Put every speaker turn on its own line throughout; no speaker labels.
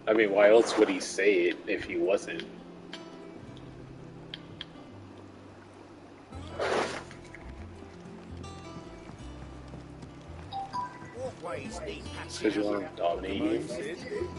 I mean, why else would he say it if he wasn't? Because you want to dominate you?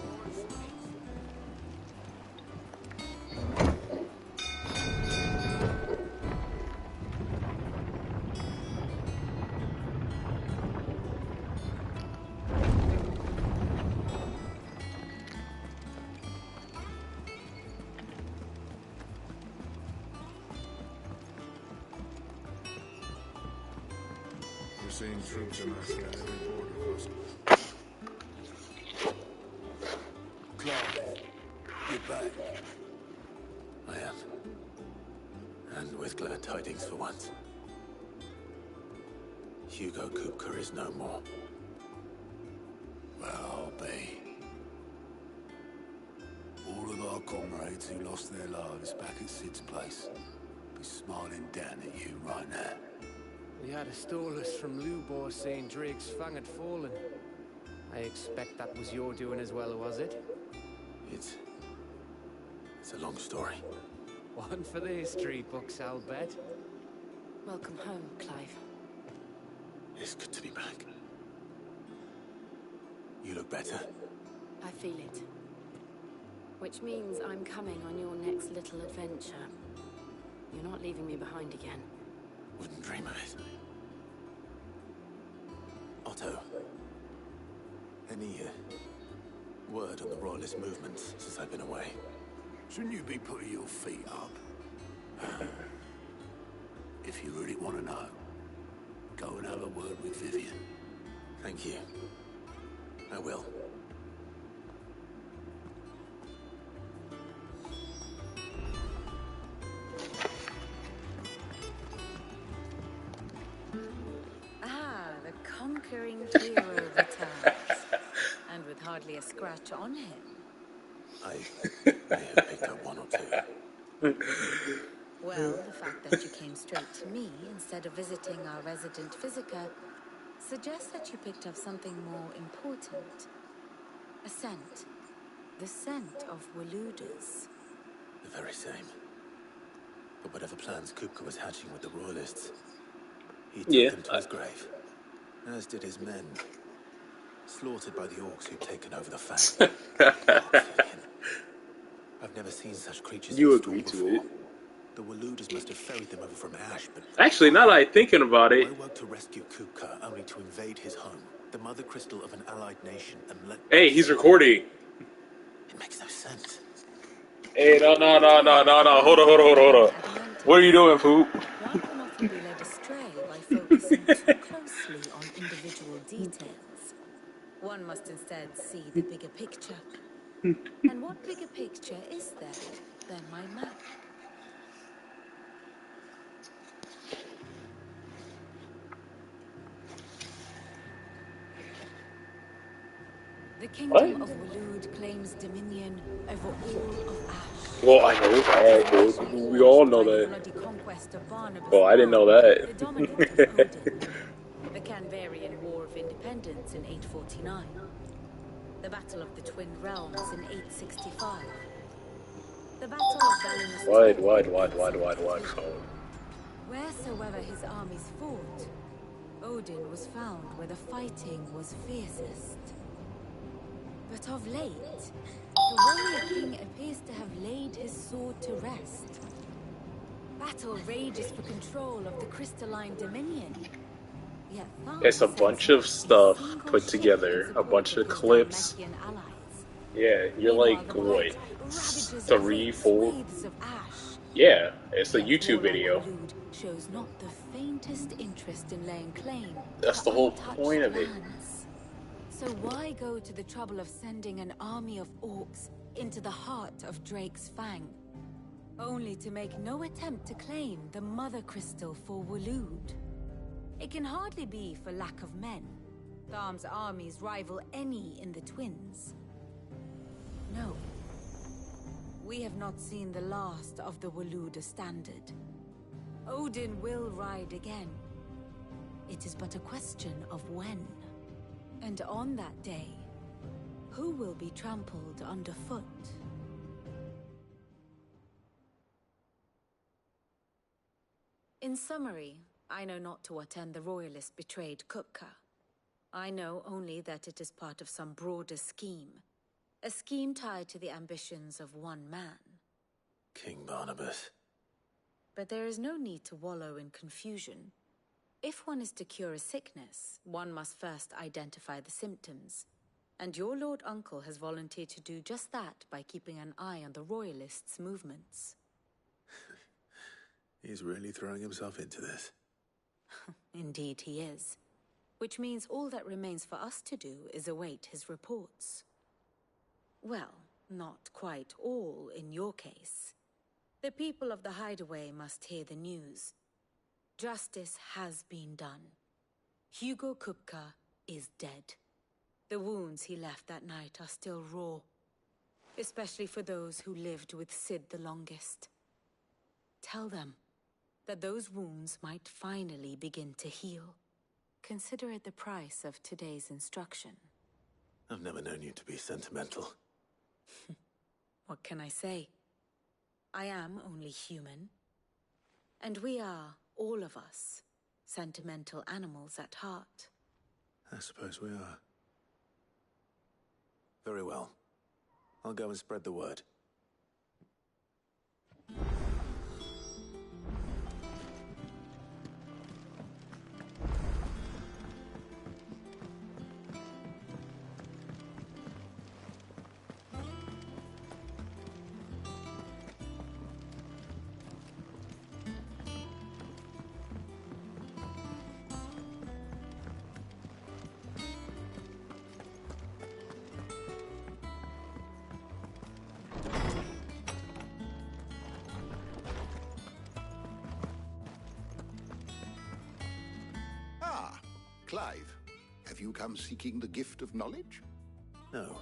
We're seeing troops amassing at every border crossing.
Clive, you're back. I am. And with glad tidings for once. Hugo Kupka is no more. Well, I'll be. All of our comrades who lost their lives back at Sid's place be smiling down at you right now.
We had a stolus from Lubor saying Drake's fang had fallen. I expect that was your doing as well, was it?
It's a long story.
One for the history books, I'll bet.
Welcome home, Clive.
It's good to be back. You look better.
I feel it. Which means I'm coming on your next little adventure. You're not leaving me behind again.
Wouldn't dream of it. Otto, any word on the royalist movements since I've been away? Shouldn't you be putting your feet up? If you really want to know, go and have a word with Vivian. Thank you. I will.
Conquering hero returns, and with hardly a scratch on him.
I may have picked up one or two.
Well, the fact that you came straight to me instead of visiting our resident physiker suggests that you picked up something more important. A scent. The scent of Waludas.
The very same. But whatever plans Kupka was hatching with the royalists, he took them to his grave. As did his men. Slaughtered by the orcs who'd taken over the fang. I've never seen such creatures.
You agree to it.
The Waludas must have ferried them over from Ash, but...
Actually, now that I'm thinking about it...
I worked to rescue Kupka, only to invade his home, the mother crystal of an allied nation, and let...
Hey, he's recording.
It makes no sense.
Hey, no. Hold on. What are you doing, Poop?
One can often be led astray by focusing too closely on individual details. One must instead see the bigger picture. And what bigger picture is there than my map? The kingdom of Waloed claims dominion over all of Ash.
Well, I know that, dude. We all know that. Well, I didn't know that.
The Canvarian War of Independence in 849. The Battle of the Twin Realms in 865. The Battle of Valinor.
What?
Wheresoever his armies fought, Odin was found where the fighting was fiercest. But of late, the warrior king appears to have laid his sword to rest. Battle rages for control of the crystalline dominion. Yet
It's a bunch of stuff put together, a bunch of clips. Yeah, you're like, what, 3, 4? Yeah, it's a YouTube video.
Shows not the faintest interest in laying claim.
That's the whole point of it.
So why go to the trouble of sending an army of orcs into the heart of Drake's Fang, only to make no attempt to claim the Mother Crystal for Waloed? It can hardly be for lack of men. Tharm's armies rival any in the Twins. No. We have not seen the last of the Waluda standard. Odin will ride again. It is but a question of when. And on that day, who will be trampled underfoot? In summary, I know not to what end the Royalists betrayed Kupka. I know only that it is part of some broader scheme. A scheme tied to the ambitions of one man.
King Barnabas.
But there is no need to wallow in confusion. If one is to cure a sickness, one must first identify the symptoms. And your Lord Uncle has volunteered to do just that by keeping an eye on the Royalists' movements.
He's really throwing himself into this.
Indeed he is. Which means all that remains for us to do is await his reports. Well, not quite all in your case. The people of the Hideaway must hear the news. Justice has been done. Hugo Kupka is dead. The wounds he left that night are still raw. Especially for those who lived with Sid the longest. Tell them that those wounds might finally begin to heal. Consider it the price of today's instruction.
I've never known you to be sentimental.
What can I say? I am only human. And we are, all of us, sentimental animals at heart.
I suppose we are. Very well. I'll go and spread the word.
Clive, have you come seeking the gift of knowledge?
No.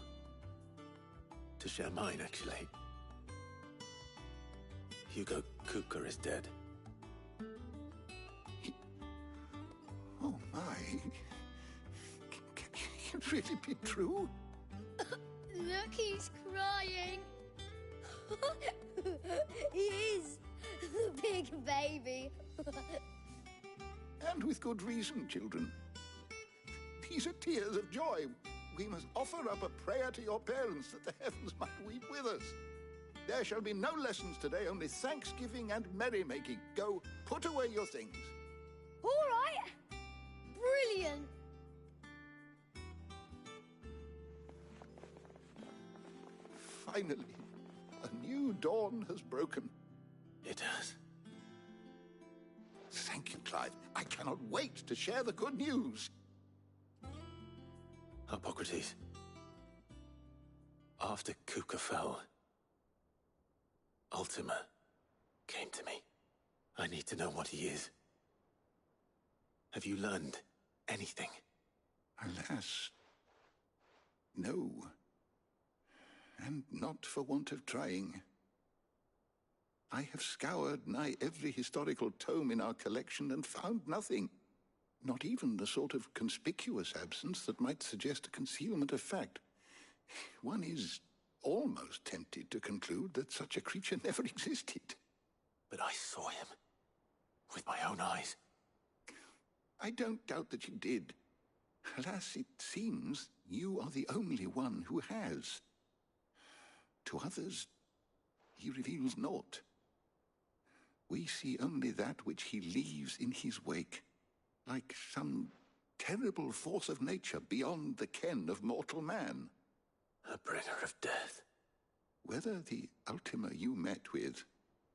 To share mine, actually. Hugo Kupka is dead.
Oh my. Can it really be true?
Look, he's crying. He is. The big baby.
And with good reason, children. These are tears of joy. We must offer up a prayer to your parents that the heavens might weep with us. There shall be no lessons today, only thanksgiving and merrymaking. Go, put away your things.
All right. Brilliant.
Finally, a new dawn has broken.
It has.
Thank you, Clive. I cannot wait to share the good news.
Hippocrates. After Kupka fell, Ultima came to me. I need to know what he is. Have you learned anything?
Alas, no. And not for want of trying. I have scoured nigh every historical tome in our collection and found nothing. Not even the sort of conspicuous absence that might suggest a concealment of fact. One is almost tempted to conclude that such a creature never existed.
But I saw him. With my own eyes.
I don't doubt that you did. Alas, it seems you are the only one who has. To others, he reveals naught. We see only that which he leaves in his wake. Like some terrible force of nature beyond the ken of mortal man.
A bringer of death.
Whether the Ultima you met with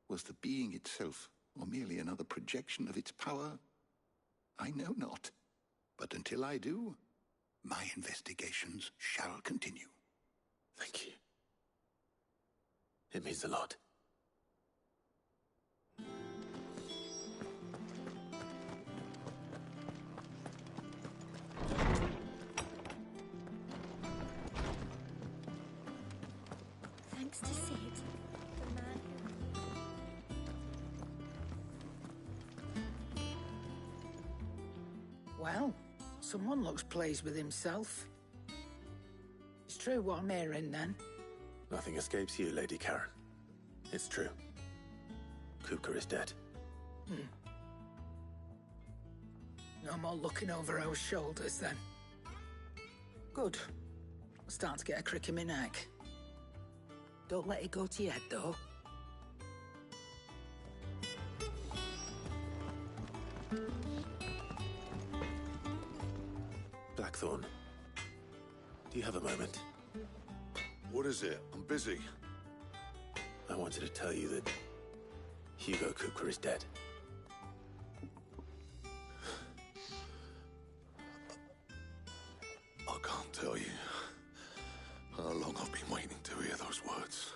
was the being itself, or merely another projection of its power, I know not. But until I do, my investigations shall continue.
Thank you. It means a lot.
Thanks to Sid, the man
Well, someone looks pleased with himself. It's true what I'm hearing, then?
Nothing escapes you, Lady Karen. It's true. Kupka is dead.
No more looking over our shoulders, then. Good. I'm starting to get a crick in my neck. Don't let it go to your head, though.
Blackthorn, do you have a moment?
What is it? I'm busy.
I wanted to tell you that Hugo Kupka is dead.
I can't tell you how long I've been waiting to hear those words.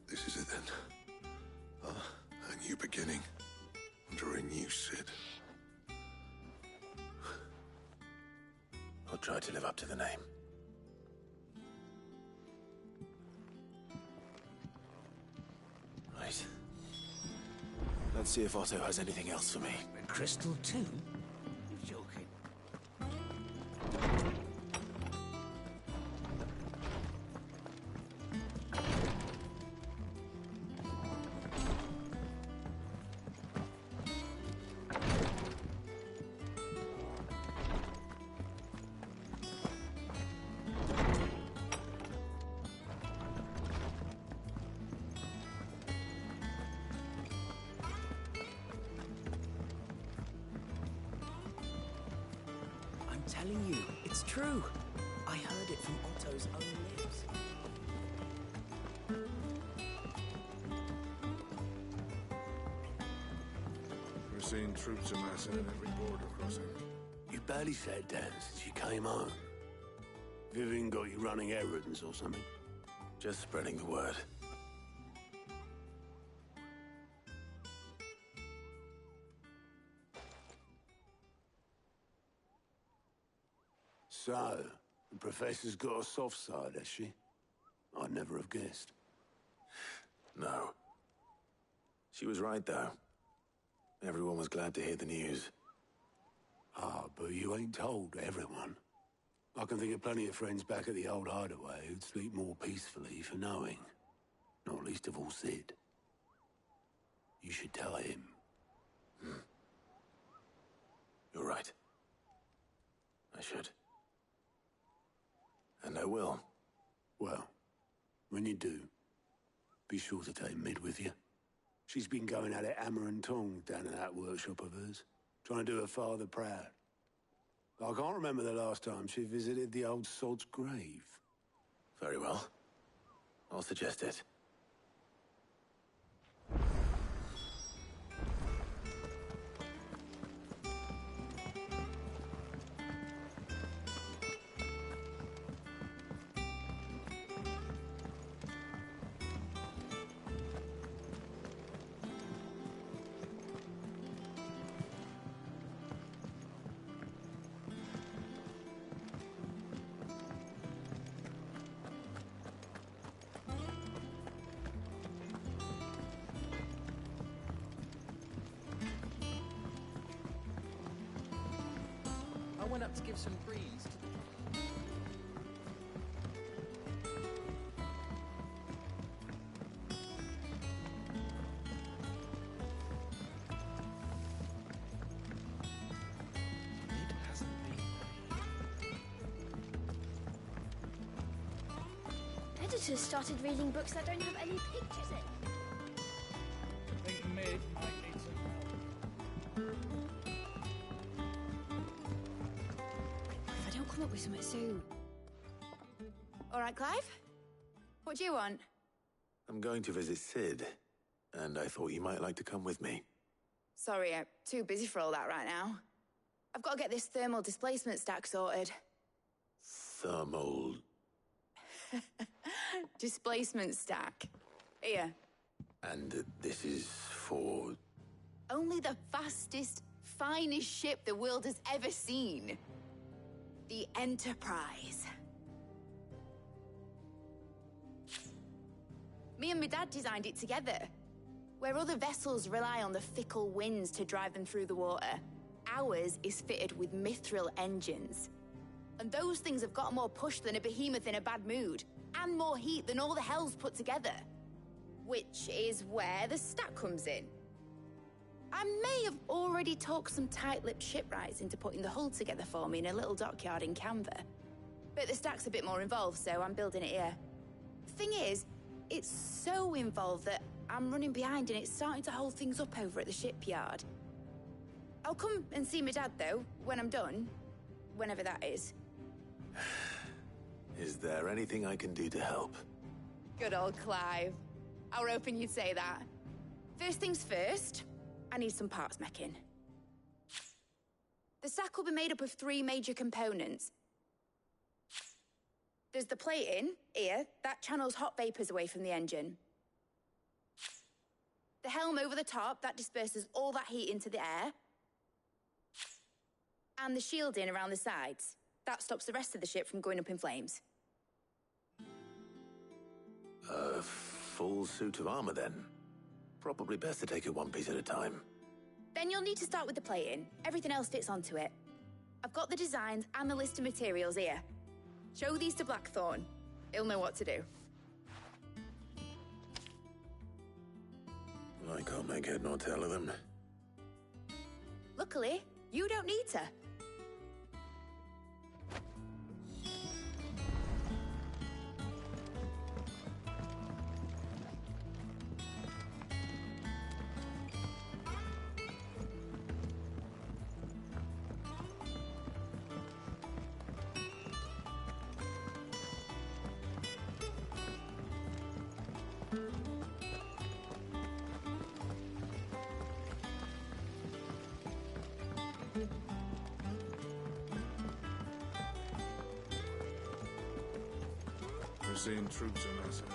This is it then. A new beginning under a new Cid.
I'll try to live up to the name. Right. Let's see if Otto has anything else for me.
Crystal, too? You're joking. I'm telling you, it's true. I heard it from Otto's own lips.
We're seeing troops amassing at every border crossing.
You barely sat down since you came home. Vivian got you running errands or something?
Just spreading the word.
So, the Professor's got a soft side, has she? I'd never have guessed.
No. She was right, though. Everyone was glad to hear the news.
Ah, but you ain't told everyone. I can think of plenty of friends back at the old hideaway who'd sleep more peacefully for knowing. Not least of all Cid. You should tell him.
You're right. I should. And I will.
Well, when you do, be sure to take Mid with you. She's been going at it hammer and tongs down in that workshop of hers, trying to do her father proud. I can't remember the last time she visited the old sod's grave.
Very well. I'll suggest it.
I went up to give some breeze to the... It hasn't been.
Editors started reading books that don't have any pictures in.
I think Mid might need some help.
If I don't come up with something soon. All right, Clive? What do you want?
I'm going to visit Cid, and I thought you might like to come with me.
Sorry, I'm too busy for all that right now. I've got to get this thermal displacement stack sorted.
Thermal...
Displacement stack. Here.
And this is for...
Only the fastest, finest ship the world has ever seen. The Enterprise. Me and my dad designed it together. Where other vessels rely on the fickle winds to drive them through the water, ours is fitted with mithril engines. And those things have got more push than a behemoth in a bad mood, and more heat than all the hells put together. Which is where the stack comes in. I may have already talked some tight-lipped shipwrights into putting the hull together for me in a little dockyard in Canva. But the stack's a bit more involved, so I'm building it here. The thing is, it's so involved that I'm running behind and it's starting to hold things up over at the shipyard. I'll come and see my dad, though, when I'm done. Whenever that is.
Is there anything I can do to help?
Good old Clive. I were hoping you'd say that. First things first, I need some parts meching. The stack will be made up of 3 major components. There's the plating, here, that channels hot vapors away from the engine. The helm over the top, that disperses all that heat into the air. And the shielding around the sides. That stops the rest of the ship from going up in flames.
A full suit of armor, then? Probably best to take it one piece at a time.
Then you'll need to start with the plating. Everything else fits onto it. I've got the designs and the list of materials here. Show these to Blackthorn. He'll know what to do.
I can't make head nor tail of them.
Luckily, you don't need to.
We're seeing troops amassing.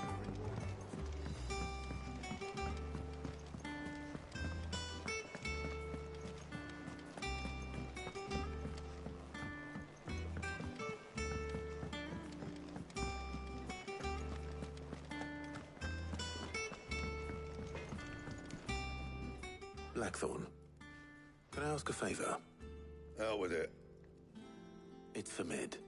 Blackthorn, can I ask a favor?
Out with it.
It's for Mid.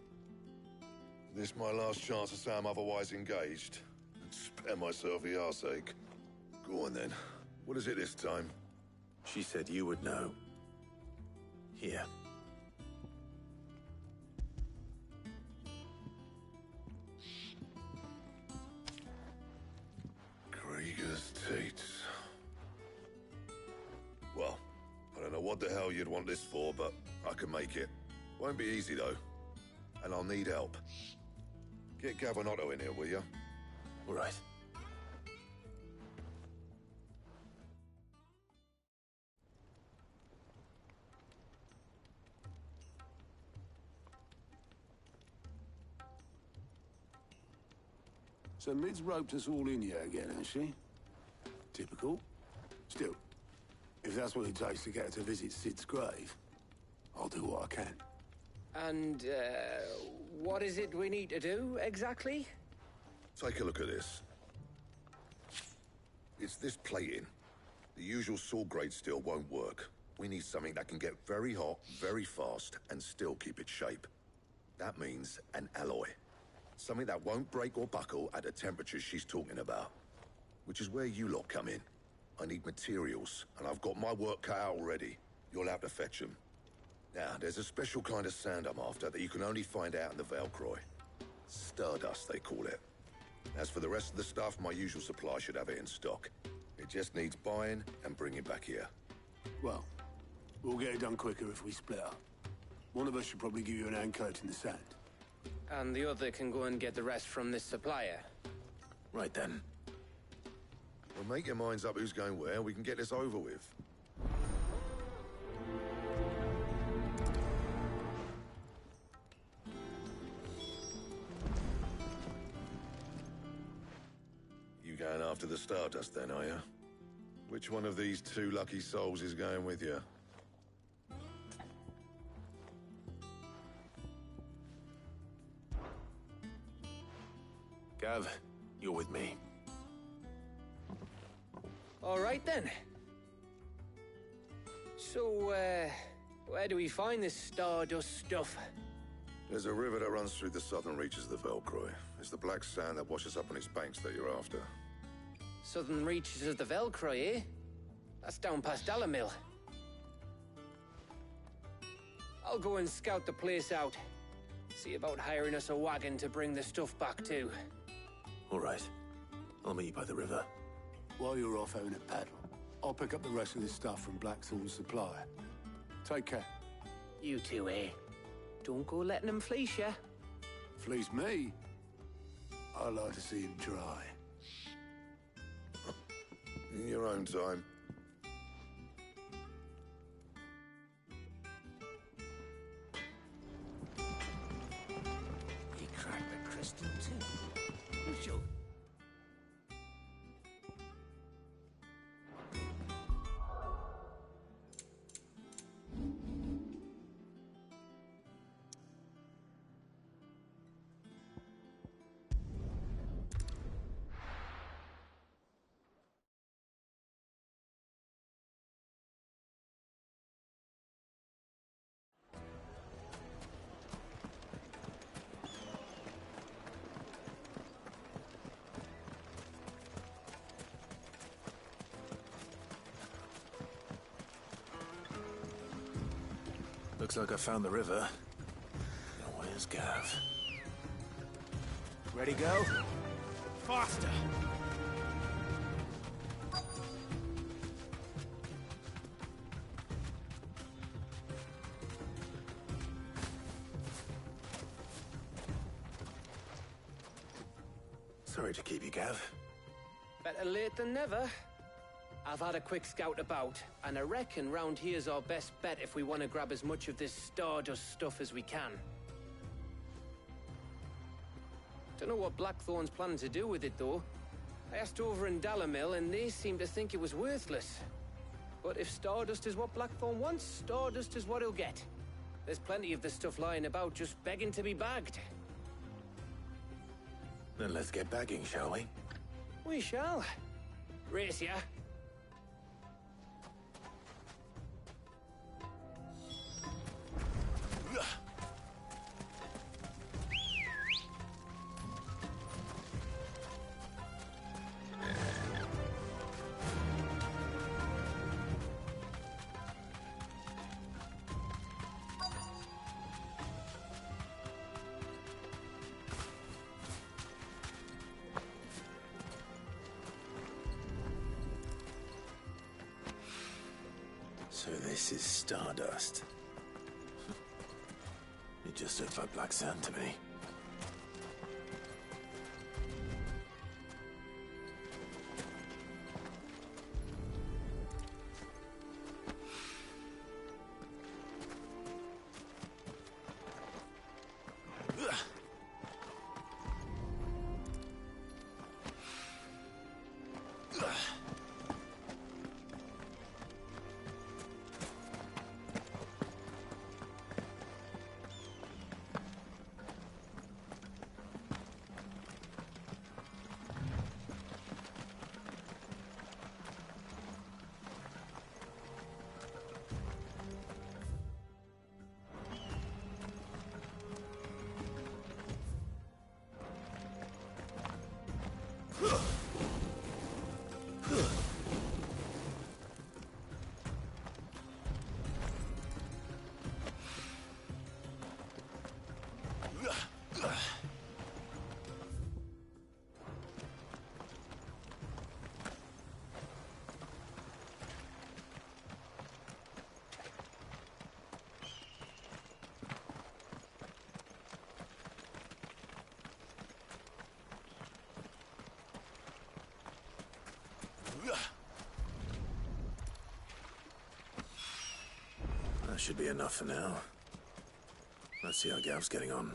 This my last chance to say I'm otherwise engaged. And spare myself the arseache. Go on then. What is it this time?
She said you would know. Here.
Krieger's Tates. Well, I don't know what the hell you'd want this for, but I can make it. Won't be easy, though. And I'll need help. Get Gavinotto in here, will you?
All right.
So Mid's roped us all in here again, has she? Typical. Still, if that's what it takes to get her to visit Sid's grave, I'll do what I can.
And, what is it we need to do, exactly?
Take a look at this. It's this plating. The usual saw-grade steel won't work. We need something that can get very hot, very fast, and still keep its shape. That means an alloy. Something that won't break or buckle at the temperatures she's talking about. Which is where you lot come in. I need materials, and I've got my work cut out already. You'll have to fetch them. Now, there's a special kind of sand I'm after that you can only find out in the Valcroy. Stardust, they call it. As for the rest of the stuff, my usual supply should have it in stock. It just needs buying and bringing back here.
Well, we'll get it done quicker if we split up. One of us should probably give you an hand coat in the sand.
And the other can go and get the rest from this supplier.
Right then.
Well, make your minds up who's going where, we can get this over with. You going after the Stardust then, are you? Which one of these 2 lucky souls is going with you?
Gav, you're with me.
All right, then. So, where do we find this Stardust stuff?
There's a river that runs through the southern reaches of the Velcroy. It's the black sand that washes up on its banks that you're after.
Southern reaches of the Velcroy, eh? That's down past Dalamil. I'll go and scout the place out. See about hiring us a wagon to bring the stuff back to.
All right. I'll meet you by the river.
While you're off having a paddle, I'll pick up the rest of this stuff from Blackthorn's supply. Take care.
You two, eh? Don't go letting them fleece ya.
Fleece me? I like to see him dry.
In your own time.
He cracked the crystal too. Sure.
Looks like I found the river. Now where's Gav?
Ready, go? Faster!
Sorry to keep you, Gav.
Better late than never. I've had a quick scout about, and I reckon round here's our best bet if we want to grab as much of this Stardust stuff as we can. Don't know what Blackthorn's planning to do with it, though. I asked over in Dalamil, and they seem to think it was worthless. But if Stardust is what Blackthorn wants, Stardust is what he'll get. There's plenty of this stuff lying about, just begging to be bagged.
Then let's get bagging, shall we?
We shall. Race ya.
So this is Stardust. It just looks like black sand to me. That should be enough for now. Let's see how Gav's getting on.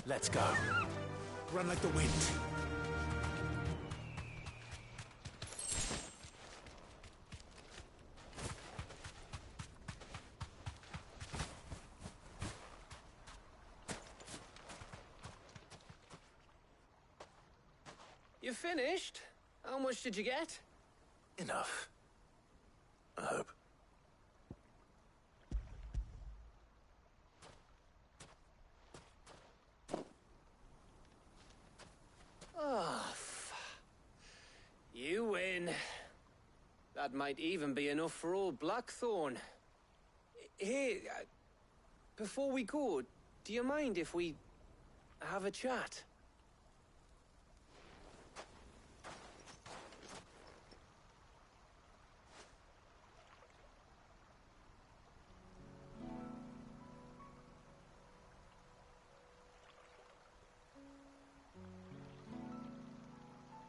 Let's go. Run like the wind.
You finished? How much did you get?
Enough. I hope.
That might even be enough for old Blackthorn. Hey, before we go, do you mind if we have a chat?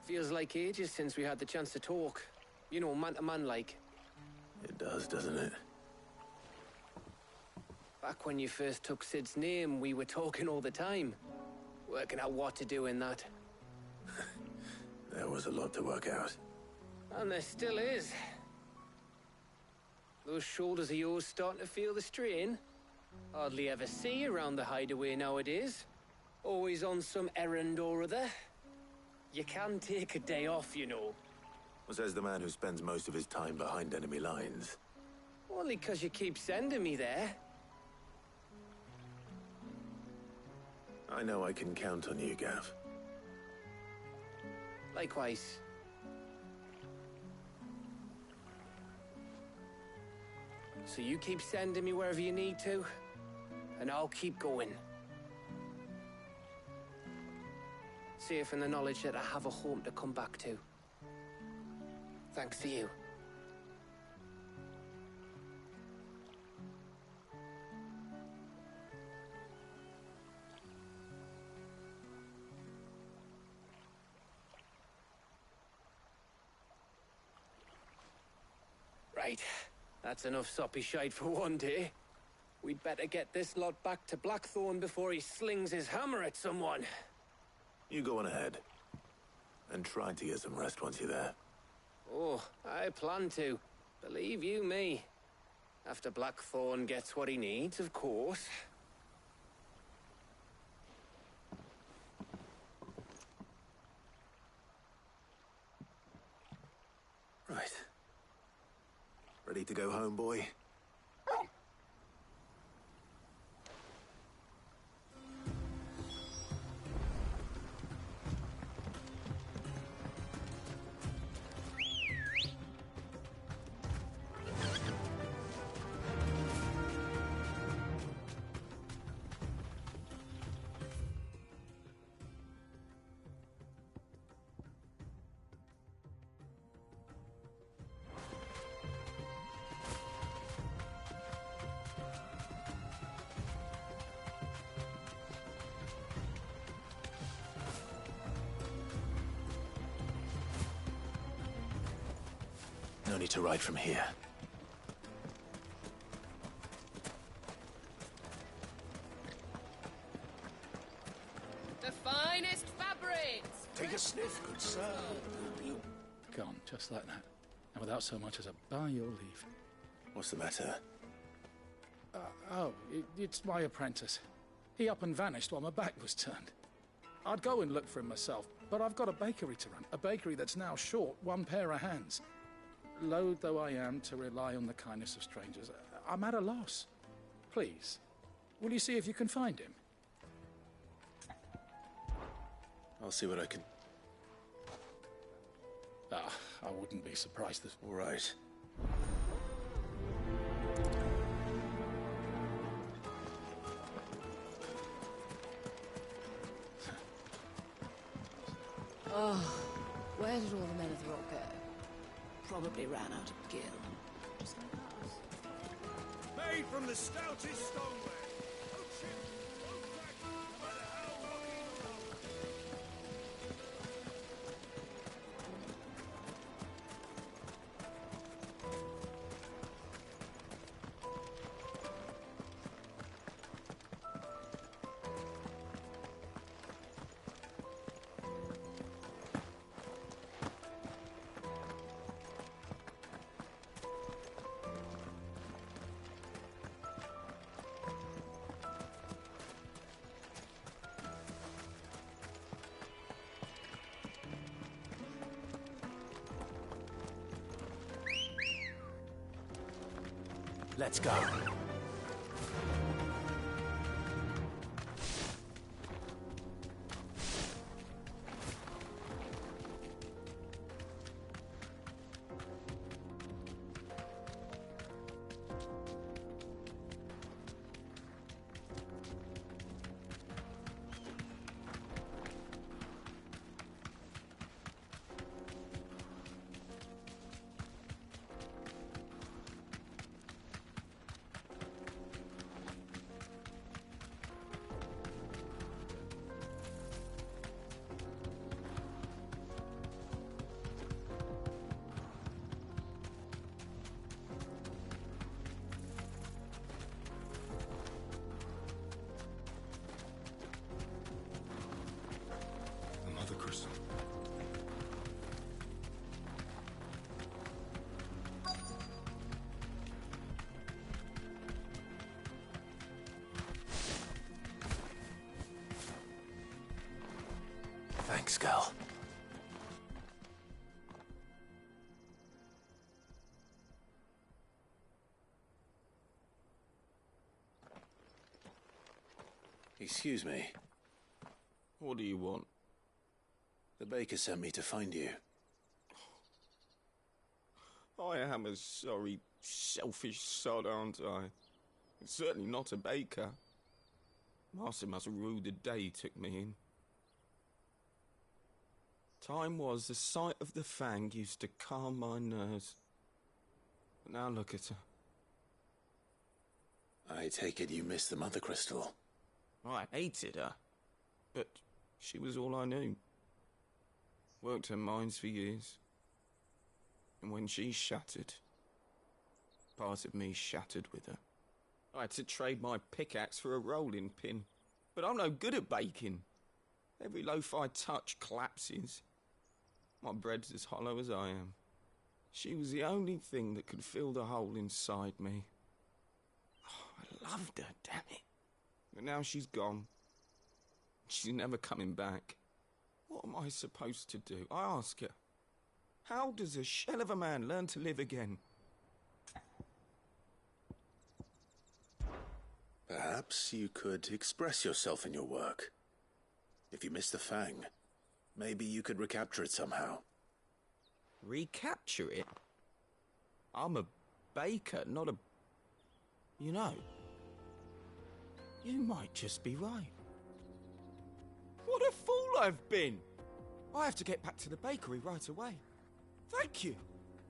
Feels like ages since we had the chance to talk. You know, man to man like.
It does, doesn't it?
Back when you first took Sid's name, we were talking all the time. Working out what to do in that.
There was a lot to work out.
And there still is. Those shoulders of yours starting to feel the strain. Hardly ever see you around the hideaway nowadays. Always on some errand or other. You can take a day off, you know.
Well, says the man who spends most of his time behind enemy lines.
Only 'cause you keep sending me there.
I know I can count on you, Gav.
Likewise. So you keep sending me wherever you need to, and I'll keep going. Safe in the knowledge that I have a home to come back to. Thanks to you. Right. That's enough soppy shite for one day. We'd better get this lot back to Blackthorn before he slings his hammer at someone.
You go on ahead. And try to get some rest once you're there.
Oh, I plan to. Believe you me. After Blackthorn gets what he needs, of course.
Right. Ready to go home, boy? No need to ride from here.
The finest fabrics!
Take a sniff, good sir. You
Gone, just like that. And without so much as a by your leave.
What's the matter?
It's my apprentice. He up and vanished while my back was turned. I'd go and look for him myself, but I've got a bakery to run. A bakery that's now short one pair of hands. Loath though I am to rely on the kindness of strangers, I'm at a loss. Please, will you see if you can find him?
I'll see what I can...
I wouldn't be surprised if...
All right.
Oh, where did all the men of the rock go?
probably ran out of gill.
Made from the stoutest stoneware. Oak ship, oak crack, no matter how rocky the rock.
Let's go. Thanks, girl. Excuse me.
What do you want?
The baker sent me to find you.
I am a sorry, selfish sod, aren't I? Certainly not a baker. Master must have ruled the day he took me in. Time was the sight of the Fang used to calm my nerves. But now look at her.
I take it you miss the Mother Crystal.
I hated her, but she was all I knew. Worked her mines for years. And when she shattered, part of me shattered with her. I had to trade my pickaxe for a rolling pin, but I'm no good at baking. Every loaf I touch collapses. My bread's as hollow as I am. She was the only thing that could fill the hole inside me. Oh, I loved her, damn it. But now she's gone. She's never coming back. What am I supposed to do? I ask her. How does a shell of a man learn to live again?
Perhaps you could express yourself in your work. If you miss the Fang, maybe you could recapture it somehow.
Recapture it? I'm a baker, not a... You know, you might just be right. What a fool I've been! I have to get back to the bakery right away. Thank you.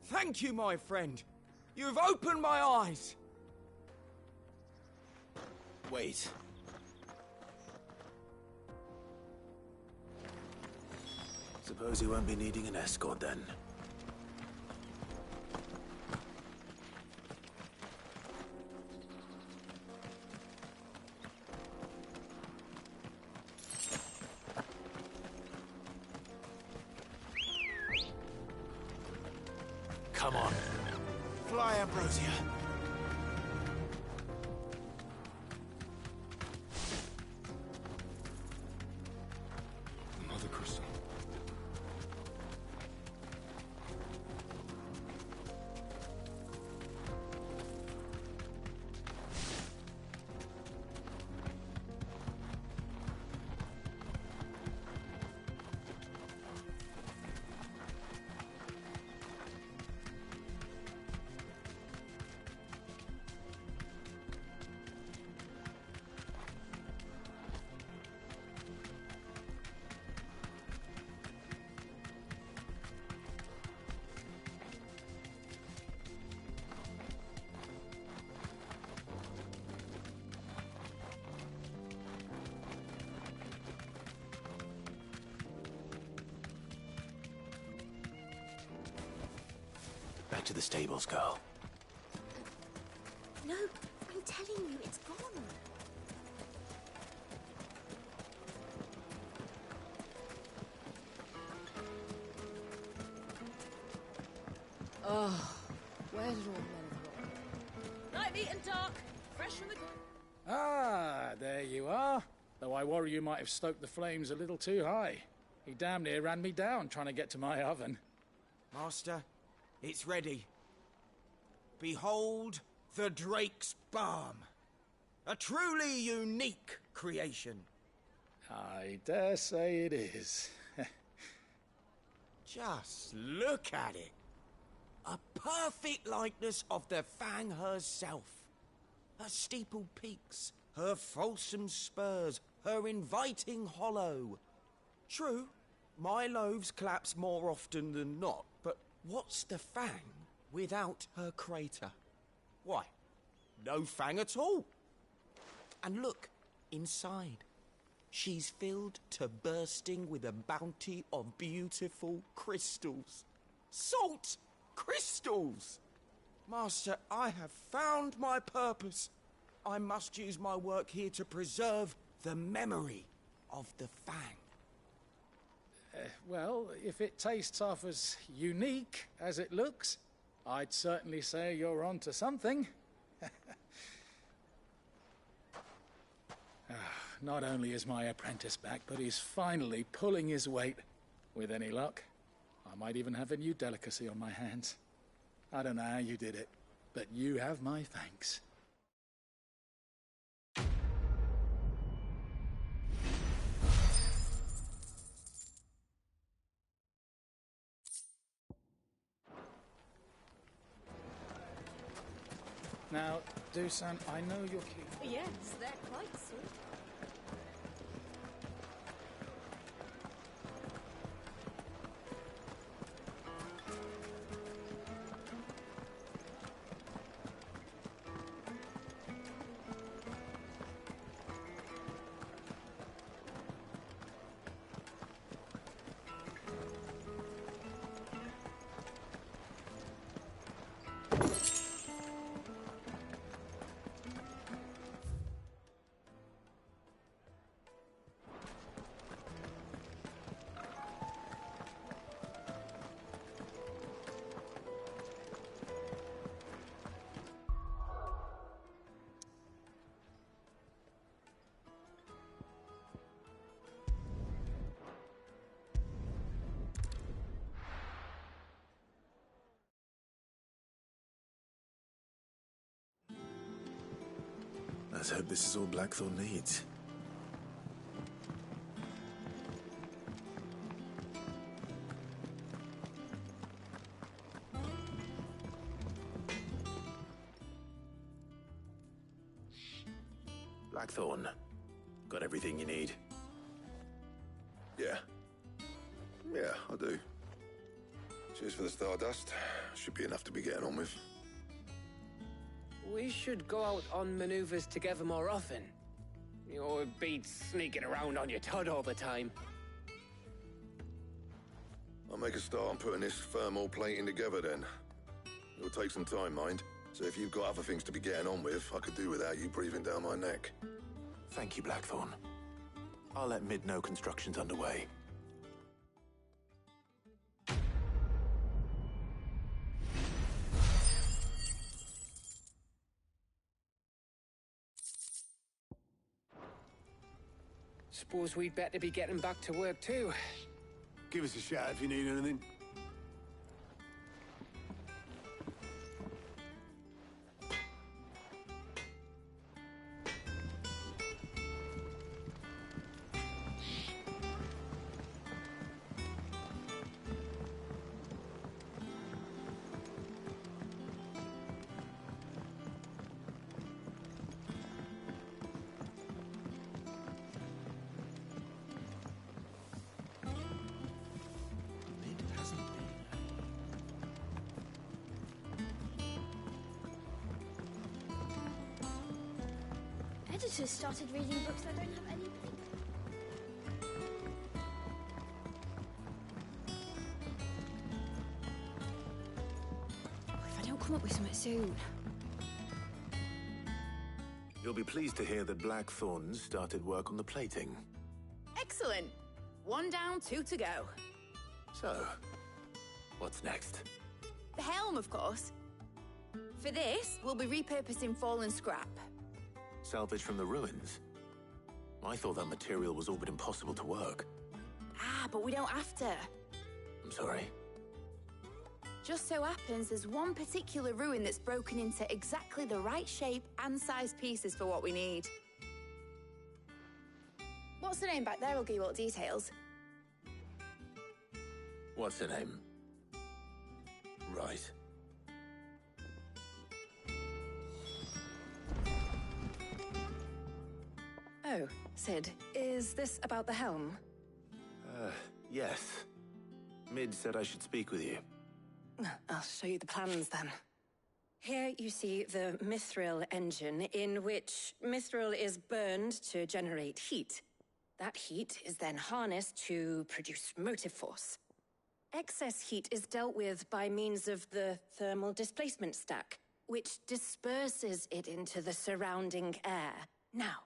Thank you, my friend. You've opened my eyes.
Wait. Suppose you won't be needing an escort then. Come on. Fly, Ambrosia.
Mother Crystal.
Back to the stables, girl.
No, I'm telling you, it's gone.
Oh, where did all the men of the rock go? Night meat and dark, fresh from the...
Ah, there you are. Though I worry you might have stoked the flames a little too high. He damn near ran me down trying to get to my oven.
Master, it's ready. Behold the Drake's Balm. A truly unique creation.
I dare say it is.
Just look at it. A perfect likeness of the Fang herself. Her steepled peaks, her fulsome spurs, her inviting hollow. True, my loaves collapse more often than not, but what's the Fang without her crater? Why, no Fang at all. And look, inside. She's filled to bursting with a bounty of beautiful crystals. Salt crystals! Master, I have found my purpose. I must use my work here to preserve the memory of the Fang.
Well, if it tastes half as unique as it looks, I'd certainly say you're onto something. not only is my apprentice back, but he's finally pulling his weight. With any luck, I might even have a new delicacy on my hands. I don't know how you did it, but you have my thanks. Now, Dusan, I know you're keen.
Yes, they're quite sweet.
Let's hope this is all Blackthorn needs. Blackthorn, got everything you need?
Yeah. Yeah, I do. Cheers for the Stardust. Should be enough to be getting on with.
We should go out on maneuvers together more often. You'll be sneaking around on your Todd all the time.
I'll make a start on putting this thermal plating together then. It'll take some time, mind. So if you've got other things to be getting on with, I could do without you breathing down my neck.
Thank you, Blackthorn. I'll let Mid know construction's underway.
Suppose we'd better be getting back to work too.
Give us a shout if you need anything.
Editors started reading books that don't have any paper. If I don't come up with something soon.
You'll be pleased to hear that Blackthorn's started work on the plating.
Excellent. 1 down, 2 to go.
So, what's next?
The helm, of course. For this, we'll be repurposing fallen scrap.
Salvage from the ruins? I thought that material was all but impossible to work.
Ah, but we don't have to.
I'm sorry.
Just so happens there's one particular ruin that's broken into exactly the right shape and size pieces for what we need. What's the name back there? I'll give you all the details.
What's her name? Right.
Oh, Sid, is this about the helm?
Yes. Mid said I should speak with you.
I'll show you the plans then. Here you see the mithril engine, in which mithril is burned to generate heat. That heat is then harnessed to produce motive force. Excess heat is dealt with by means of the thermal displacement stack, which disperses it into the surrounding air. Now,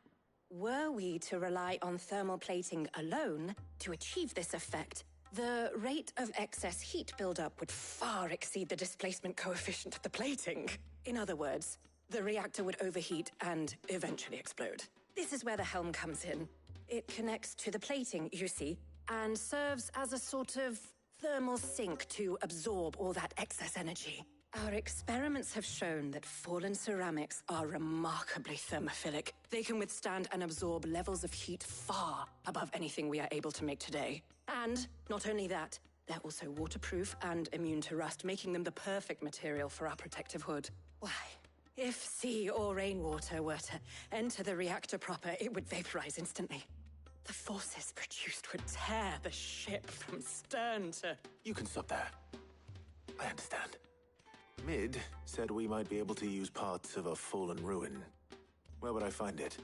were we to rely on thermal plating alone to achieve this effect, the rate of excess heat buildup would far exceed the displacement coefficient of the plating. In other words, the reactor would overheat and eventually explode. This is where the helm comes in. It connects to the plating, you see, and serves as a sort of thermal sink to absorb all that excess energy. Our experiments have shown that fallen ceramics are remarkably thermophilic. They can withstand and absorb levels of heat far above anything we are able to make today. And not only that, they're also waterproof and immune to rust, making them the perfect material for our protective hood. Why, if sea or rainwater were to enter the reactor proper, it would vaporize instantly. The forces produced would tear the ship from stern to...
You can stop there. I understand. Mid said we might be able to use parts of a fallen ruin. Where would I find it?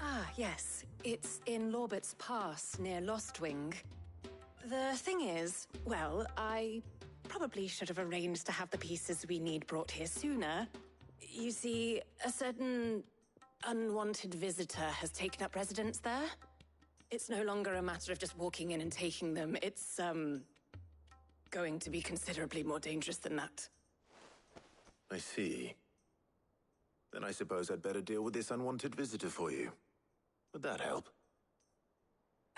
Ah, yes. It's in Lorbert's Pass, near Lostwing. The thing is, well, I probably should have arranged to have the pieces we need brought here sooner. You see, a certain unwanted visitor has taken up residence there. It's no longer a matter of just walking in and taking them. It's, going to be considerably more dangerous than that.
I see. Then I suppose I'd better deal with this unwanted visitor for you. Would that help?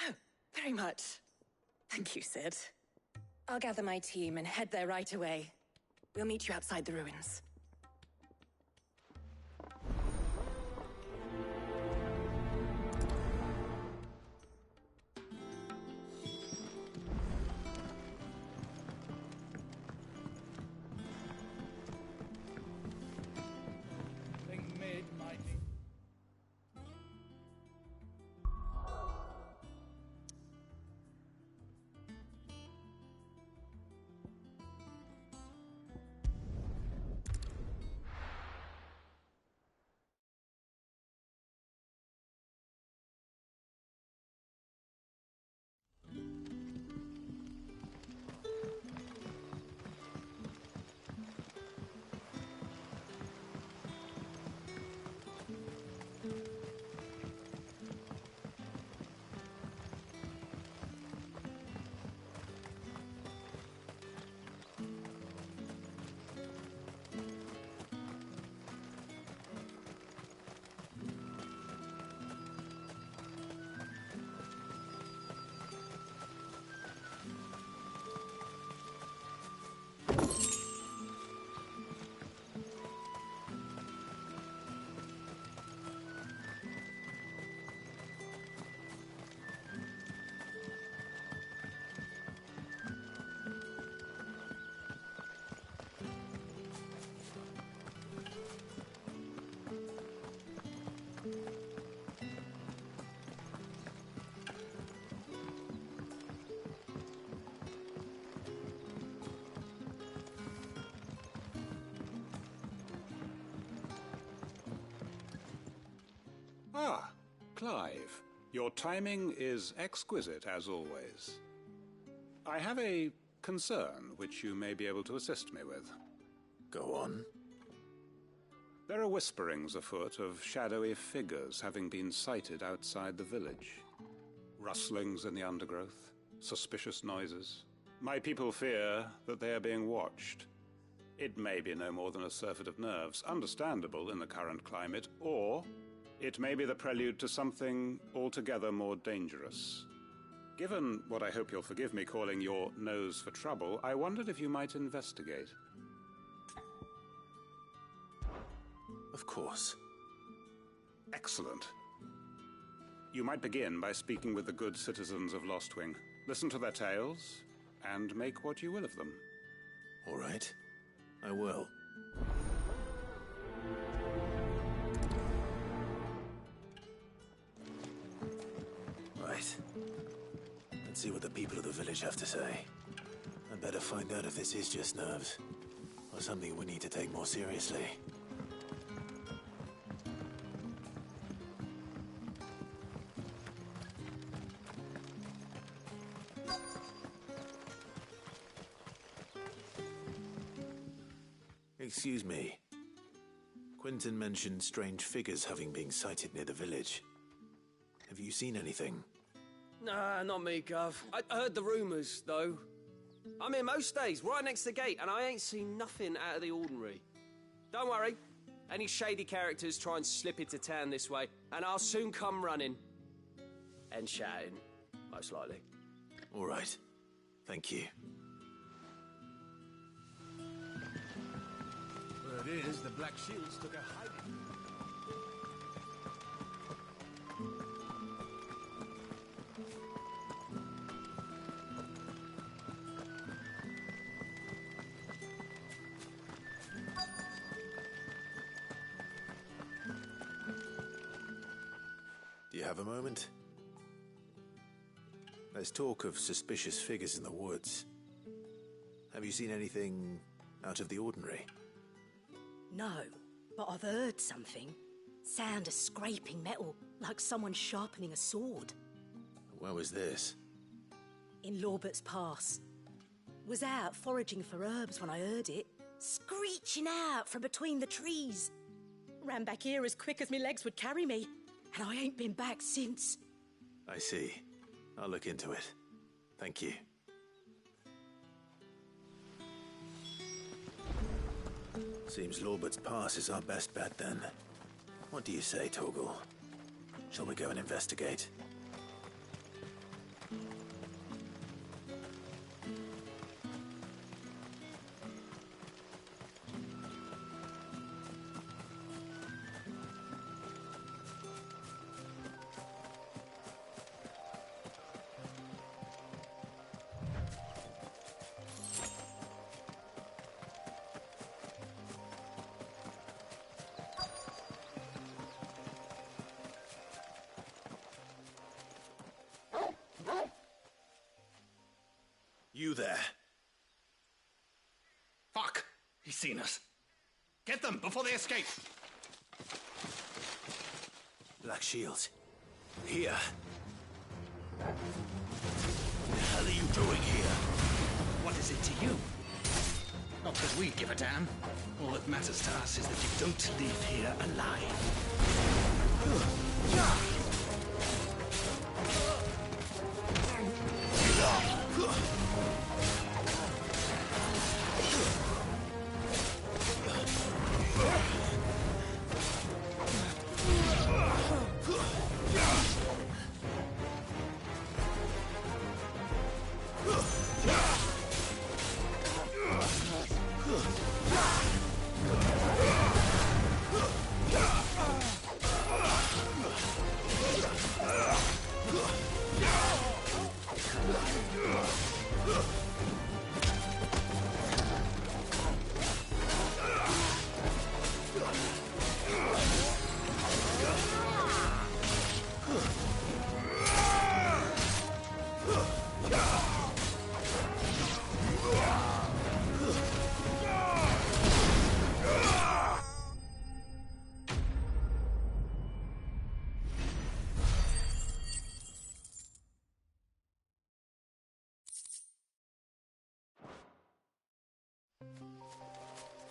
Oh, very much. Thank you, Sid. I'll gather my team and head there right away. We'll meet you outside the ruins.
Ah, Clive. Your timing is exquisite, as always. I have a concern which you may be able to assist me with.
Go on.
There are whisperings afoot of shadowy figures having been sighted outside the village. Rustlings in the undergrowth, suspicious noises. My people fear that they are being watched. It may be no more than a surfeit of nerves, understandable in the current climate, or it may be the prelude to something altogether more dangerous. Given what I hope you'll forgive me calling your nose for trouble, I wondered if you might investigate.
Of course.
Excellent. You might begin by speaking with the good citizens of Lostwing. Listen to their tales, and make what you will of them.
All right. I will. Right. Let's see what the people of the village have to say. I'd better find out if this is just nerves, or something we need to take more seriously. Excuse me. Quentin mentioned strange figures having been sighted near the village. Have you seen anything?
Nah, not me, Gov. I heard the rumours, though. I'm here most days, right next to the gate, and I ain't seen nothing out of the ordinary. Don't worry,
Any shady characters try and slip into town this way, and I'll soon come running. And shouting, most likely.
All right. Thank you.
Word is, the Black Shields took a hiding.
Do you have a moment? There's talk of suspicious figures in the woods. Have you seen anything out of the ordinary?
No, but I've heard something. Sound of scraping metal, like someone sharpening a sword.
Where was this?
In Lorbert's Pass. Was out foraging for herbs when I heard it, screeching out from between the trees. Ran back here as quick as my legs would carry me, and I ain't been back since.
I see. I'll look into it. Thank you. Seems Lorbert's Pass is our best bet then. What do you say, Torgal? Shall we go and investigate? You there.
Fuck! He's seen us. Get them before they escape!
Black Shields. Here. What the hell are you doing here?
What is it to you? Not that we give a damn. All that matters to us is that you don't leave here alive.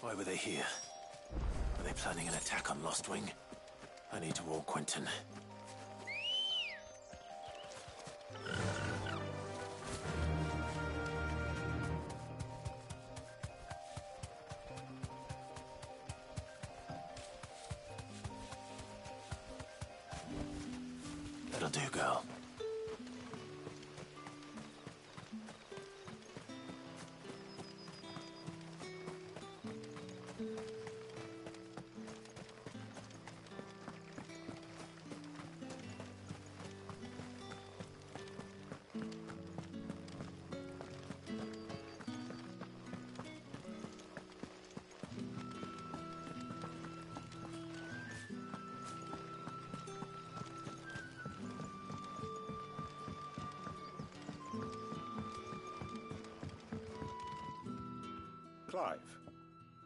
Why were they here? Are they planning an attack on Lostwing? I need to warn Quentin. That'll do, girl.
Clive,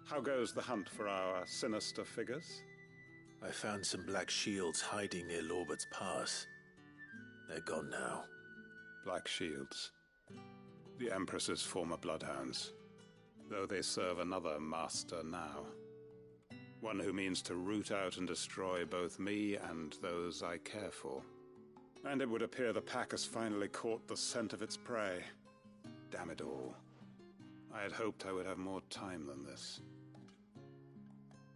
how goes the hunt for our sinister figures?
I found some Black Shields hiding near Lorbert's Pass. They're gone now.
Black Shields. The Empress's former bloodhounds. Though they serve another master now. One who means to root out and destroy both me and those I care for. And it would appear the pack has finally caught the scent of its prey. Damn it all. I had hoped I would have more time than this.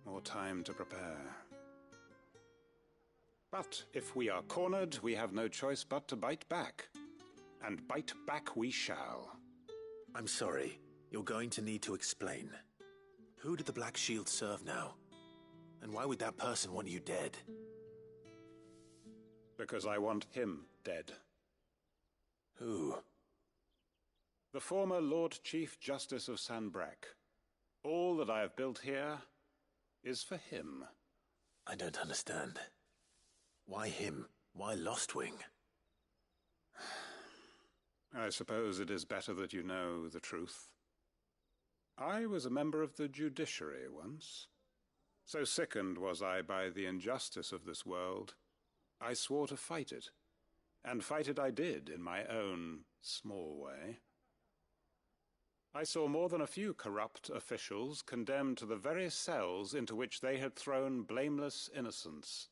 More more time to prepare. But if we are cornered, we have no choice but to bite back. And bite back we shall.
I'm sorry. You're going to need to explain. Who did the Black Shield serve now? And why would that person want you dead?
Because I want him dead.
Who?
The former Lord Chief Justice of Sanbreque. All that I have built here is for him.
I don't understand. Why him? Why Lostwing?
I suppose it is better that you know the truth. I was a member of the judiciary once. So sickened was I by the injustice of this world, I swore to fight it. And fight it I did in my own small way. I saw more than a few corrupt officials condemned to the very cells into which they had thrown blameless innocents.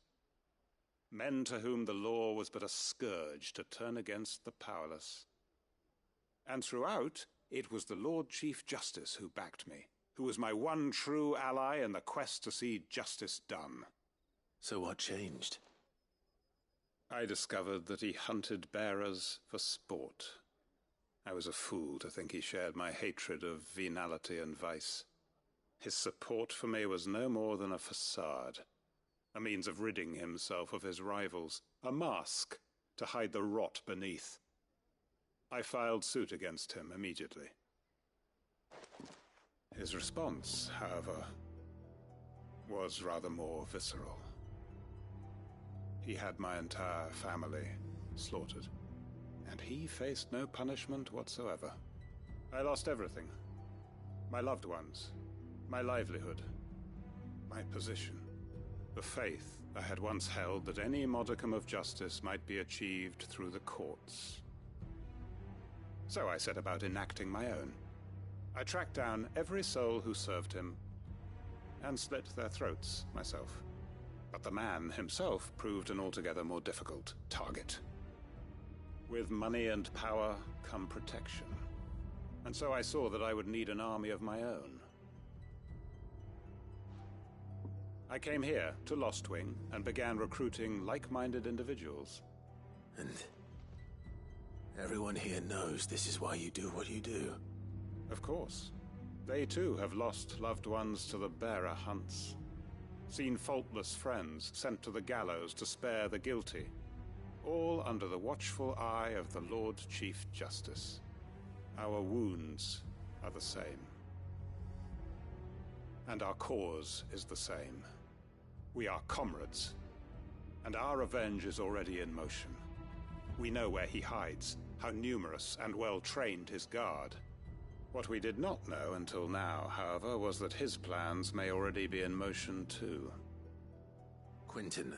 Men to whom the law was but a scourge to turn against the powerless. And throughout, it was the Lord Chief Justice who backed me, who was my one true ally in the quest to see justice done.
So what changed?
I discovered that he hunted bearers for sport. I was a fool to think he shared my hatred of venality and vice. His support for me was no more than a facade, a means of ridding himself of his rivals, a mask to hide the rot beneath. I filed suit against him immediately. His response, however, was rather more visceral. He had my entire family slaughtered, and he faced no punishment whatsoever. I lost everything. My loved ones, my livelihood, my position, the faith I had once held that any modicum of justice might be achieved through the courts. So I set about enacting my own. I tracked down every soul who served him, and slit their throats myself. But the man himself proved an altogether more difficult target. With money and power come protection, and so I saw that I would need an army of my own. I came here to Lostwing and began recruiting like-minded individuals.
And everyone here knows this is why you do what you do.
Of course. They too have lost loved ones to the bearer hunts. Seen faultless friends sent to the gallows to spare the guilty. All under the watchful eye of the Lord Chief Justice. Our wounds are the same. And our cause is the same. We are comrades, and our revenge is already in motion. We know where he hides, how numerous and well-trained his guard. What we did not know until now, however, was that his plans may already be in motion too.
Quentin.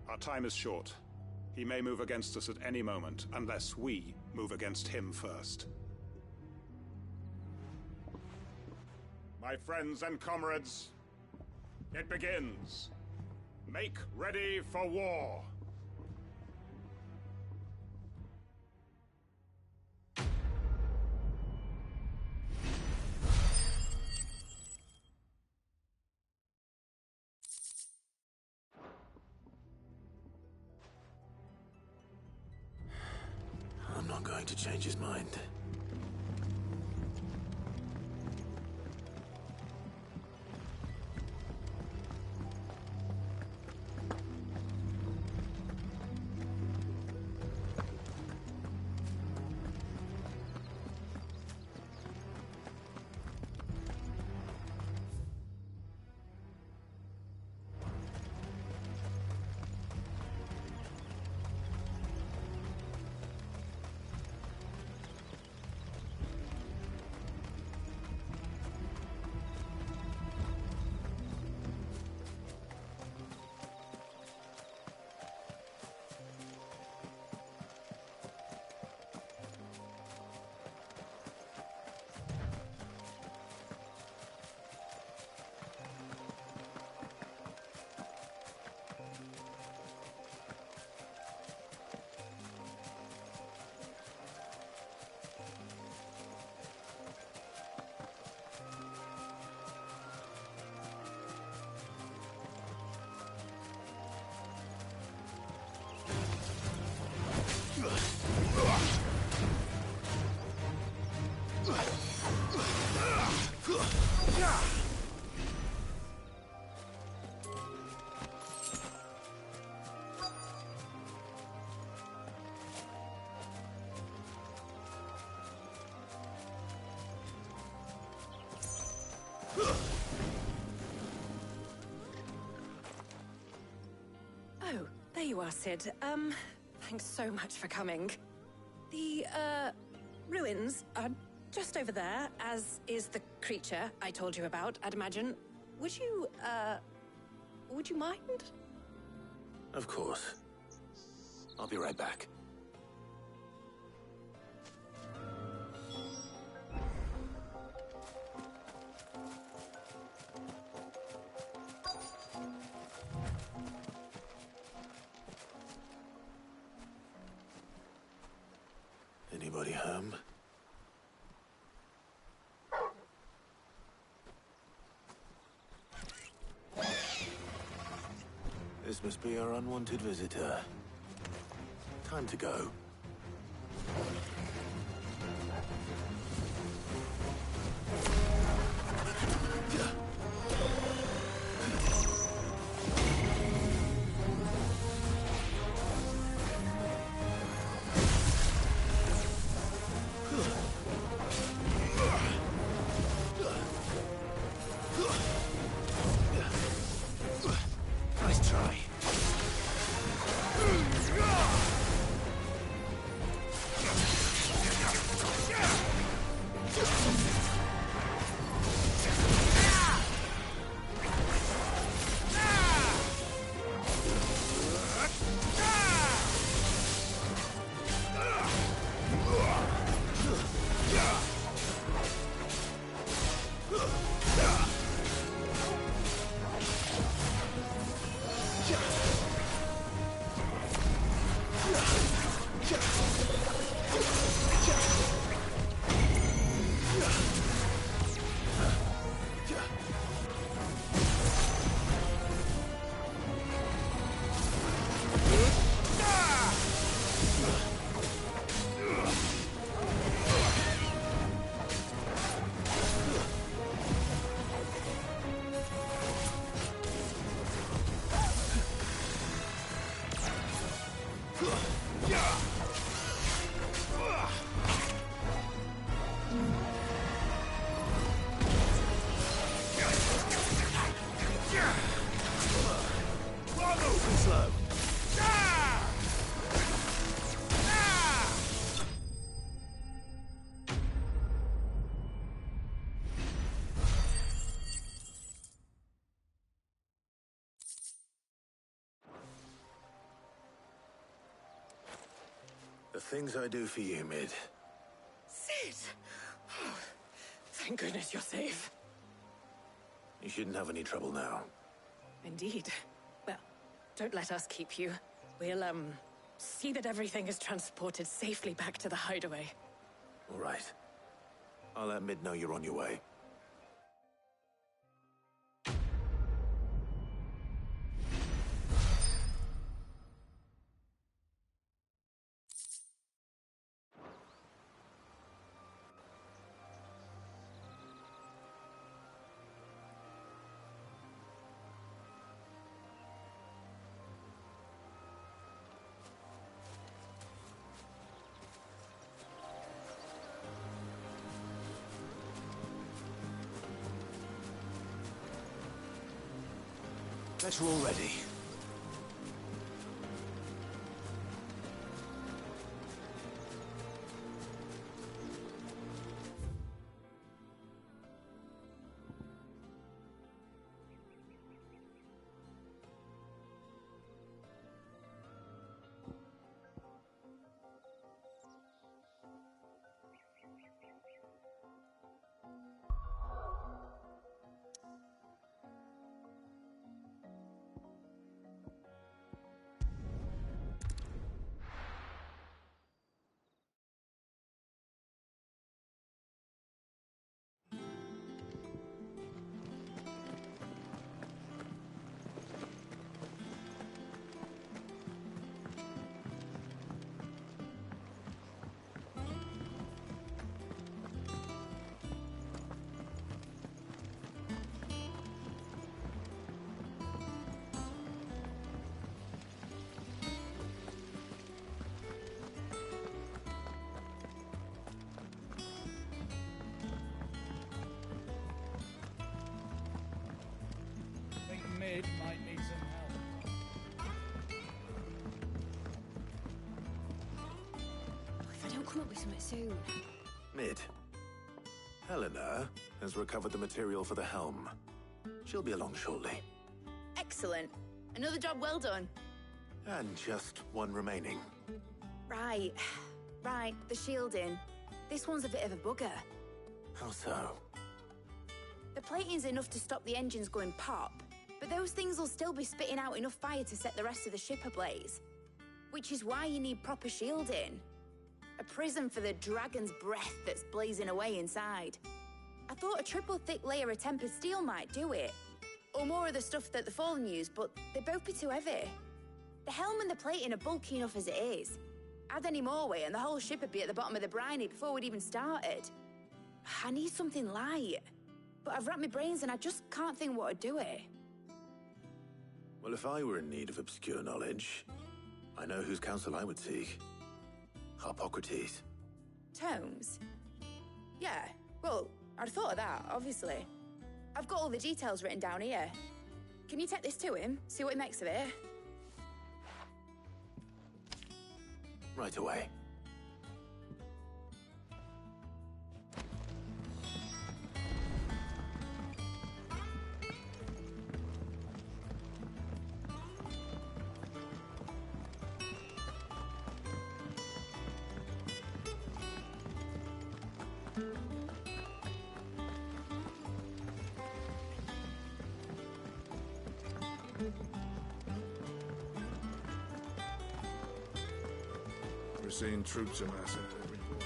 Our time is short. He may move against us at any moment, unless we move against him first. My friends and comrades, it begins. Make ready for war.
I'm not going to change his mind.
Oh, there you are, Sid. Thanks so much for coming. The, ruins are just over there, as is the creature I told you about, I'd imagine. Would you mind?
Of course. I'll be right back. Anybody home? This must be our unwanted visitor. Time to go. Nice try. The things I do for you, Mid.
Sid! Oh, thank goodness you're safe.
You shouldn't have any trouble now.
Indeed. Well, don't let us keep you. We'll, see that everything is transported safely back to the hideaway.
All right. I'll let Mid know you're on your way. Bet you're all ready.
Mid might need some help.
come up with something soon.
Mid. Helena has recovered the material for the helm. She'll be along shortly.
Excellent. Another job well done.
And just one remaining.
Right. Right, the shielding. This one's a bit of a bugger.
How so?
The plating's enough to stop the engines going pop, but those things will still be spitting out enough fire to set the rest of the ship ablaze. Which is why you need proper shielding. A prison for the dragon's breath that's blazing away inside. I thought a triple thick layer of tempered steel might do it. Or more of the stuff that the Fallen use, but they'd both be too heavy. The helm and the plating are bulky enough as it is. Add any more weight and the whole ship would be at the bottom of the briny before we'd even started. I need something light. But I've racked my brains and I just can't think what would do it.
Well, if I were in need of obscure knowledge, I know whose counsel I would seek. Harpocrates.
Tomes? Yeah, well, I'd thought of that, obviously. I've got all the details written down here. Can you take this to him, see what he makes of it?
Right away.
We're seeing troops amassing at every corner.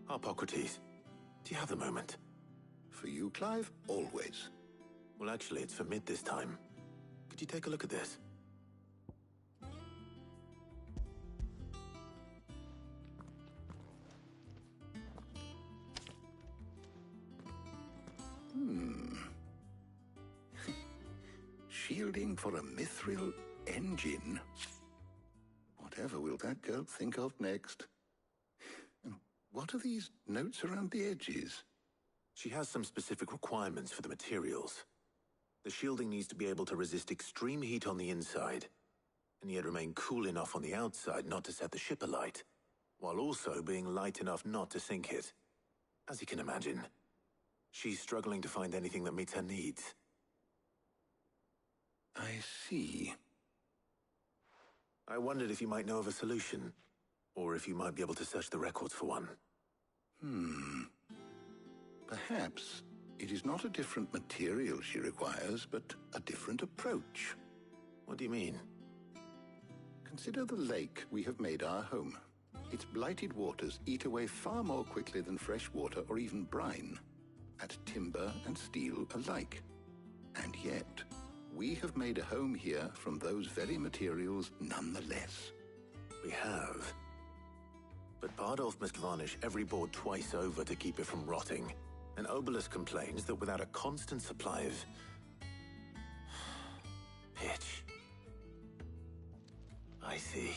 Harpocrates, do you have a moment?
For you, Clive, always.
Well, actually, it's for Mid this time. Could you take a look at this?
Shielding for a mithril engine. Whatever will that girl think of next? And what are these notes around the edges?
She has some specific requirements for the materials. The shielding needs to be able to resist extreme heat on the inside, and yet remain cool enough on the outside not to set the ship alight, while also being light enough not to sink it. As you can imagine, she's struggling to find anything that meets her needs.
I see.
I wondered if you might know of a solution, or if you might be able to search the records for one.
Perhaps it is not a different material she requires, but a different approach.
What do you mean?
Consider the lake we have made our home. Its blighted waters eat away far more quickly than fresh water or even brine, at timber and steel alike. And yet, we have made a home here from those very materials nonetheless.
We have. But Bardolph must varnish every board twice over to keep it from rotting. And Obelus complains that without a constant supply of pitch. I see.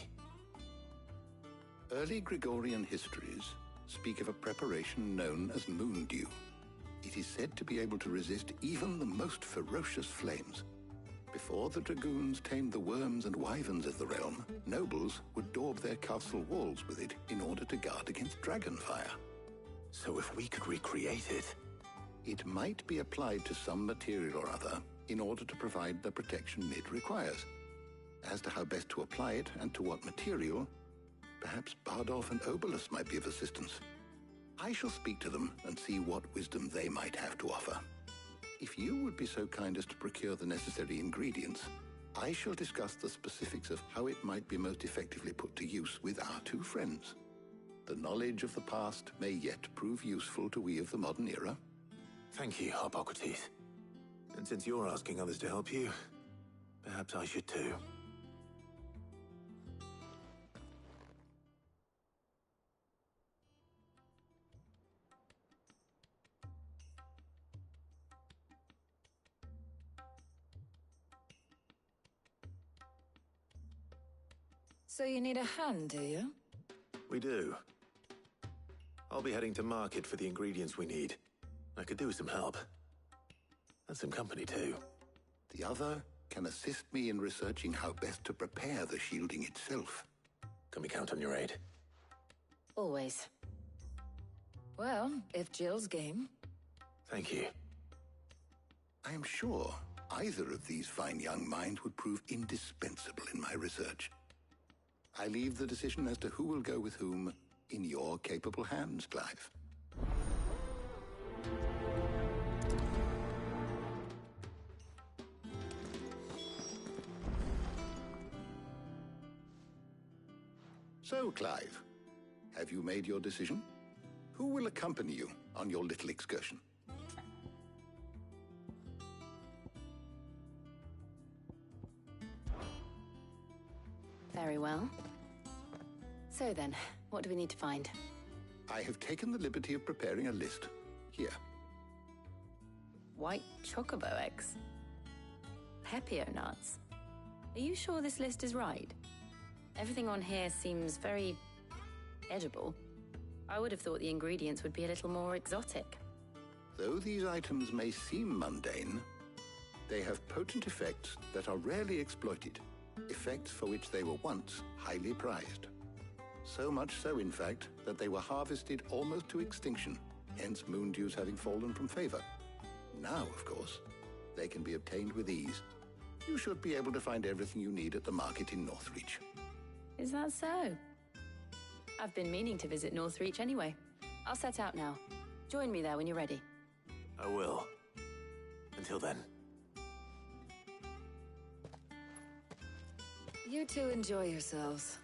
Early Gregorian histories speak of a preparation known as moon dew. It is said to be able to resist even the most ferocious flames. Before the dragoons tamed the worms and wyverns of the realm, nobles would daub their castle walls with it in order to guard against dragonfire.
So if we could recreate it...
It might be applied to some material or other in order to provide the protection Mid requires. As to how best to apply it and to what material, perhaps Bardolph and Obelus might be of assistance. I shall speak to them and see what wisdom they might have to offer. If you would be so kind as to procure the necessary ingredients, I shall discuss the specifics of how it might be most effectively put to use with our two friends. The knowledge of the past may yet prove useful to we of the modern era.
Thank you, Harpocrates. And since you're asking others to help you, perhaps I should too.
So you need a hand, do you?
We do. I'll be heading to market for the ingredients we need. I could do with some help. And some company, too.
The other can assist me in researching how best to prepare the shielding itself.
Can we count on your aid?
Always. Well, if Jill's game.
Thank you.
I am sure either of these fine young minds would prove indispensable in my research. I leave the decision as to who will go with whom in your capable hands, Clive. So, Clive, have you made your decision? Who will accompany you on your little excursion?
Very well. So then, what do we need to find?
I have taken the liberty of preparing a list. Here.
White chocobo eggs. Pepio nuts. Are you sure this list is right? Everything on here seems very edible. I would have thought the ingredients would be a little more exotic.
Though these items may seem mundane, they have potent effects that are rarely exploited, effects for which they were once highly prized. So much so, in fact, that they were harvested almost to extinction, hence moon dews having fallen from favor. Now, of course, they can be obtained with ease. You should be able to find everything you need at the market in Northreach.
Is that so? I've been meaning to visit Northreach anyway. I'll set out now. Join me there when you're ready.
I will. Until then.
You two enjoy yourselves.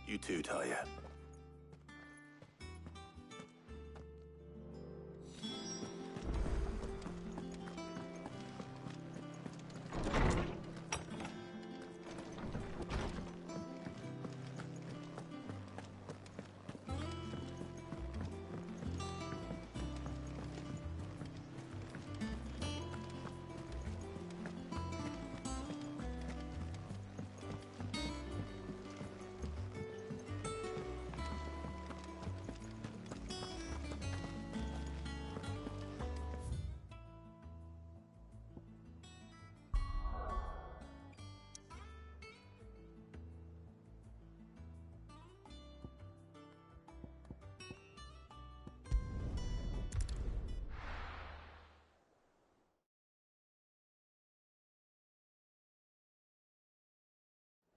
You too, Talia.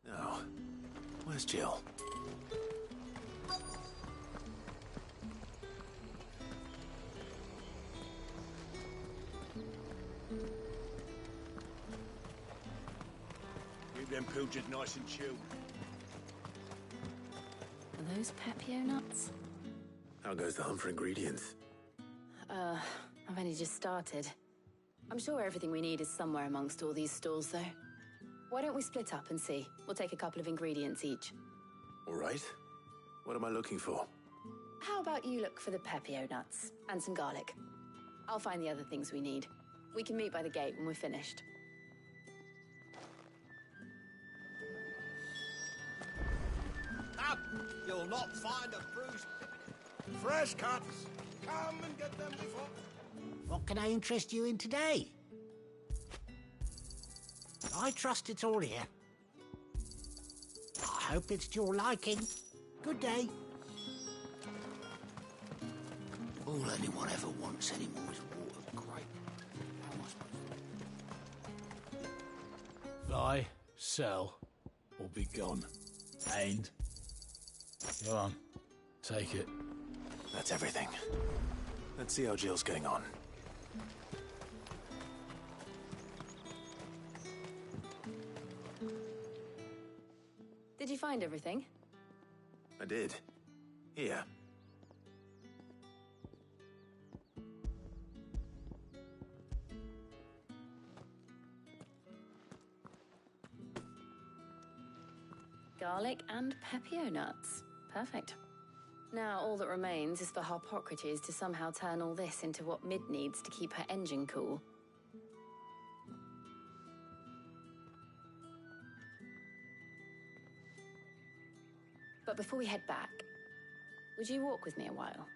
Now, where's Jill?
Keep them pilgers nice and chilled.
Are those Pepio nuts?
How goes the hunt for ingredients?
I've only just started. I'm sure everything we need is somewhere amongst all these stalls, though. Why don't we split up and see? We'll take a couple of ingredients each.
All right. What am I looking for?
How about you look for the Pepio nuts and some garlic? I'll find the other things we need. We can meet by the gate when we're finished.
Up! You'll not find a bruised...
Fresh cuts. Come and get them before...
What can I interest you in today? I trust it's all here. I hope it's to your liking. Good day. All anyone ever wants anymore is water, great. How am I supposed to...
Buy, sell, or be gone. And... Go on, take it.
That's everything. Let's see how Jill's getting on.
Did you find everything?
I did. Here.
Garlic and Pepio nuts. Perfect. Now all that remains is for Harpocrates to somehow turn all this into what Mid needs to keep her engine cool.
But before we head back, would you walk with me a while?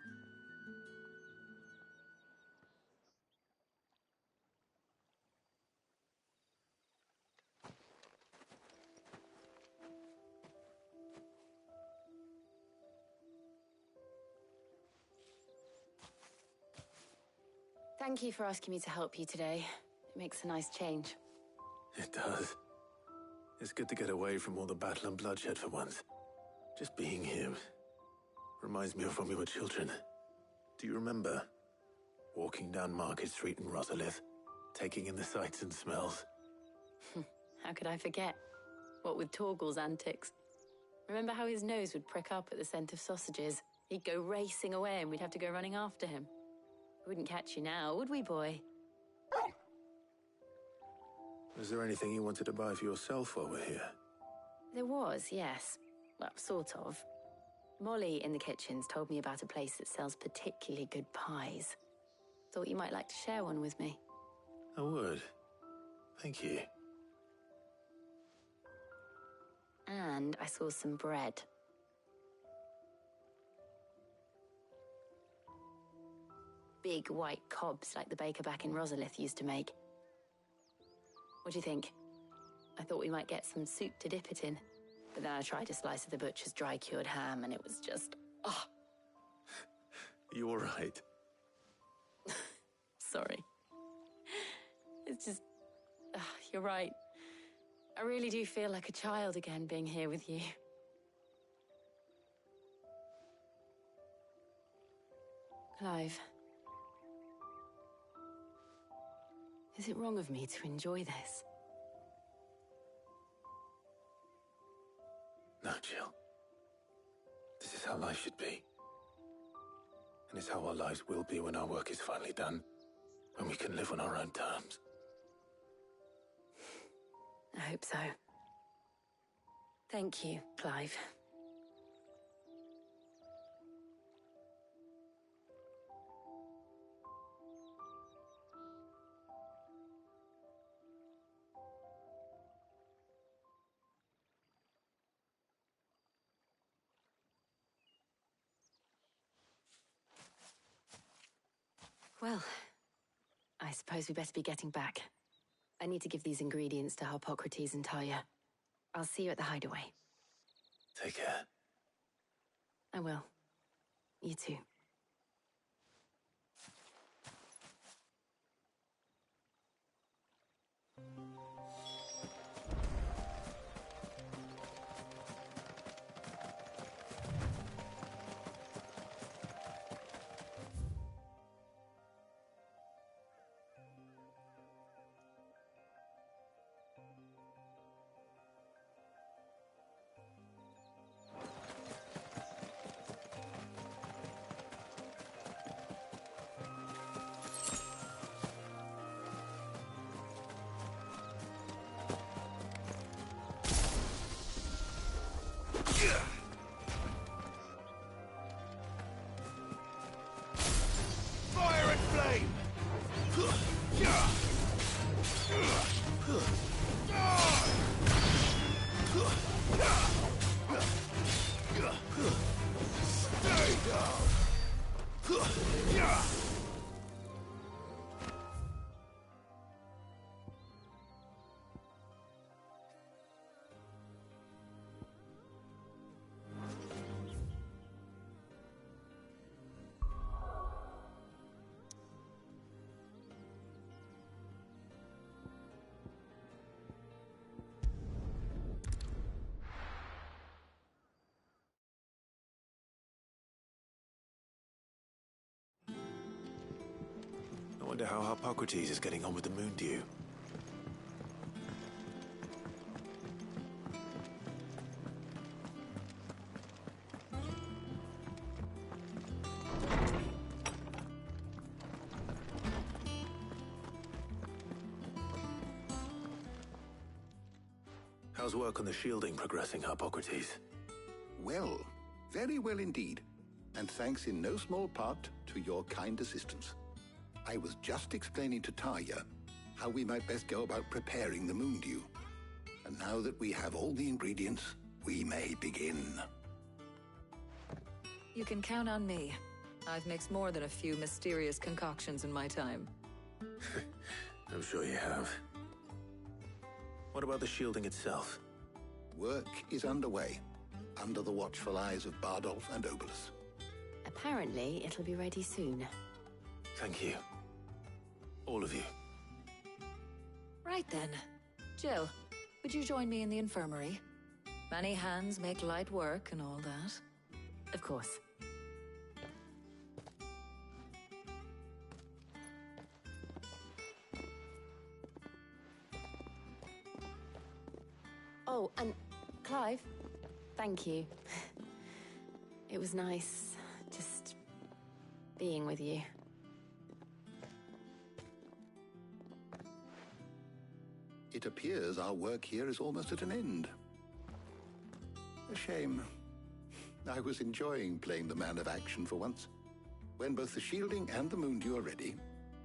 Thank you for asking me to help you today. It makes a nice change.
It does. It's good to get away from all the battle and bloodshed for once. Just being here reminds me of when we were children. Do you remember? Walking down Market Street in Rosalith, taking in the sights and smells.
How could I forget? What with Torgal's antics. Remember how his nose would prick up at the scent of sausages? He'd go racing away and we'd have to go running after him. We wouldn't catch you now, would we, boy?
Was there anything you wanted to buy for yourself while we're here?
There was, yes. Well, sort of. Molly in the kitchens told me about a place that sells particularly good pies. Thought you might like to share one with me.
I would. Thank you.
And I saw some bread. Big white cobs like the baker back in Rosalith used to make. What do you think? I thought we might get some soup to dip it in. But then I tried a slice of the butcher's dry-cured ham and it was just... oh.
You all right?
Sorry. It's just... you're right. I really do feel like a child again being here with you. Clive. Is it wrong of me to enjoy this?
No, Jill. This is how life should be. And it's how our lives will be when our work is finally done. When we can live on our own terms.
I hope so. Thank you, Clive. Well, I suppose we better be getting back. I need to give these ingredients to Harpocrates and Talia. I'll see you at the hideaway.
Take care.
I will. You too.
Fire and flame! Stay down!
I wonder how Harpocrates is getting on with the moon dew. How's work on the shielding progressing, Harpocrates?
Well, very well indeed. And thanks in no small part to your kind assistance. I was just explaining to Talia how we might best go about preparing the moondew. And now that we have all the ingredients, we may begin.
You can count on me. I've mixed more than a few mysterious concoctions in my time.
I'm sure you have. What about the shielding itself?
Work is underway, under the watchful eyes of Bardolph and Obolus.
Apparently, it'll be ready soon.
Thank you. All of you.
Right then. Jill, would you join me in the infirmary? Many hands make light work and all that.
Of course. Oh, and Clive, thank you. It was nice just being with you.
It appears our work here is almost at an end. A shame. I was enjoying playing the man of action for once. When both the shielding and the Moondew are ready,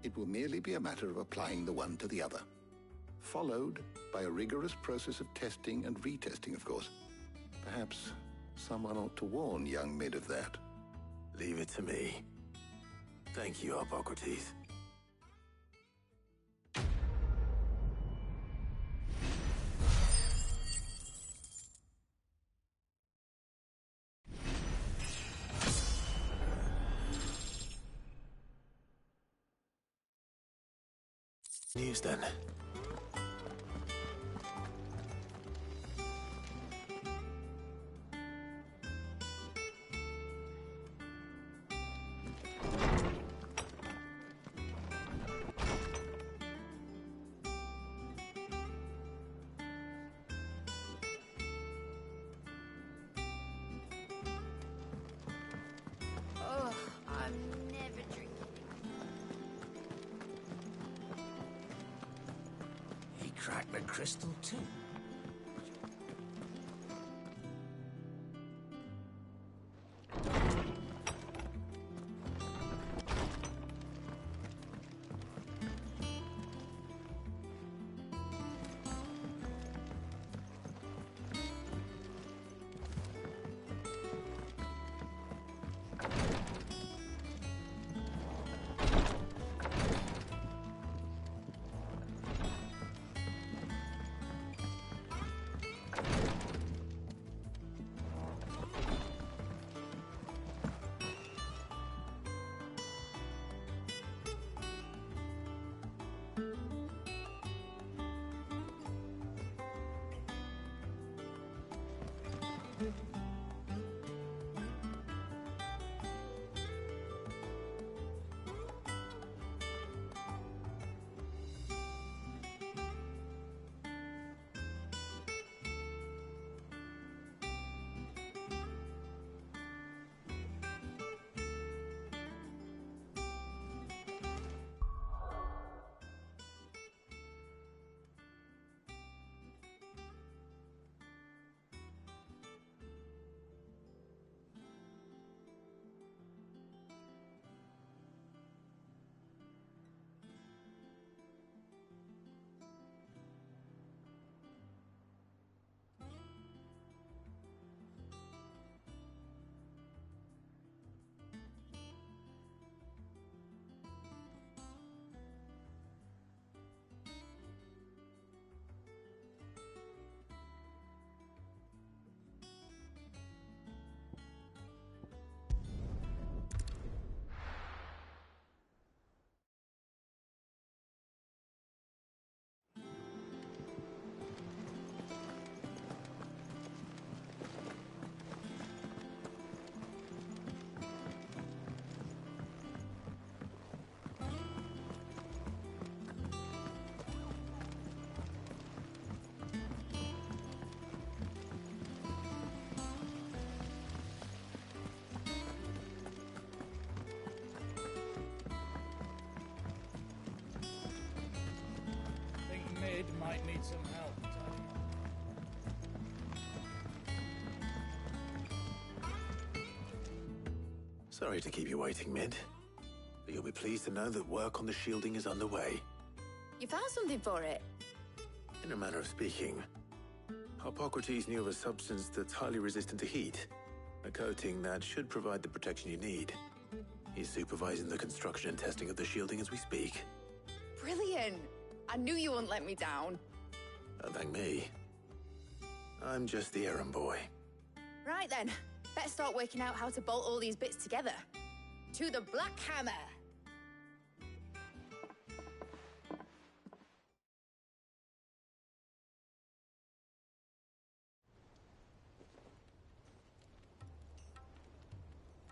it will merely be a matter of applying the one to the other. Followed by a rigorous process of testing and retesting, of course. Perhaps someone ought to warn young Mid of that.
Leave it to me. Thank you, Hippocrates. News then.
Oh, I'm never drinking.
He cracked the crystal too.
Mid might need some help.
Sorry to keep you waiting, Mid. But you'll be pleased to know that work on the shielding is underway.
You found something for it?
In a manner of speaking, Hippocrates knew of a substance that's highly resistant to heat. A coating that should provide the protection you need. He's supervising the construction and testing of the shielding as we speak.
Brilliant! I knew you wouldn't let me down.
Don't thank me. I'm just the errand boy.
Right then, better start working out how to bolt all these bits together. To the Black Hammer!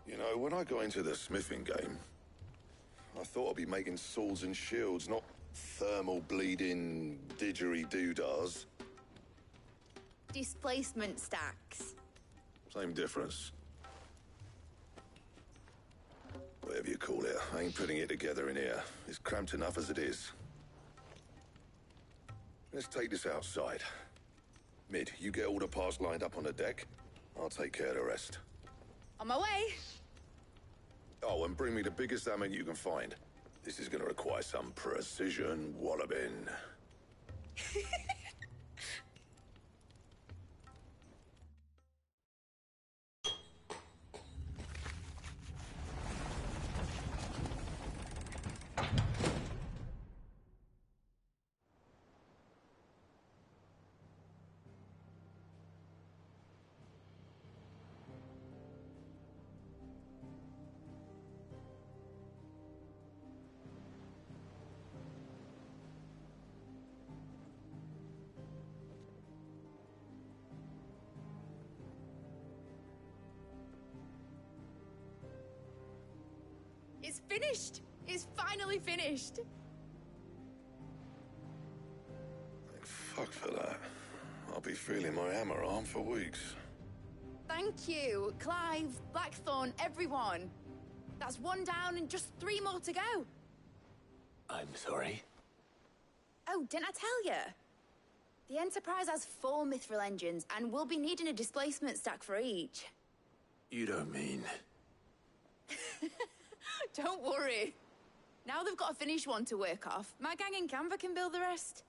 You know, when I got into the smithing game, I thought I'd be making swords and shields, not thermal bleeding didgeridoo-dahs.
Displacement stacks.
Same difference. Whatever you call it, I ain't putting it together in here. It's cramped enough as it is. Let's take this outside. Mid, you get all the parts lined up on the deck. I'll take care of the rest.
On my way!
Oh, and bring me the biggest hammer you can find. This is gonna require some precision walloping.
It's finished! It's finally finished!
Thank fuck for that. I'll be feeling my hammer arm for weeks.
Thank you, Clive, Blackthorn, everyone. That's one down and just 3 more to go.
I'm sorry.
Oh, didn't I tell you? The Enterprise has 4 mithril engines, and we'll be needing a displacement stack for each.
You don't mean...
Don't worry. Now they've got a finished one to work off. My gang in Canva can build the rest.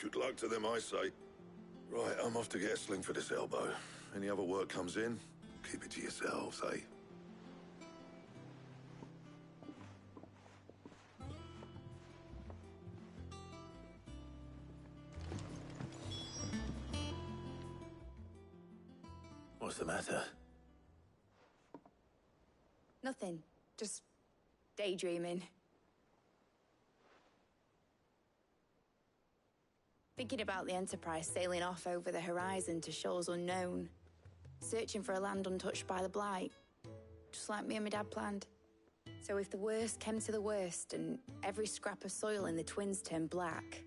Good luck to them, I say. Right, I'm off to get a sling for this elbow. Any other work comes in, keep it to yourselves, eh?
What's the matter?
Nothing. Just daydreaming. Thinking about the Enterprise sailing off over the horizon to shores unknown. Searching for a land untouched by the Blight. Just like me and my dad planned. So if the worst came to the worst and every scrap of soil in the Twins turned black,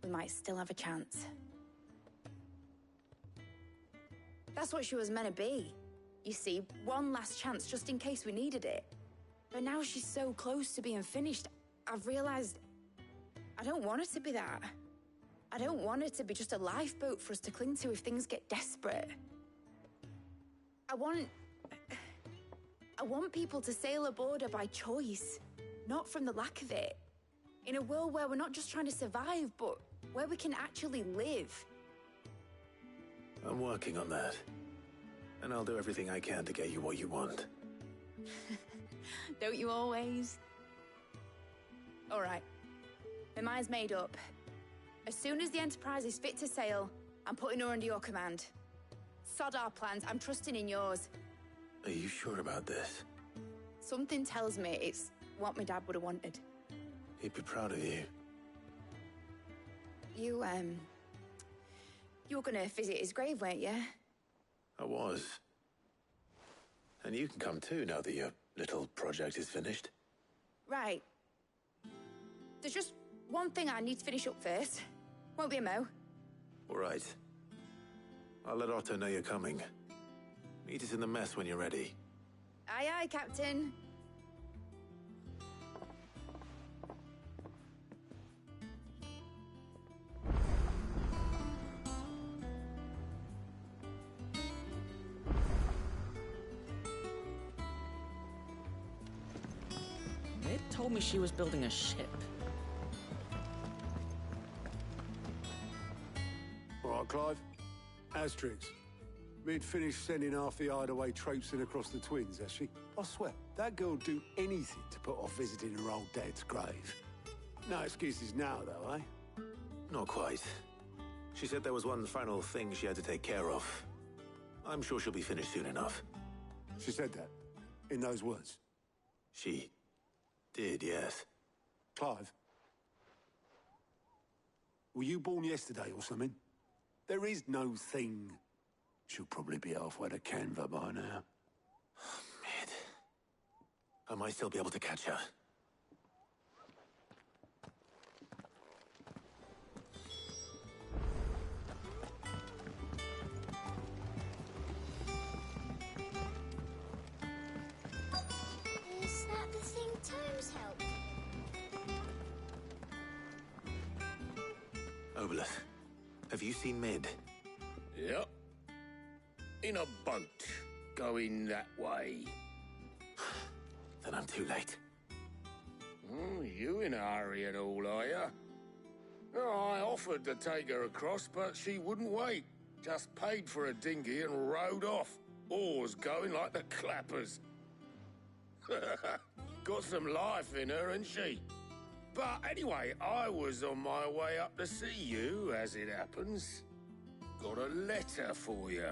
we might still have a chance. That's what she was meant to be. You see, one last chance just in case we needed it. But now she's so close to being finished, I've realized I don't want it to be that. I don't want it to be just a lifeboat for us to cling to if things get desperate. I want people to sail aboard her by choice, not from the lack of it. In a world where we're not just trying to survive, but where we can actually live.
I'm working on that. And I'll do everything I can to get you what you want.
Don't you always? All right. My mind's made up. As soon as the Enterprise is fit to sail, I'm putting her under your command. Sod our plans, I'm trusting in yours.
Are you sure about this?
Something tells me it's what my dad would have wanted.
He'd be proud of you.
You were gonna visit his grave, weren't you?
I was. And you can come too now that your little project is finished.
Right. There's just one thing I need to finish up first. Won't be a mo.
All right. I'll let Otto know you're coming. Meet us in the mess when you're ready.
Aye, aye, Captain.
Mid told me she was building a ship.
All right, Clive. How's tricks? Mid finished sending half the hideaway traipsing across the twins, has she? I swear, that girl'd do anything to put off visiting her old dad's grave. No excuses now, though, eh?
Not quite. She said there was one final thing she had to take care of. I'm sure she'll be finished soon enough.
She said that? In those words?
She did, yes.
Clive? Were you born yesterday or something? There is no thing. She'll probably be halfway to Canva by now.
Mid. I might still be able to catch her.
Is that the thing Tomes helped?
Obelith, have you seen Mid?
Yep. In a boat, going that way.
Then I'm too late.
You in a hurry and all, are you? Oh, I offered to take her across, but she wouldn't wait. Just paid for a dinghy and rowed off. Oars going like the clappers. Got some life in her, ain't she? But anyway, I was on my way up to see you, as it happens. Got a letter for you.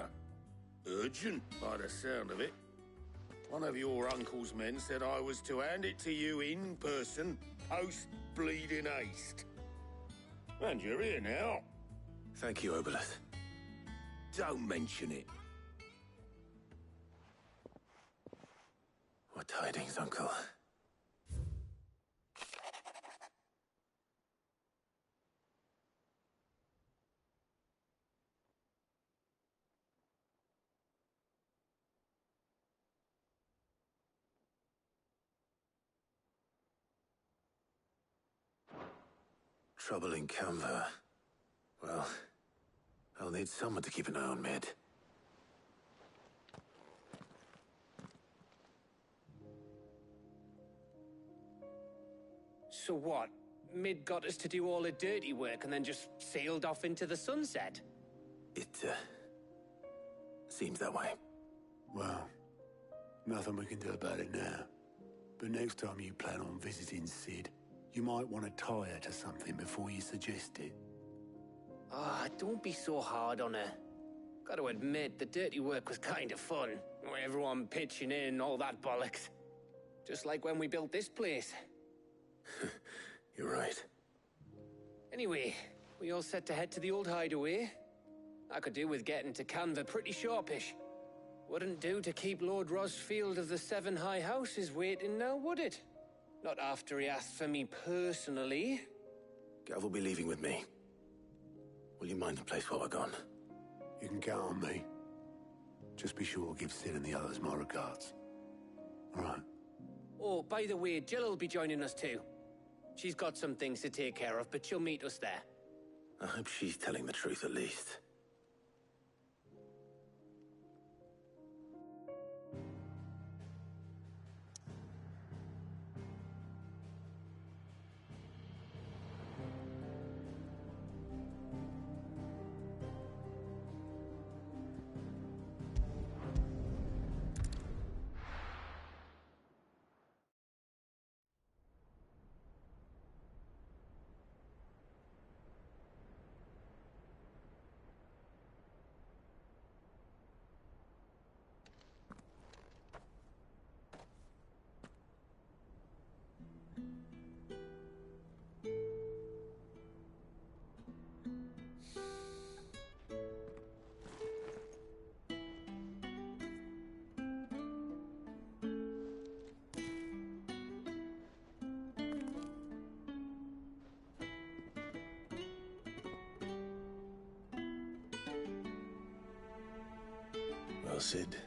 Urgent, by the sound of it. One of your uncle's men said I was to hand it to you in person, post-bleeding haste. And you're here now.
Thank you, Obelith.
Don't mention it.
What tidings, Uncle? Trouble in Canva. Well, I'll need someone to keep an eye on Mid.
So what? Mid got us to do all the dirty work and then just sailed off into the sunset?
It, seems that way.
Well, nothing we can do about it now. But next time you plan on visiting Sid, you might want to tie her to something before you suggest it.
Ah, don't be so hard on her. Gotta admit, the dirty work was kind of fun. Everyone pitching in, all that bollocks. Just like when we built this place.
You're right.
Anyway, we all set to head to the old hideaway. I could do with getting to Canva pretty sharpish. Wouldn't do to keep Lord Rosfield of the Seven High Houses waiting now, would it? Not after he asked for me personally.
Gav will be leaving with me. Will you mind the place while we're gone?
You can count on me. Just be sure to give Sid and the others my regards. All right.
Oh, by the way, Jill will be joining us too. She's got some things to take care of, but she'll meet us there.
I hope she's telling the truth at least. Well, Sid,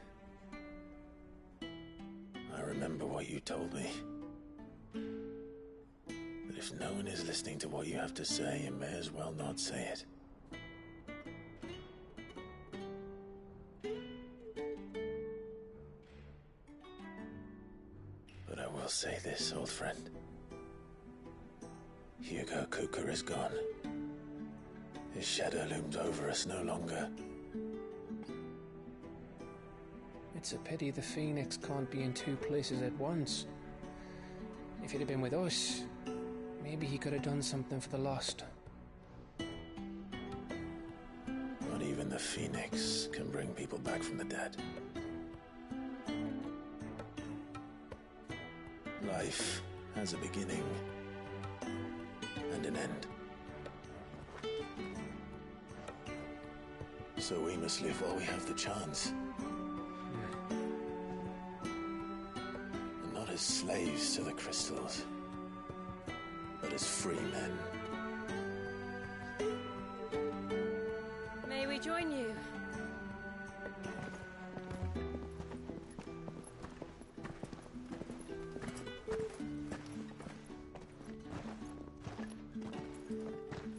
I remember what you told me. That if no one is listening to what you have to say, you may as well not say it. But I will say this, old friend. Hugo Kuka is gone. His shadow looms over us no longer.
It's a pity the Phoenix can't be in two places at once. If he'd have been with us, maybe he could have done something for the lost.
Not even the Phoenix can bring people back from the dead. Life has a beginning and an end. So we must live while we have the chance. And not as slaves to the crystals, but as free men.
May we join you?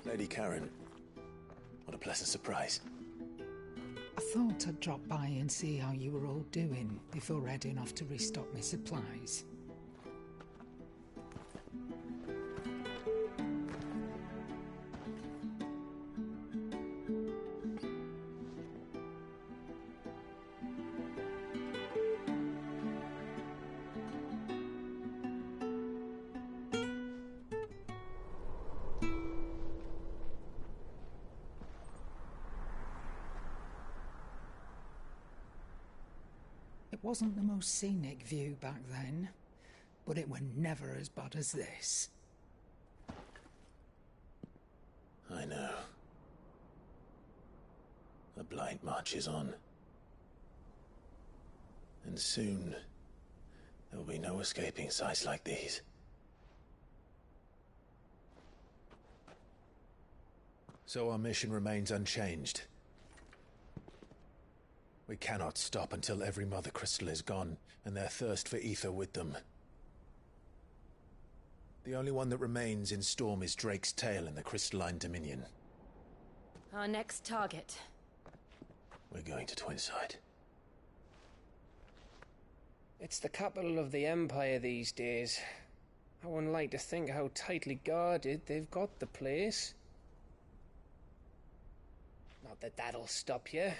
Lady Karen, what a pleasant surprise.
I thought I'd drop by and see how you were all doing before heading off to restock my supplies. It wasn't the most scenic view back then, but it were never as bad as this.
I know. The blight marches on. And soon, there will be no escaping sights like these. So our mission remains unchanged. We cannot stop until every Mother Crystal is gone, and their thirst for ether with them. The only one that remains in Storm is Drake's Tail in the Crystalline Dominion.
Our next target.
We're going to Twinside.
It's the capital of the Empire these days. I wouldn't like to think how tightly guarded they've got the place. Not that that'll stop you,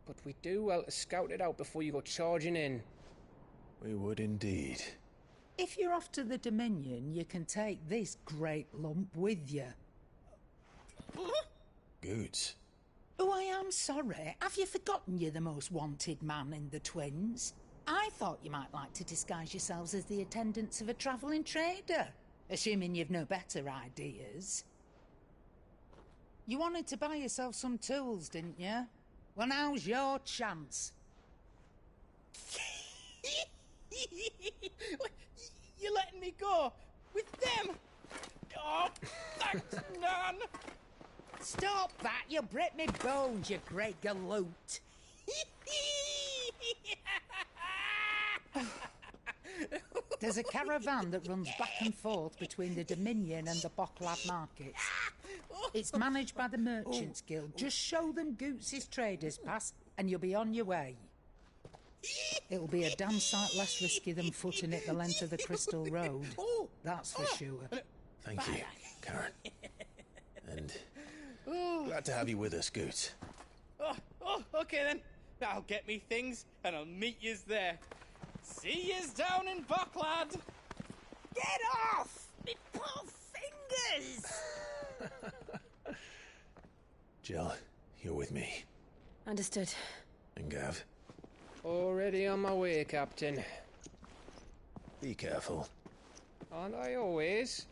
but we do well to scout it out before you go charging in.
We would indeed.
If you're off to the Dominion, you can take this great lump with you.
Goods.
Oh, I am sorry. Have you forgotten you're the most wanted man in the Twins? I thought you might like to disguise yourselves as the attendants of a travelling trader, assuming you've no better ideas. You wanted to buy yourself some tools, didn't you? Well, now's your chance.
You're letting me go? With them? Oh, thanks, Nan!
Stop that! You'll break me bones, you great galoot! There's a caravan that runs back and forth between the Dominion and the Bocklad markets. It's managed by the Merchants Guild. Just show them Goots' traders pass and you'll be on your way. It'll be a damn sight less risky than footing it the length of the Crystal Road. That's for sure.
Thank you, Karen. And glad to have you with us, Goots.
Okay then. I'll get me things and I'll meet yous there. See yous down in Bocklad.
Get off! Me poor fingers!
Jill, you're with me.
Understood.
And Gav?
Already on my way, Captain.
Be careful.
Aren't I always?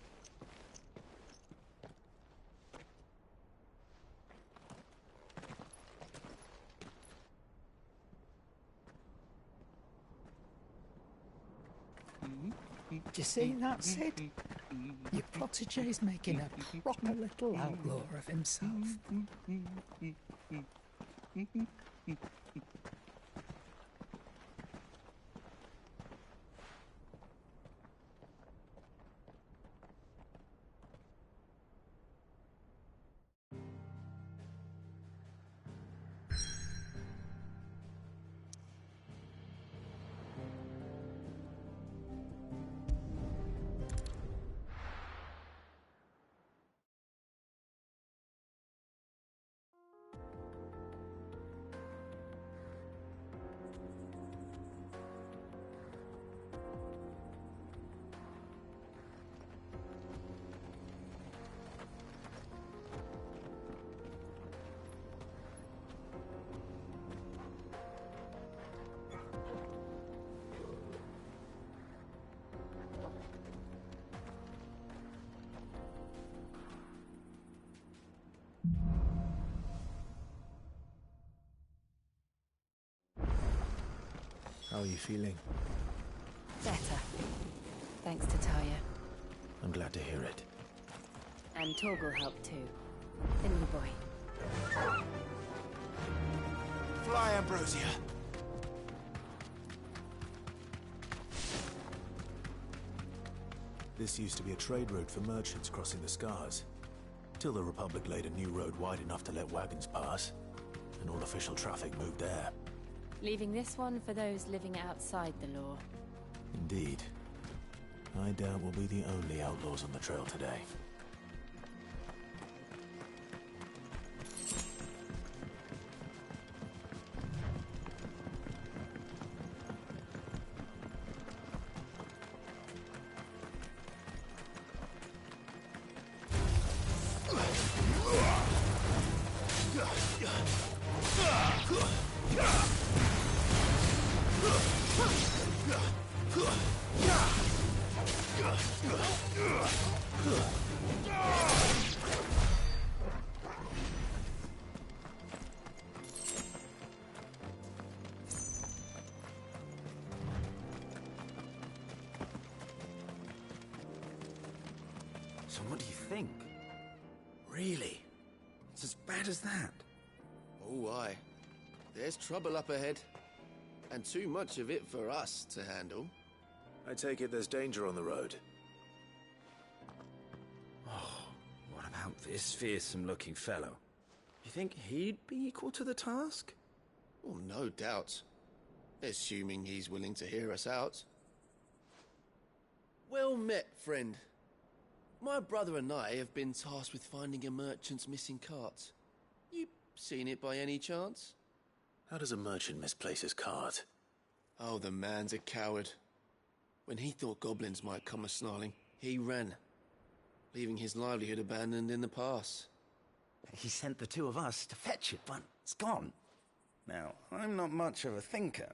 Do you see that, Sid? Your protege's making a proper little outlaw of himself.
How are you feeling?
Better. Thanks to Talia.
I'm glad to hear it.
And Torgal helped too. Didn't you, boy?
Fly, Ambrosia.
This used to be a trade route for merchants crossing the Scars. Till the Republic laid a new road wide enough to let wagons pass, and all official traffic moved there.
Leaving this one for those living outside the law.
Indeed. I doubt we'll be the only outlaws on the trail today.
So what do you think? Really? It's as bad as that?
Oh, aye. There's trouble up ahead. And too much of it for us to handle.
I take it there's danger on the road.
Oh, what about this fearsome-looking fellow? You think he'd be equal to the task?
Well, no doubt. Assuming he's willing to hear us out. Well met, friend. My brother and I have been tasked with finding a merchant's missing cart. You seen it by any chance?
How does a merchant misplace his cart?
Oh, the man's a coward. When he thought goblins might come a-snarling, he ran, leaving his livelihood abandoned in the pass.
He sent the two of us to fetch it, but it's gone. Now, I'm not much of a thinker,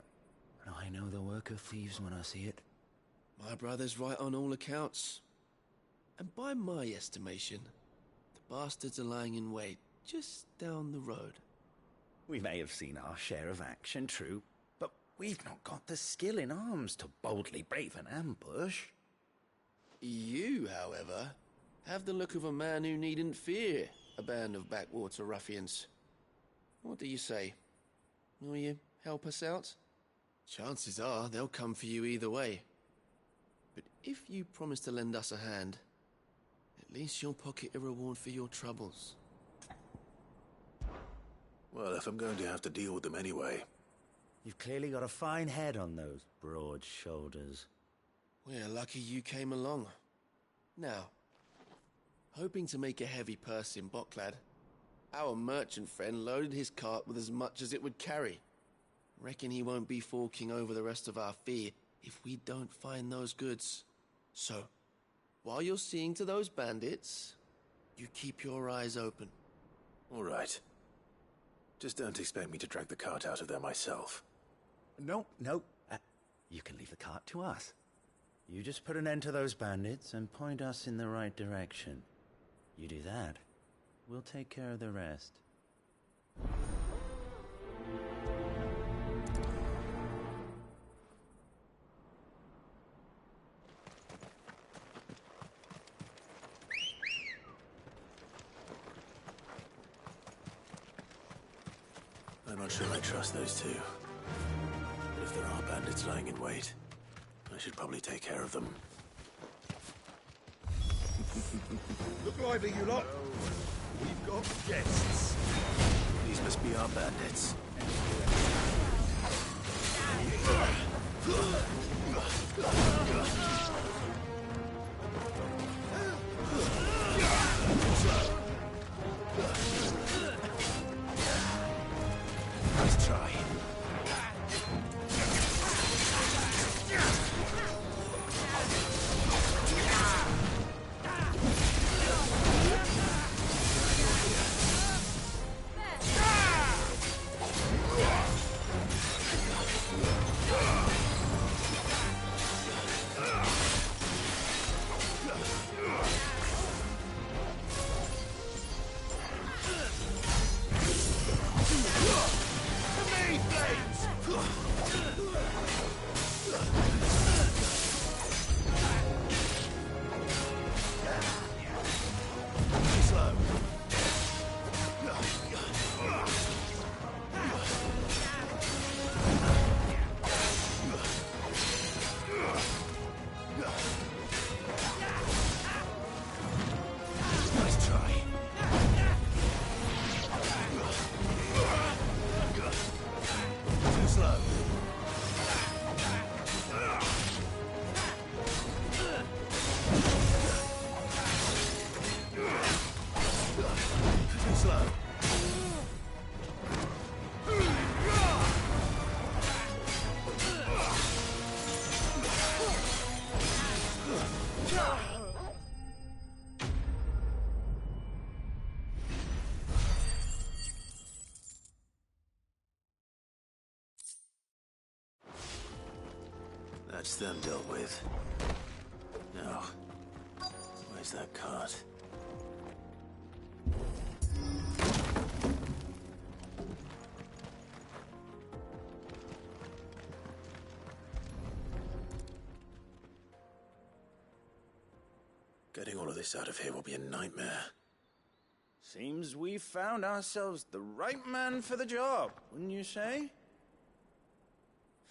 but I know the work of thieves when I see it.
My brother's right on all accounts. And by my estimation, the bastards are lying in wait just down the road.
We may have seen our share of action, true, but we've not got the skill in arms to boldly brave an ambush.
You, however, have the look of a man who needn't fear a band of backwater ruffians. What do you say? Will you help us out? Chances are they'll come for you either way. But if you promise to lend us a hand, at least you'll pocket a reward for your troubles.
Well, if I'm going to have to deal with them anyway.
You've clearly got a fine head on those broad shoulders.
We're lucky you came along. Now, hoping to make a heavy purse in Boklad, our merchant friend loaded his cart with as much as it would carry. Reckon he won't be forking over the rest of our fee if we don't find those goods. So, while you're seeing to those bandits, you keep your eyes open.
All right. Just don't expect me to drag the cart out of there myself.
No. You can leave the cart to us. You just put an end to those bandits and point us in the right direction. You do that, we'll take care of the rest.
I'm not sure I trust those two. But if there are bandits lying in wait, I should probably take care of them.
Look lively, you lot. We've got guests.
These must be our bandits. Nice try.
slow. Too slow.
That's them dealt with. Now, where's that cart? Getting all of this out of here will be a nightmare.
Seems we've found ourselves the right man for the job, wouldn't you say?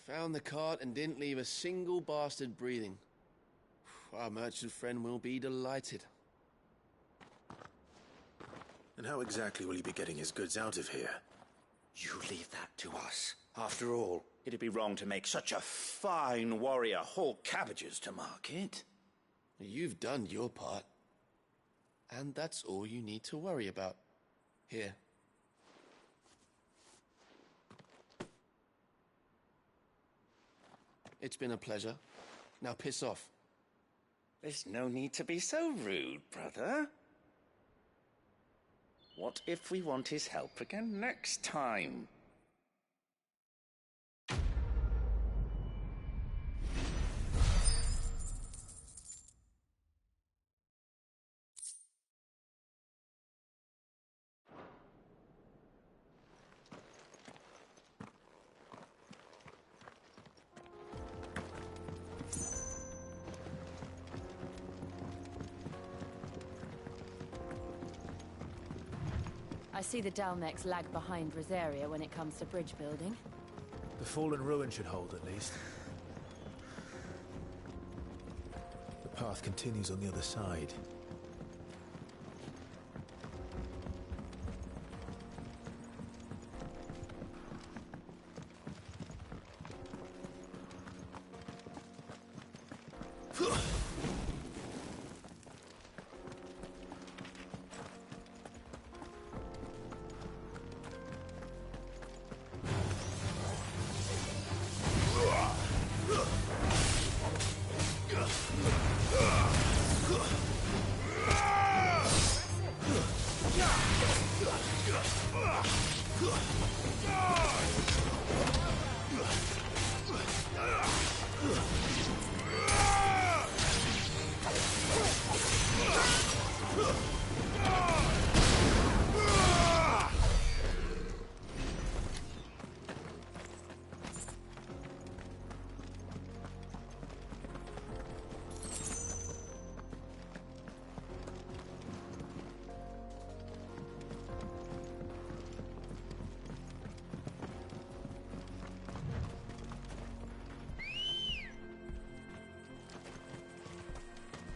Found the cart and didn't leave a single bastard breathing. Our merchant friend will be delighted.
And how exactly will he be getting his goods out of here?
You leave that to us. After all, it'd be wrong to make such a fine warrior haul cabbages to market.
You've done your part. And that's all you need to worry about. Here. It's been a pleasure. Now piss off.
There's no need to be so rude, brother. What if we want his help again next time?
I see the Dalmex lag behind Rosaria when it comes to bridge building.
The fallen ruin should hold, at least. The path continues on the other side.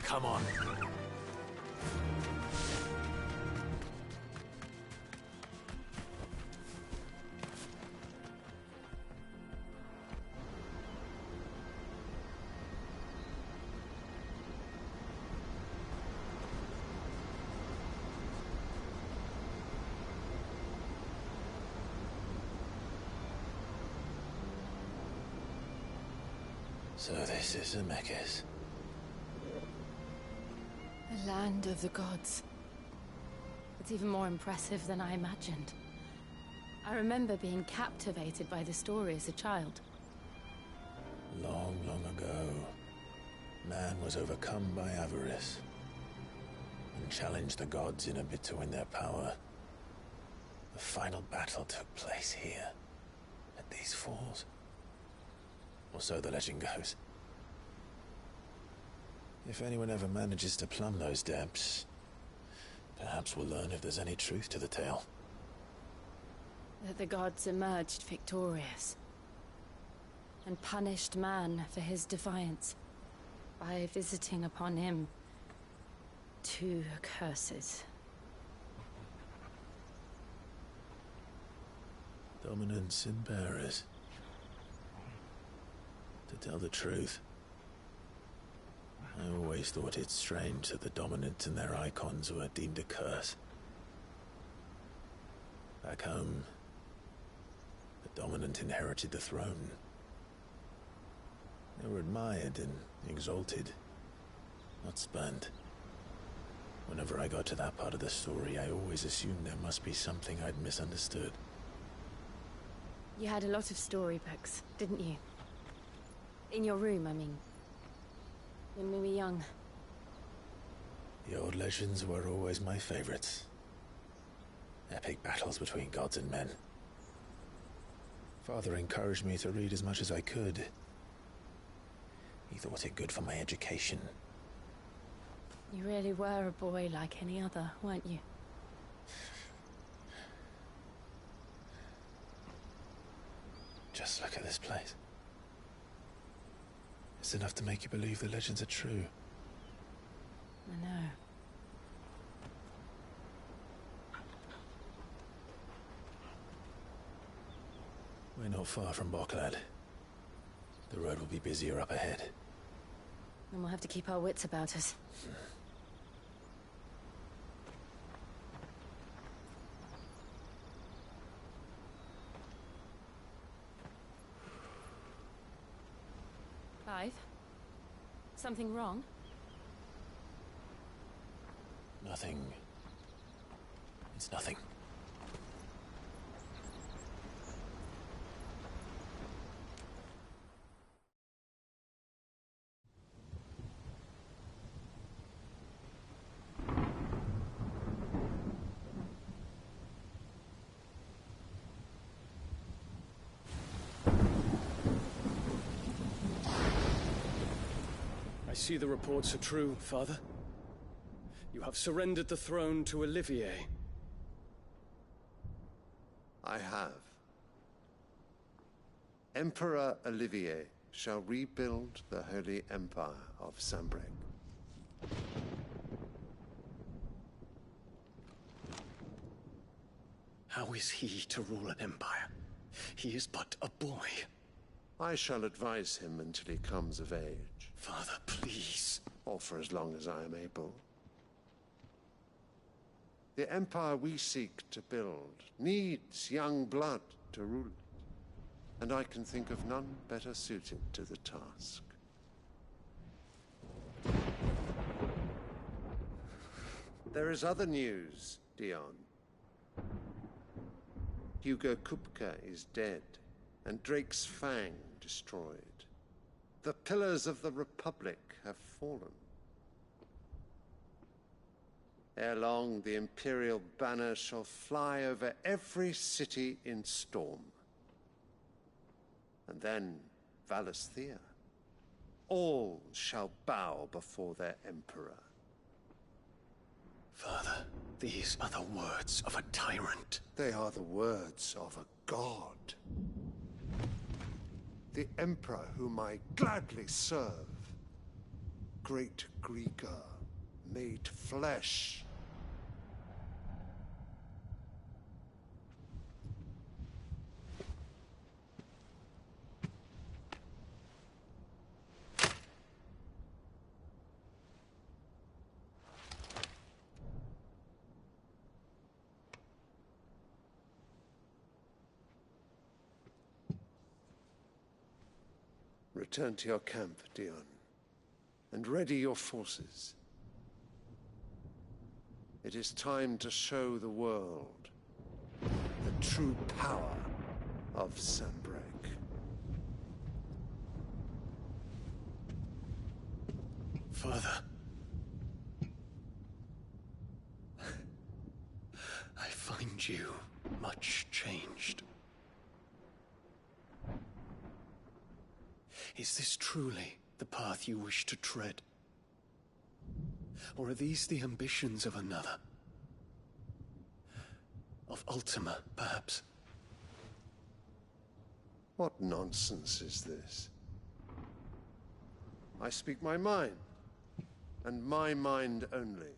Come on.
So this is Zemeckis.
The land of the gods. It's even more impressive than I imagined. I remember being captivated by the story as a child.
Long, long ago, man was overcome by avarice and challenged the gods in a bid to win their power. The final battle took place here, at these falls. Or so the legend goes. If anyone ever manages to plumb those depths, perhaps we'll learn if there's any truth to the tale.
That the gods emerged victorious and punished man for his defiance by visiting upon him 2 curses.
Dominance and bearers. To tell the truth, I always thought it strange that the dominant and their icons were deemed a curse. Back home, the dominant inherited the throne. They were admired and exalted, not spurned. Whenever I got to that part of the story, I always assumed there must be something I'd misunderstood.
You had a lot of storybooks, didn't you? In your room, I mean. When we were young.
The old legends were always my favorites. Epic battles between gods and men. Father encouraged me to read as much as I could. He thought it good for my education.
You really were a boy like any other, weren't you?
Just look at this place. It's enough to make you believe the legends are true.
I know.
We're not far from Boklad. The road will be busier up ahead.
And we'll have to keep our wits about us. Clive? Something wrong?
Nothing. It's nothing.
I see the reports are true, Father. You have surrendered the throne to Olivier.
I have. Emperor Olivier shall rebuild the Holy Empire of Sanbreque.
How is he to rule an empire? He is but a boy.
I shall advise him until he comes of age.
Father, please.
Or for as long as I am able. The empire we seek to build needs young blood to rule it, and I can think of none better suited to the task. There is other news, Dion. Hugo Kupka is dead, and Drake's Fang destroyed. The pillars of the Republic have fallen. Ere long, the Imperial banner shall fly over every city in Storm. And then Valisthea. All shall bow before their Emperor.
Father, these are the words of a tyrant.
They are the words of a god. The Emperor whom I gladly serve. Great Greeker, made flesh. Return to your camp, Dion, and ready your forces. It is time to show the world the true power of Sanbreque.
Father. I find you much changed. Is this truly the path you wish to tread? Or are these the ambitions of another? Of Ultima, perhaps?
What nonsense is this? I speak my mind, and my mind only.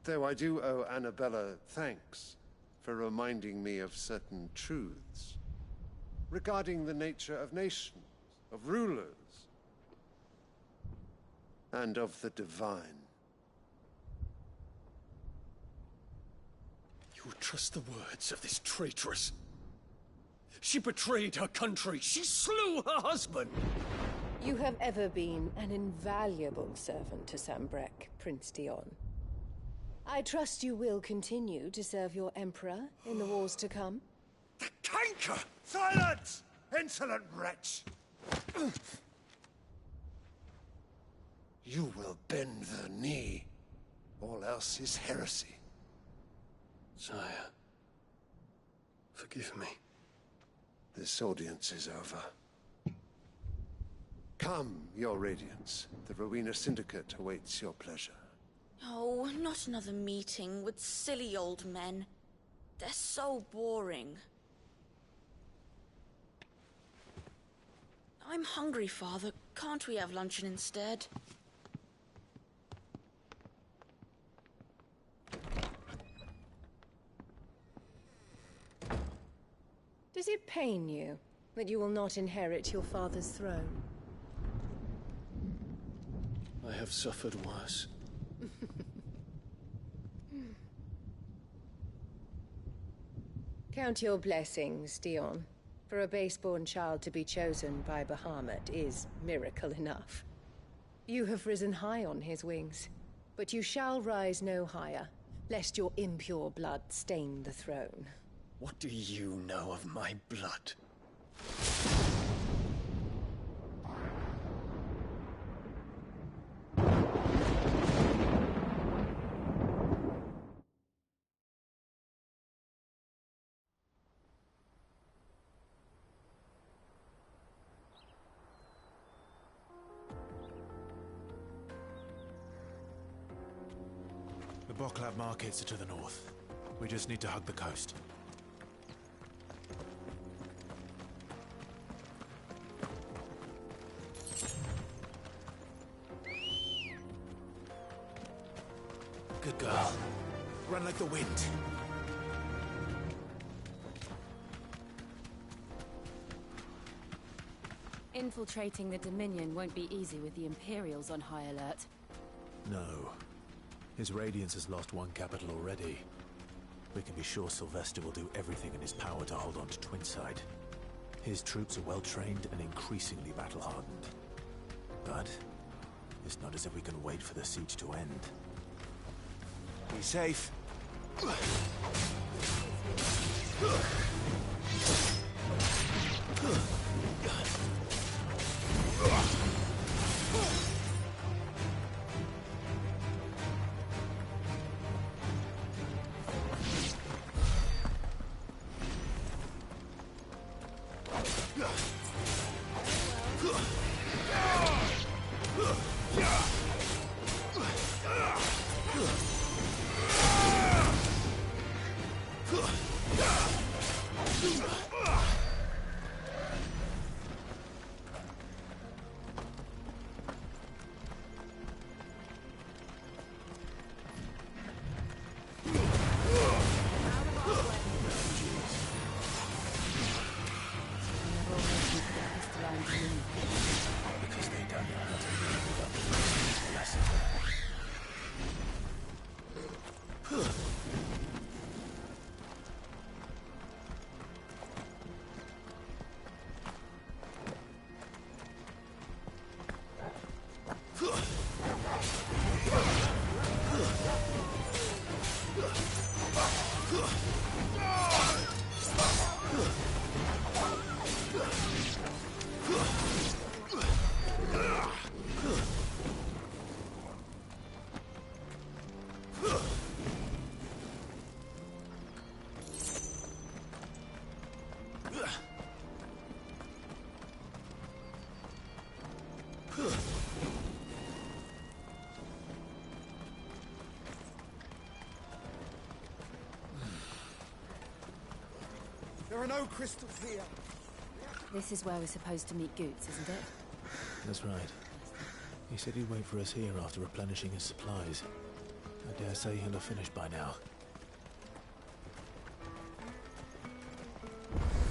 Though I do owe Annabella thanks for reminding me of certain truths. regarding the nature of nations, of rulers, and of the divine.
You trust the words of this traitress? She betrayed her country. She slew her husband.
You have ever been an invaluable servant to Sambrek, Prince Dion. I trust you will continue to serve your emperor in the wars to come.
The canker! Silence! Insolent wretch!
You will bend the knee. All else is heresy.
Sire, forgive me.
This audience is over. Come, your radiance. The Rowena Syndicate awaits your pleasure.
Oh, not another meeting with silly old men. They're so boring. I'm hungry, Father. Can't we have luncheon instead?
Does it pain you that you will not inherit your father's throne?
I have suffered worse.
Count your blessings, Dion. For a base-born child to be chosen by Bahamut is miracle enough. You have risen high on his wings, but you shall rise no higher, lest your impure blood stain the throne.
What do you know of my blood?
The Boklab markets are to the north. We just need to hug the coast. Good girl. Run like the wind.
Infiltrating the Dominion won't be easy with the Imperials on high alert.
No. His Radiance has lost one capital already. We can be sure Sylvester will do everything in his power to hold on to Twinside. His troops are well-trained and increasingly battle-hardened. But it's not as if we can wait for the siege to end. Be safe. Because they don't know how to live without the lesson.
There are no crystals here.
This is where we're supposed to meet Goots, isn't it?
That's right. He said he'd wait for us here after replenishing his supplies. I dare say he'll have finished by now.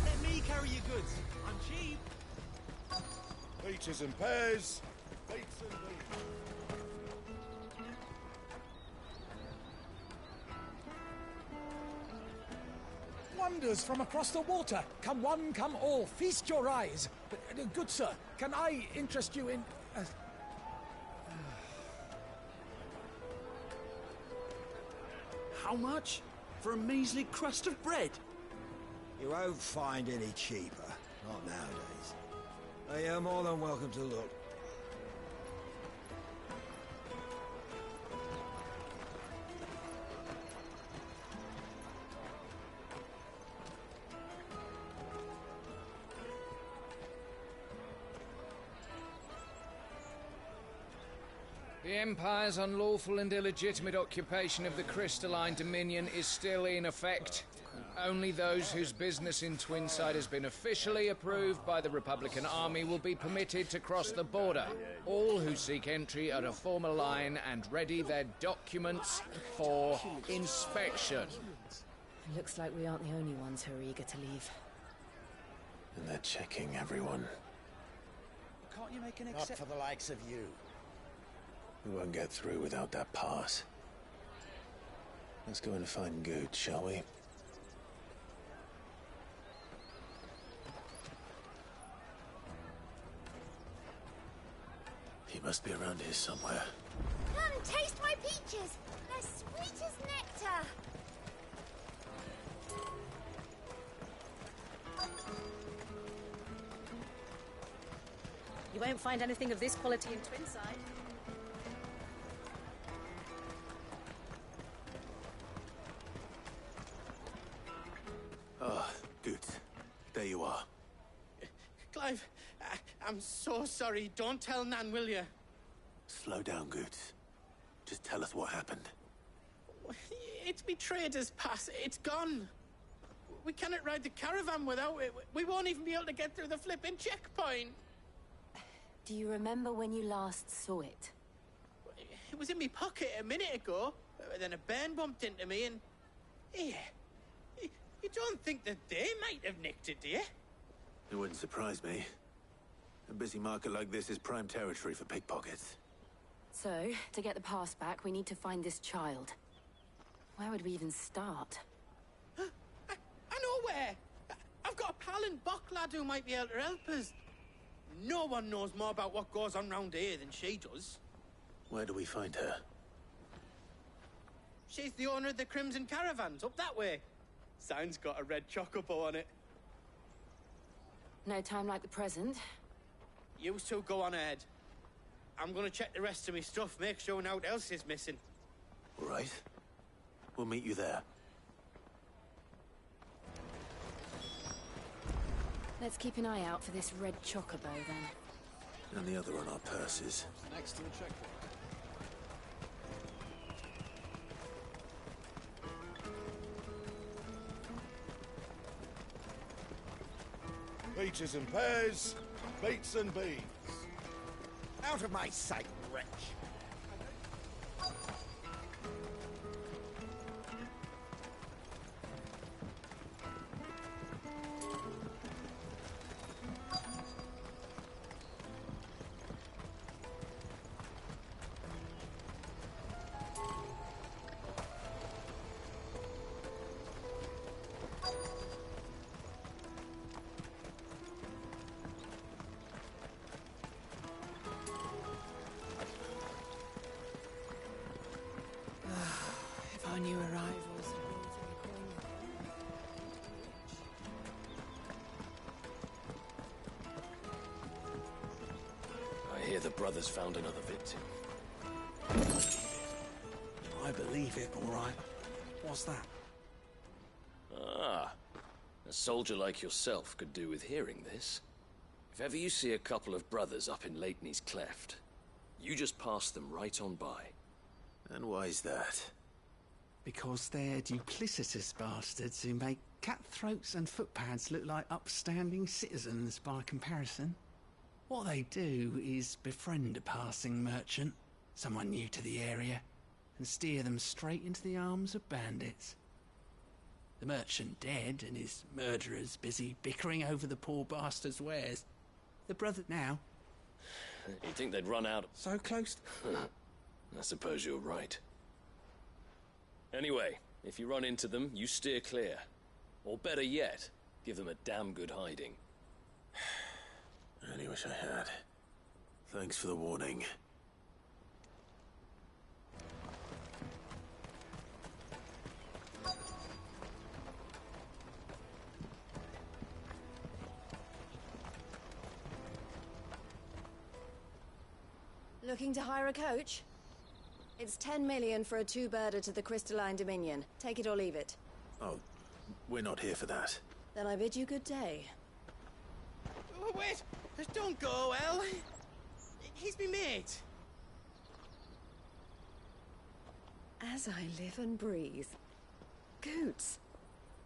Let me carry you,
goods. I'm cheap.
Peaches and pears. Beets and beans.
Wonders from across the water. Come one, come all. Feast your eyes. But, good sir, can I interest you in...
How much? For a measly crust of bread?
You won't find any cheaper. Not nowadays. But you're more than welcome to look.
The Empire's unlawful and illegitimate occupation of the Crystalline Dominion is still in effect. Only those whose business in Twinside has been officially approved by the Republican Army will be permitted to cross the border. All who seek entry are to form a line and ready their documents for inspection.
It looks like we aren't the only ones who are eager to leave.
And they're checking everyone.
Can't you make an
Not for the likes of you.
We won't get through without that pass. Let's go and find Good, shall we? He must be around here somewhere.
Come, taste my peaches. They're sweet as nectar.
You won't find anything of this quality in Twinside.
Ah, Good. There you are.
Clive, I'm so sorry. Don't tell Nan, will you?
Slow down, Good. Just tell us what happened.
It's me trader's pass. It's gone. We cannot ride the caravan without it. We won't even be able to get through the flipping checkpoint.
Do you remember when you last saw it?
It was in my pocket a minute ago. Then a bairn bumped into me and... Yeah. You don't think that they might have nicked it, do you?
It wouldn't surprise me. A busy market like this is prime territory for pickpockets.
So, to get the pass back, we need to find this child. Where would we even start?
I know where! I've got a pal in Bock lad who might be able to help us. No one knows more about what goes on round here than she does.
Where do we find her?
She's the owner of the Crimson Caravans, up that way. Sign's got a red chocobo on it.
No time like the present.
You two go on ahead. I'm gonna check the rest of my stuff, make sure no one else is missing.
All right. We'll meet you there.
Let's keep an eye out for this red chocobo, then.
And the other on our purses.
Next to the checkpoint.
Peaches and pears. Beets and beans.
Out of my sight, wretch.
If our new arrivals
I hear the brothers found another victim.
I believe it, all right. What's that?
Ah, a soldier like yourself could do with hearing this. If ever you see a couple of brothers up in Lakeney's Cleft, you just pass them right on by.
And why's that?
Because they're duplicitous bastards who make cutthroats and footpads look like upstanding citizens by comparison. What they do is befriend a passing merchant, someone new to the area, and steer them straight into the arms of bandits. The merchant dead and his murderers busy bickering over the poor bastard's wares. The brother now.
You think they'd run out?
So close.
I suppose you're right. Anyway, if you run into them, you steer clear. Or better yet, give them a damn good hiding.
I really wish I had. Thanks for the warning.
Looking to hire a coach? It's 10 million for a two-birder to the Crystalline Dominion. Take it or leave it.
Oh, we're not here for that.
Then I bid you good day.
Oh, wait! Don't go, El. He's me mate.
As I live and breathe. Goots,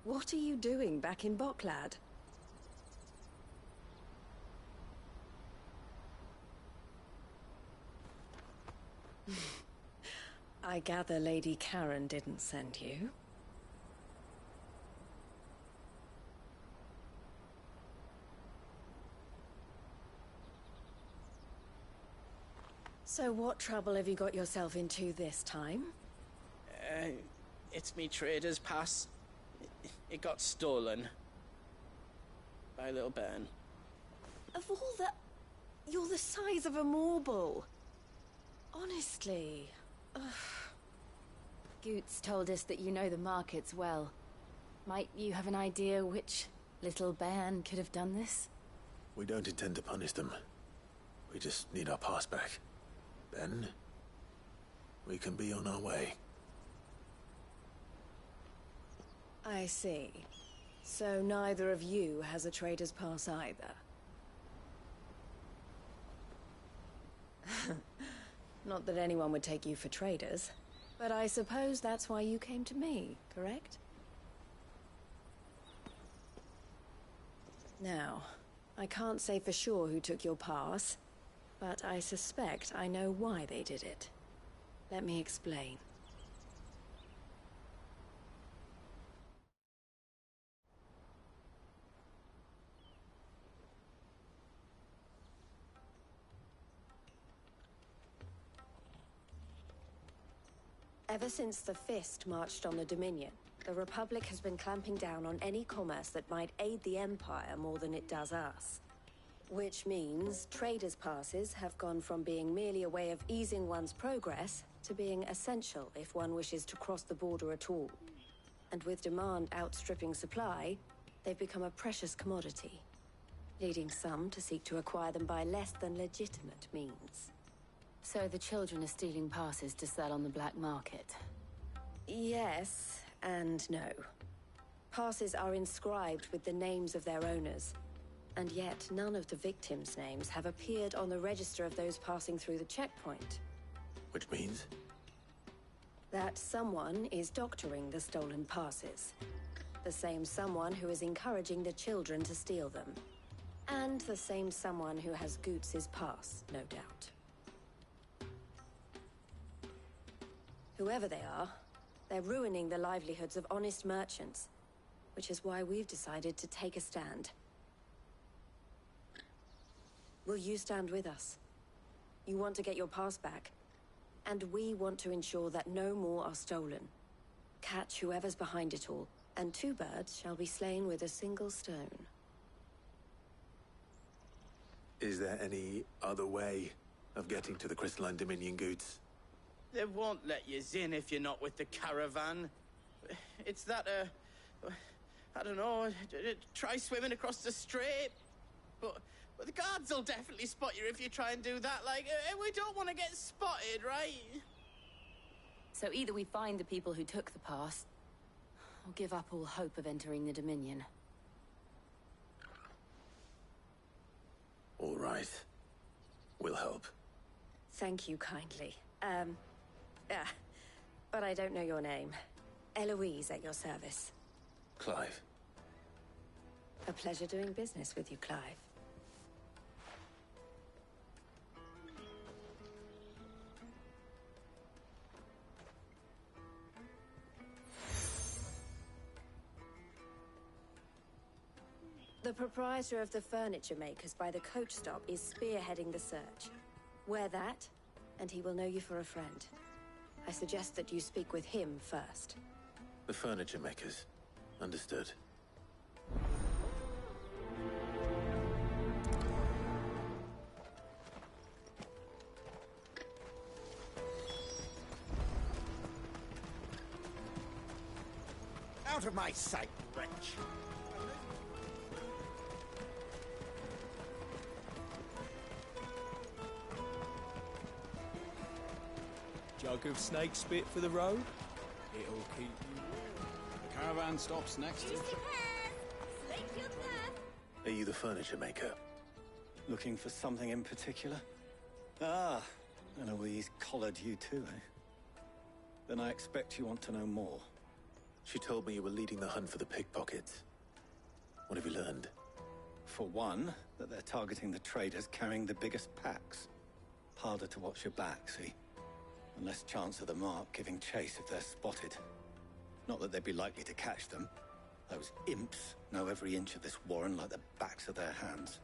what are you doing back in Bocklad? I gather Lady Karen didn't send you. So what trouble have you got yourself into this time?
It's me trader's pass. It got stolen. By a little bairn.
Of all the... You're the size of a marble. Honestly. Ugh.
Goots told us that you know the markets well. Might you have an idea which little bairn could have done this?
We don't intend to punish them. We just need our pass back. Then, we can be on our way.
I see. So neither of you has a trader's pass either. Not that anyone would take you for traders, but I suppose that's why you came to me, correct? Now, I can't say for sure who took your pass, but I suspect I know why they did it. Let me explain. Ever since the Fist marched on the Dominion, the Republic has been clamping down on any commerce that might aid the Empire more than it does us. Which means traders' passes have gone from being merely a way of easing one's progress to being essential if one wishes to cross the border at all. And with demand outstripping supply, they've become a precious commodity, leading some to seek to acquire them by less than legitimate means.
So the children are stealing passes to sell on the black market?
Yes and no. Passes are inscribed with the names of their owners, and yet none of the victims' names have appeared on the register of those passing through the checkpoint.
Which means?
That someone is doctoring the stolen passes. The same someone who is encouraging the children to steal them. And the same someone who has Goots' pass, no doubt. Whoever they are, they're ruining the livelihoods of honest merchants, which is why we've decided to take a stand. Will you stand with us? You want to get your pass back, and we want to ensure that no more are stolen. Catch whoever's behind it all, and two birds shall be slain with a single stone.
Is there any other way of getting to the Crystalline Dominion, Goots?
They won't let you in if you're not with the caravan. It's that, I don't know, try swimming across the strait. But the guards will definitely spot you if you try and do that. Like, we don't want to get spotted, right?
So either we find the people who took the pass, or give up all hope of entering the Dominion.
All right. We'll help.
Thank you kindly. But I don't know your name. Eloise at your service.
Clive.
A pleasure doing business with you, Clive.
The proprietor of the furniture makers by the coach stop is spearheading the search. Wear that, and he will know you for a friend. I suggest that you speak with him first.
The furniture makers. Understood.
Out of my sight, wretch!
Jug of snake spit for the road? It'll keep you warm. The caravan stops next to...
Are you the furniture maker?
Looking for something in particular? Ah, Eloise collared you too, eh? Then I expect you want to know more.
She told me you were leading the hunt for the pickpockets. What have you learned?
For one, that they're targeting the traders carrying the biggest packs. Harder to watch your back, see? And less chance of the mark giving chase if they're spotted. Not that they'd be likely to catch them. Those imps know every inch of this warren like the backs of their hands.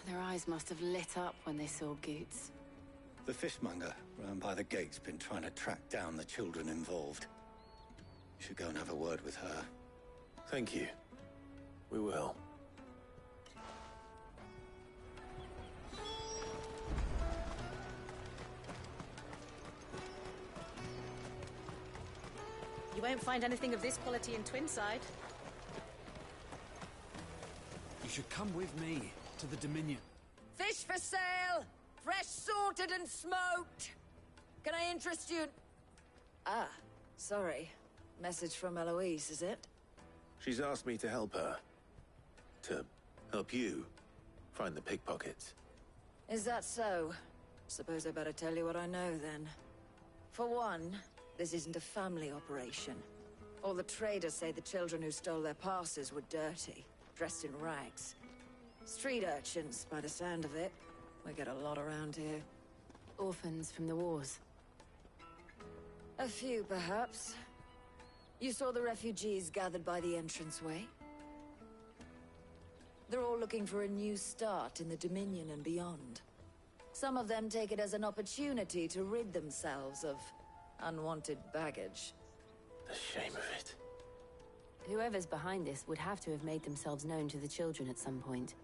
Their eyes must have lit up when they saw Goots.
The fishmonger round by the gate's been trying to track down the children involved. You should go and have a word with her.
Thank you. We will.
You won't find anything of this quality in Twinside.
You should come with me to the Dominion.
Fish for sale! Fresh sorted and smoked! Can I interest you? Ah, sorry. Message from Eloise, is it?
She's asked me to help her. To help you find the pickpockets.
Is that so? Suppose I better tell you what I know, then. For one, this isn't a family operation. All the traders say the children who stole their passes were dirty, dressed in rags. Street urchins, by the sound of it. We get a lot around here.
Orphans from the wars.
A few, perhaps. You saw the refugees gathered by the entranceway? They're all looking for a new start in the Dominion and beyond. Some of them take it as an opportunity to rid themselves of unwanted baggage.
The shame of it.
Whoever's behind this would have to have made themselves known to the children at some point.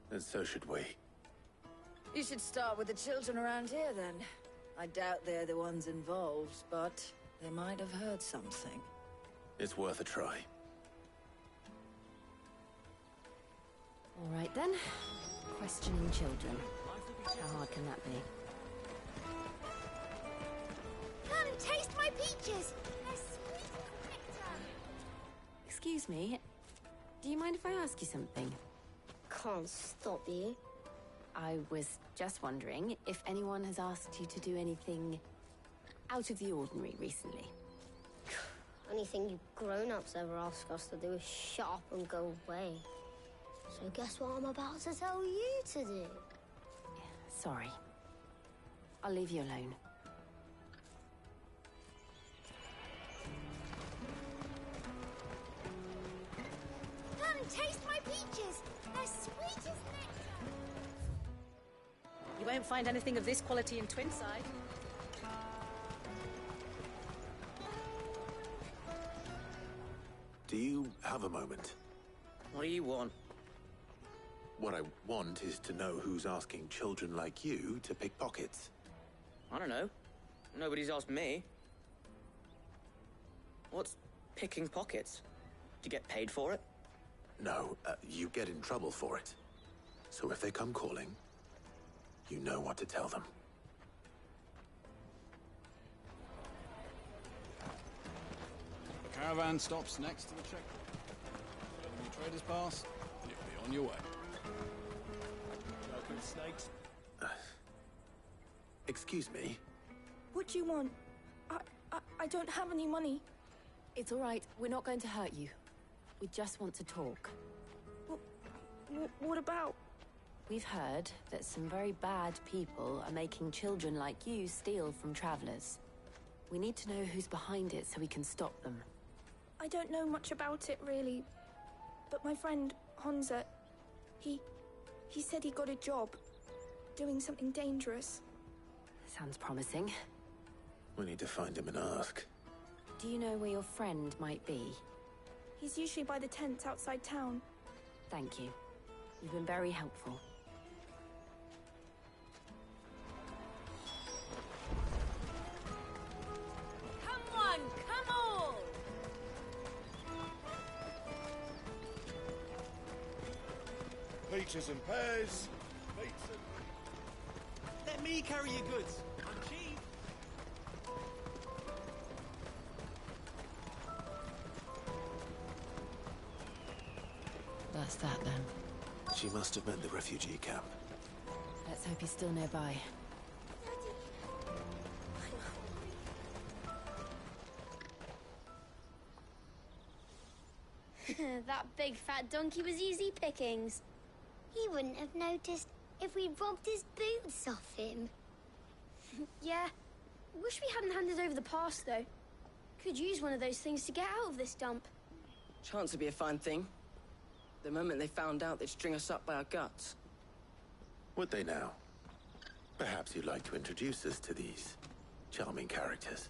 And so should we.
You should start with the children around here, then. I doubt they're the ones involved, but they might have heard something.
It's worth a try.
All right, then. Questioning children. How hard can that be?
Come and taste my peaches! They're sweet as nectar!
Excuse me. Do you mind if I ask you something?
Can't stop you.
I was just wondering if anyone has asked you to do anything out of the ordinary recently.
Anything you grown-ups ever ask us to do is shut up and go away. So guess what I'm about to tell you to do?
Sorry. I'll leave you alone.
Come and taste my peaches! They're sweet as nectar!
You won't find anything of this quality in Twinside.
Do you have a moment?
What do you want?
What I want is to know who's asking children like you to pick pockets.
I don't know. Nobody's asked me. What's picking pockets? Do you get paid for it?
No, you get in trouble for it. So if they come calling, you know what to tell them.
The caravan stops next to the checkpoint. Show them your trader's pass, and you'll be on your way. Jug of snakes.
Excuse me?
What do you want? I don't have any money.
It's all right. We're not going to hurt you. We just want to talk.
What about?
We've heard that some very bad people are making children like you steal from travelers. We need to know who's behind it so we can stop them.
I don't know much about it, really. But my friend, Hansa, he said he got a job, doing something dangerous.
Sounds promising.
We need to find him and ask.
Do you know where your friend might be?
He's usually by the tents outside town.
Thank you. You've been very helpful.
Come on, come on!
Peaches and pears.
Let me carry your goods. I'm cheap.
That's that then.
She must have meant the refugee camp.
Let's hope he's still nearby.
That big fat donkey was easy pickings. He wouldn't have noticed if we'd robbed his boots off him.
Yeah. Wish we hadn't handed over the pass, though. Could use one of those things to get out of this dump.
Chance would be a fine thing. The moment they found out, they'd string us up by our guts.
Would they now? Perhaps you'd like to introduce us to these charming characters.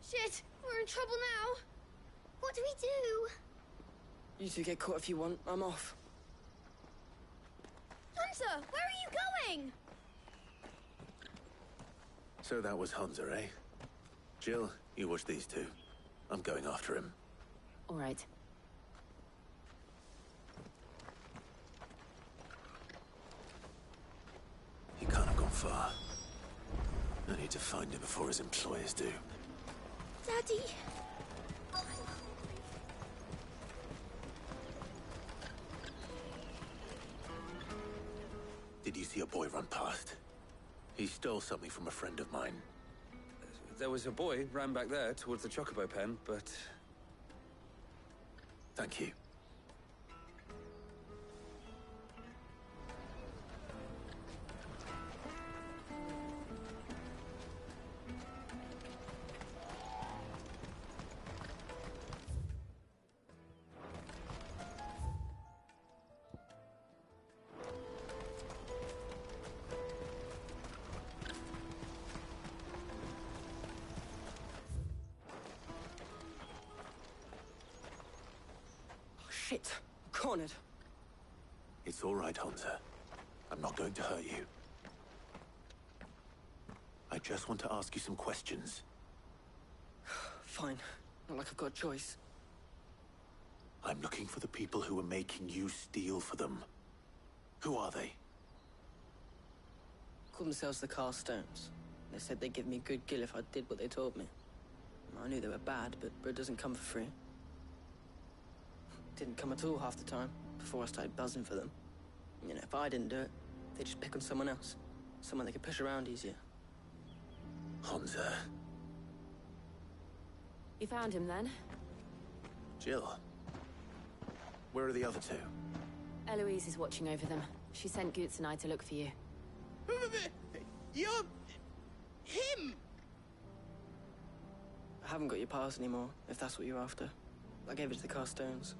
Shit, we're in trouble now.
What do we do?
You two get caught if you want. I'm off.
Hunter, where are you going?
So that was Hansa, eh? Jill, you watch these two. I'm going after him.
All right.
He can't have gone far. I need to find him before his employers do.
Daddy.
Did you see a boy run past? He stole something from a friend of mine.
There was a boy ran back there towards the Chocobo pen, but...
Thank you.
Shit. Cornered.
It's all right, Hansa. I'm not going to hurt you. I just want to ask you some questions.
Fine. Not like I've got a choice.
I'm looking for the people who are making you steal for them. Who are they?
Called themselves the Carstones. They said they'd give me good gill if I did what they told me. I knew they were bad, but bread doesn't come for free. Didn't come at all half the time, before I started buzzing for them. You know, if I didn't do it, they'd just pick on someone else. Someone they could push around easier.
Hansa.
You found him then?
Jill. Where are the other two?
Eloise is watching over them. She sent Goots and I to look for you.
You're... him! I haven't got your pass anymore, if that's what you're after. I gave it to the Carstones.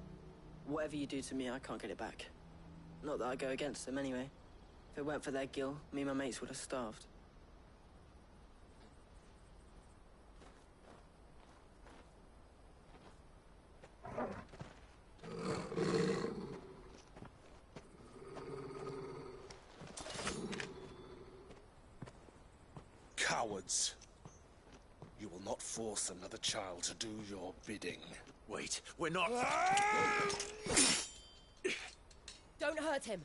Whatever you do to me, I can't get it back. Not that I go against them anyway. If it weren't for their gill, me and my mates would have starved.
Cowards. You will not force another child to do your bidding.
Wait, we're not...
Don't hurt him.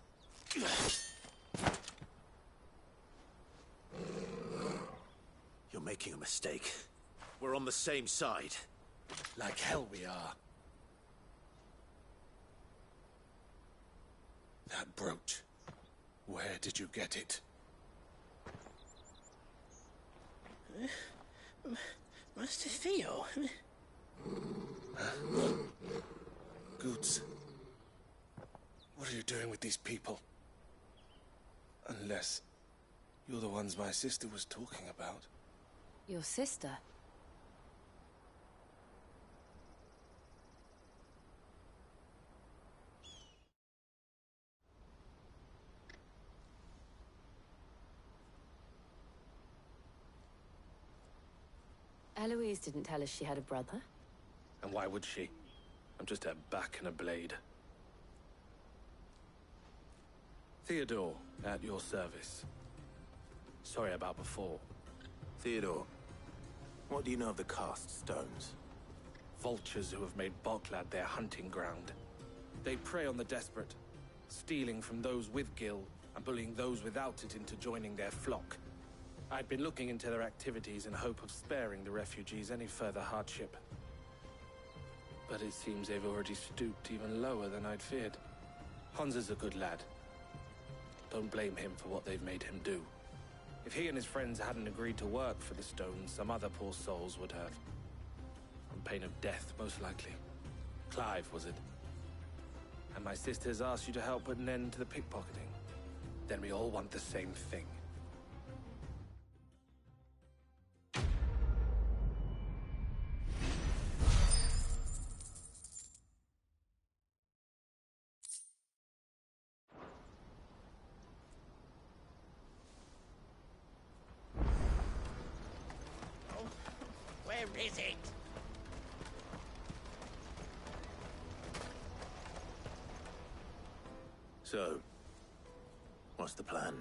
You're making a mistake. We're on the same side.
Like hell we are. That brooch. Where did you get it?
Master Theo?
Goots. What are you doing with these people? Unless you're the ones my sister was talking about.
Your sister?
Eloise didn't tell us she had a brother.
And why would she? I'm just her back and a blade. Theodore, at your service. Sorry about before.
Theodore, what do you know of the cast stones?
Vultures who have made Boklad their hunting ground. They prey on the desperate, stealing from those with gil and bullying those without it into joining their flock. I'd been looking into their activities in hope of sparing the refugees any further hardship. But it seems they've already stooped even lower than I'd feared. Hans is a good lad. Don't blame him for what they've made him do. If he and his friends hadn't agreed to work for the stones, some other poor souls would have. On pain of death, most likely. Clive, was it? And my sisters asked you to help put an end to the pickpocketing. Then we all want the same thing.
Where is it?
So, what's the plan?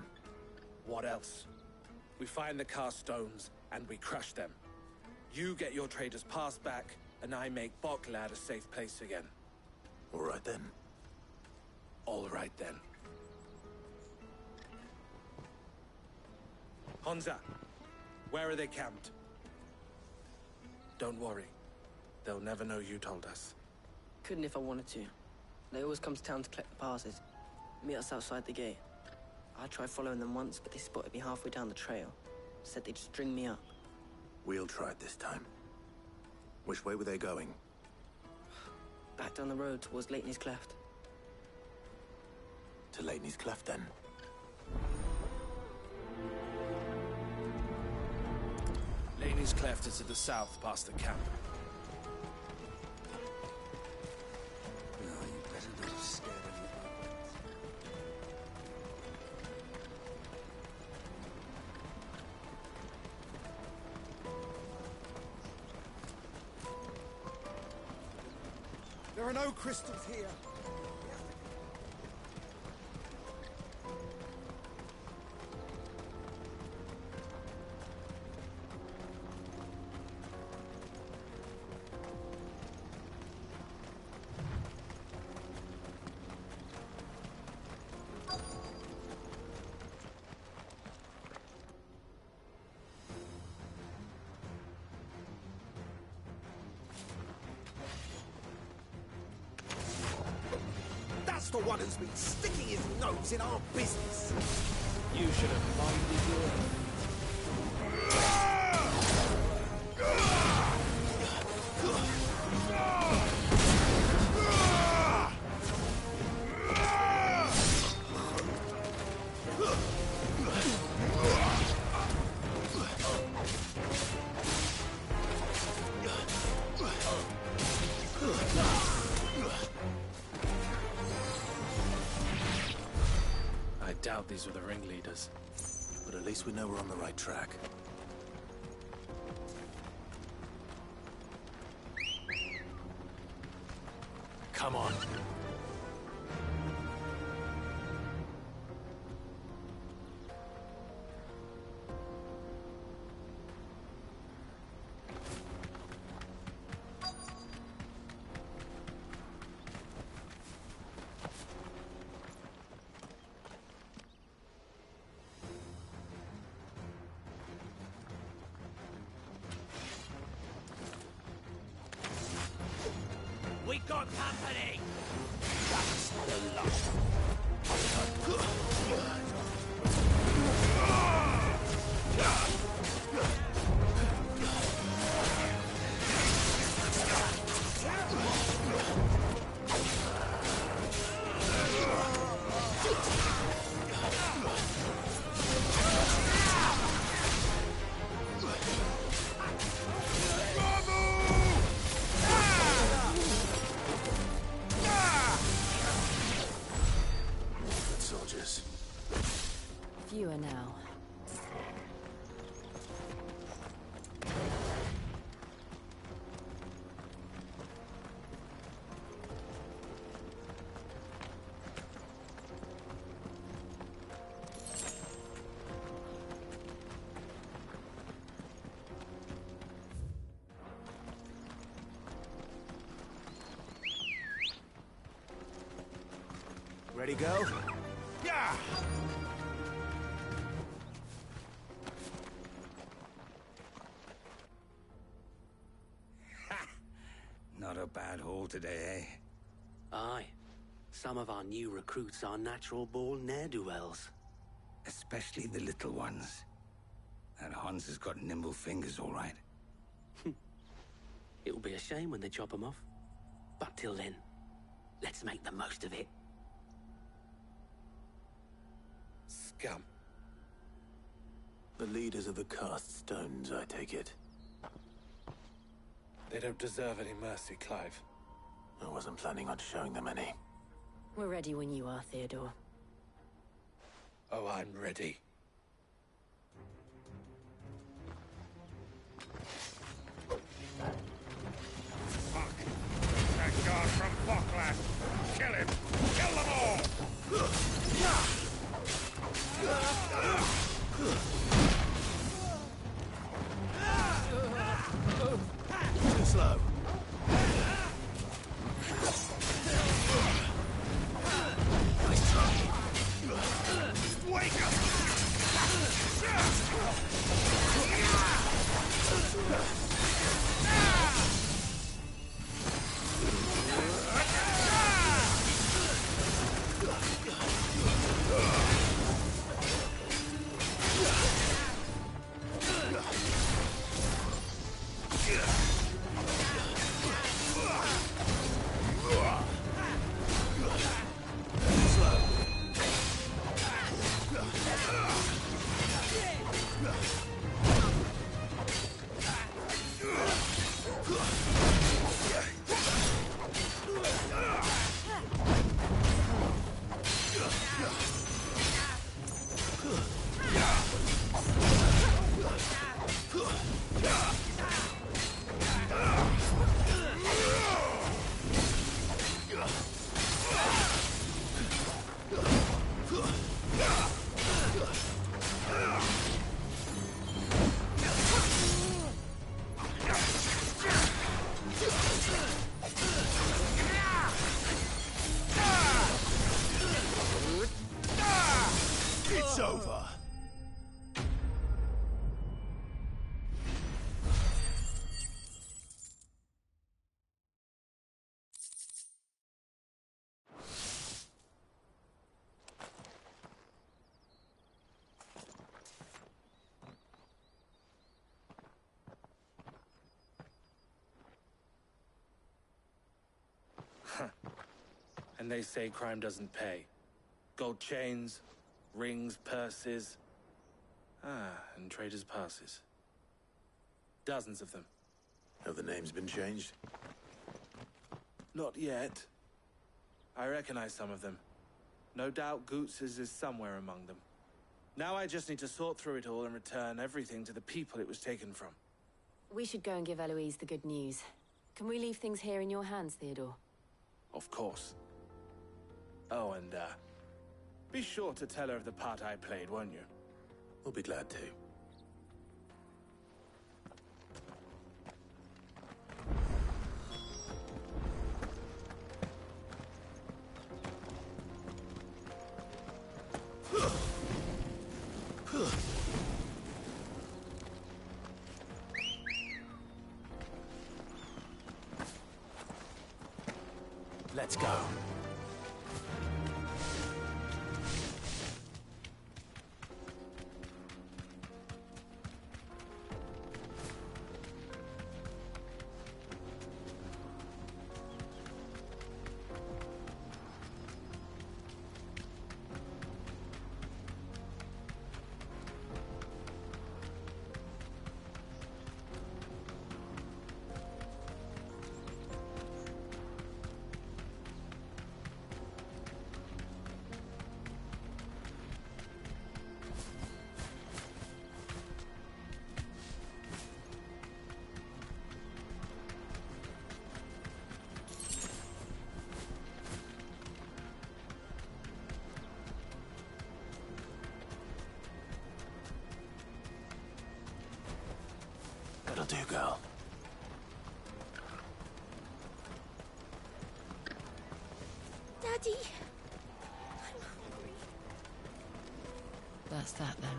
What else? We find the cast stones, and we crush them. You get your traders pass back, and I make Boklad a safe place again.
All right then.
All right then. Honza, where are they camped? Don't worry. They'll never know you told us.
Couldn't if I wanted to. They always come to town to collect the passes. Meet us outside the gate. I tried following them once, but they spotted me halfway down the trail. Said they'd string me up.
We'll try it this time. Which way were they going?
Back down the road towards Leitney's Cleft.
To Leitney's Cleft, then?
Leitney's Cleft is to the south, past the camp.
No, you better not have scared any
There are no crystals here.
That's the one who's been sticking his nose in our business.
You should have minded your own. I doubt these were the ringleaders.
But at least we know we're on the right track. Come on.
We got company! That's the last.
Fewer now.
Ready, girl? Yeah!
Not a bad haul today, eh?
Aye. Some of our new recruits are natural-born ne'er-do-wells.
Especially the little ones. That Hans has got nimble fingers, all right.
It'll be a shame when they chop them off. But till then, let's make the most of it.
Scum.
The leaders of the cast stones, I take it.
They don't deserve any mercy, Clive.
I wasn't planning on showing them any.
We're ready when you are, Theodore.
Oh, I'm ready.
Fuck! That guard from Falkland! Kill him! Kill them all!
Too slow. Nice try.
Wake up! It's over.
And they say crime doesn't pay. Gold chains, rings, purses. And traders' passes. Dozens of them.
Have the names been changed?
Not yet. I recognize some of them. No doubt Goots's is somewhere among them. Now I just need to sort through it all and return everything to the people it was taken from.
We should go and give Eloise the good news. Can we leave things here in your hands, Theodore?
Of course. Oh, and, be sure to tell her of the part I played, won't you?
We'll be glad to. Let's go. That'll do, girl.
Daddy,
That's that then.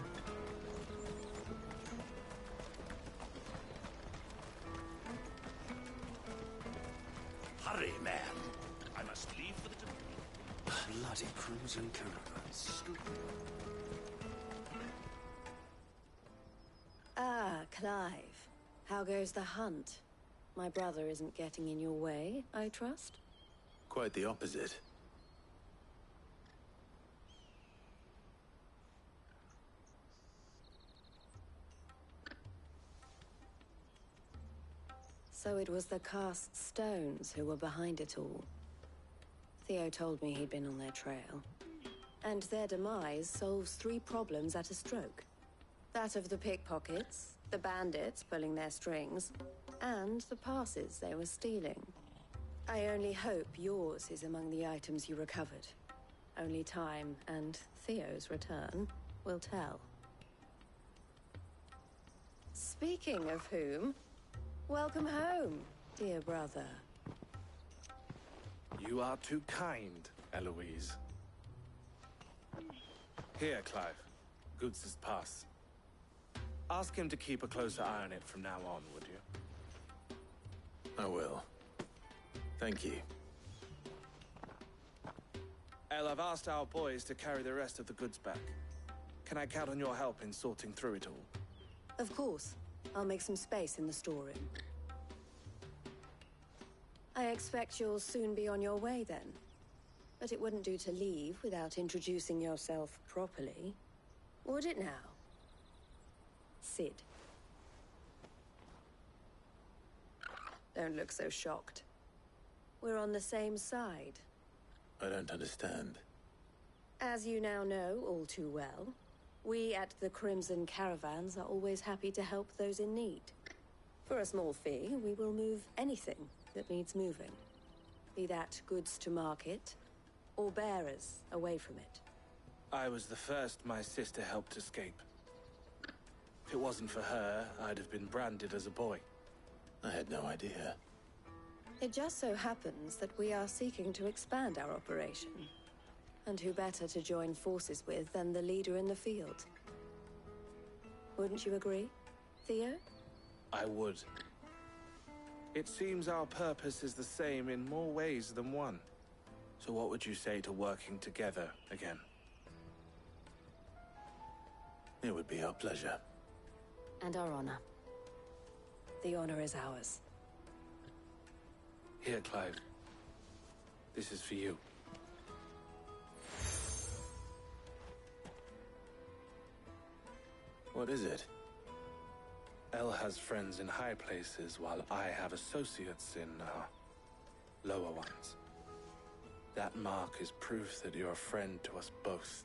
Hurry, man. I must leave for the...
Bloody crimson caravans.
Ah, Clive. How goes the hunt? My brother isn't getting in your way, I trust?
Quite the opposite.
So it was the cast stones who were behind it all. Theo told me he'd been on their trail. And their demise solves 3 problems at a stroke. That of the pickpockets, the bandits pulling their strings, and the passes they were stealing. I only hope yours is among the items you recovered. Only time and Theo's return will tell. Speaking of whom, welcome home, dear brother.
You are too kind, Eloise. Here, Clive. Goods' pass. Ask him to keep a closer eye on it from now on, would you?
I will. Thank you.
El, I've asked our boys to carry the rest of the goods back. Can I count on your help in sorting through it all?
Of course. I'll make some space in the storeroom. I expect you'll soon be on your way then. But it wouldn't do to leave without introducing yourself properly. Would it now? Sid. Don't look so shocked. We're on the same side.
I don't understand.
As you now know all too well, we at the Crimson Caravans are always happy to help those in need. For a small fee, we will move anything that needs moving. Be that goods to market, or bearers away from it.
I was the first my sister helped escape. If it wasn't for her, I'd have been branded as a boy.
I had no idea.
It just so happens that we are seeking to expand our operation. And who better to join forces with than the leader in the field? Wouldn't you agree, Theo?
I would. It seems our purpose is the same in more ways than one. So what would you say to working together again?
It would be our pleasure.
And our honor. The honor is ours.
Here, Clive. This is for you.
What is it?
El has friends in high places, while I have associates in, lower ones. That mark is proof that you're a friend to us both.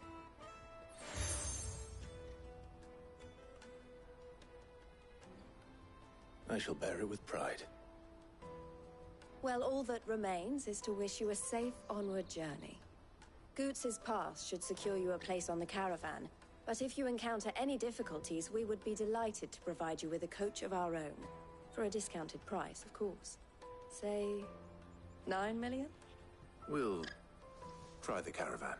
I shall bear it with pride.
Well, all that remains is to wish you a safe onward journey. Goots' pass should secure you a place on the caravan, but if you encounter any difficulties, we would be delighted to provide you with a coach of our own. For a discounted price, of course. Say, 9 million?
We'll try the caravan.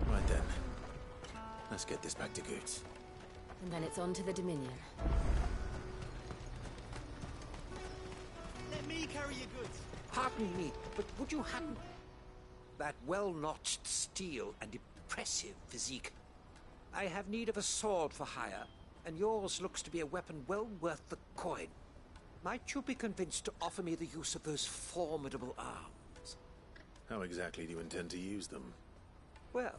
Right then. Let's get this back to Goots.
And then it's on to the Dominion.
Let me carry your goods.
Pardon me, but would you hand that well-notched steel and impressive physique? I have need of a sword for hire, and yours looks to be a weapon well worth the coin. Might you be convinced to offer me the use of those formidable arms?
How exactly do you intend to use them?
Well,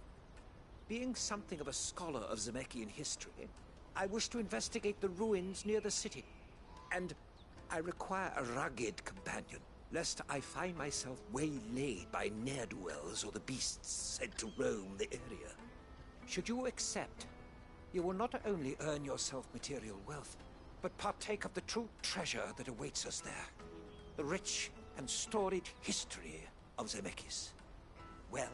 being something of a scholar of Zemeckis history, I wish to investigate the ruins near the city. And I require a rugged companion, lest I find myself waylaid by ne'er-do-wells or the beasts sent to roam the area. Should you accept, you will not only earn yourself material wealth, but partake of the true treasure that awaits us there. The rich and storied history of Zemeckis. Well,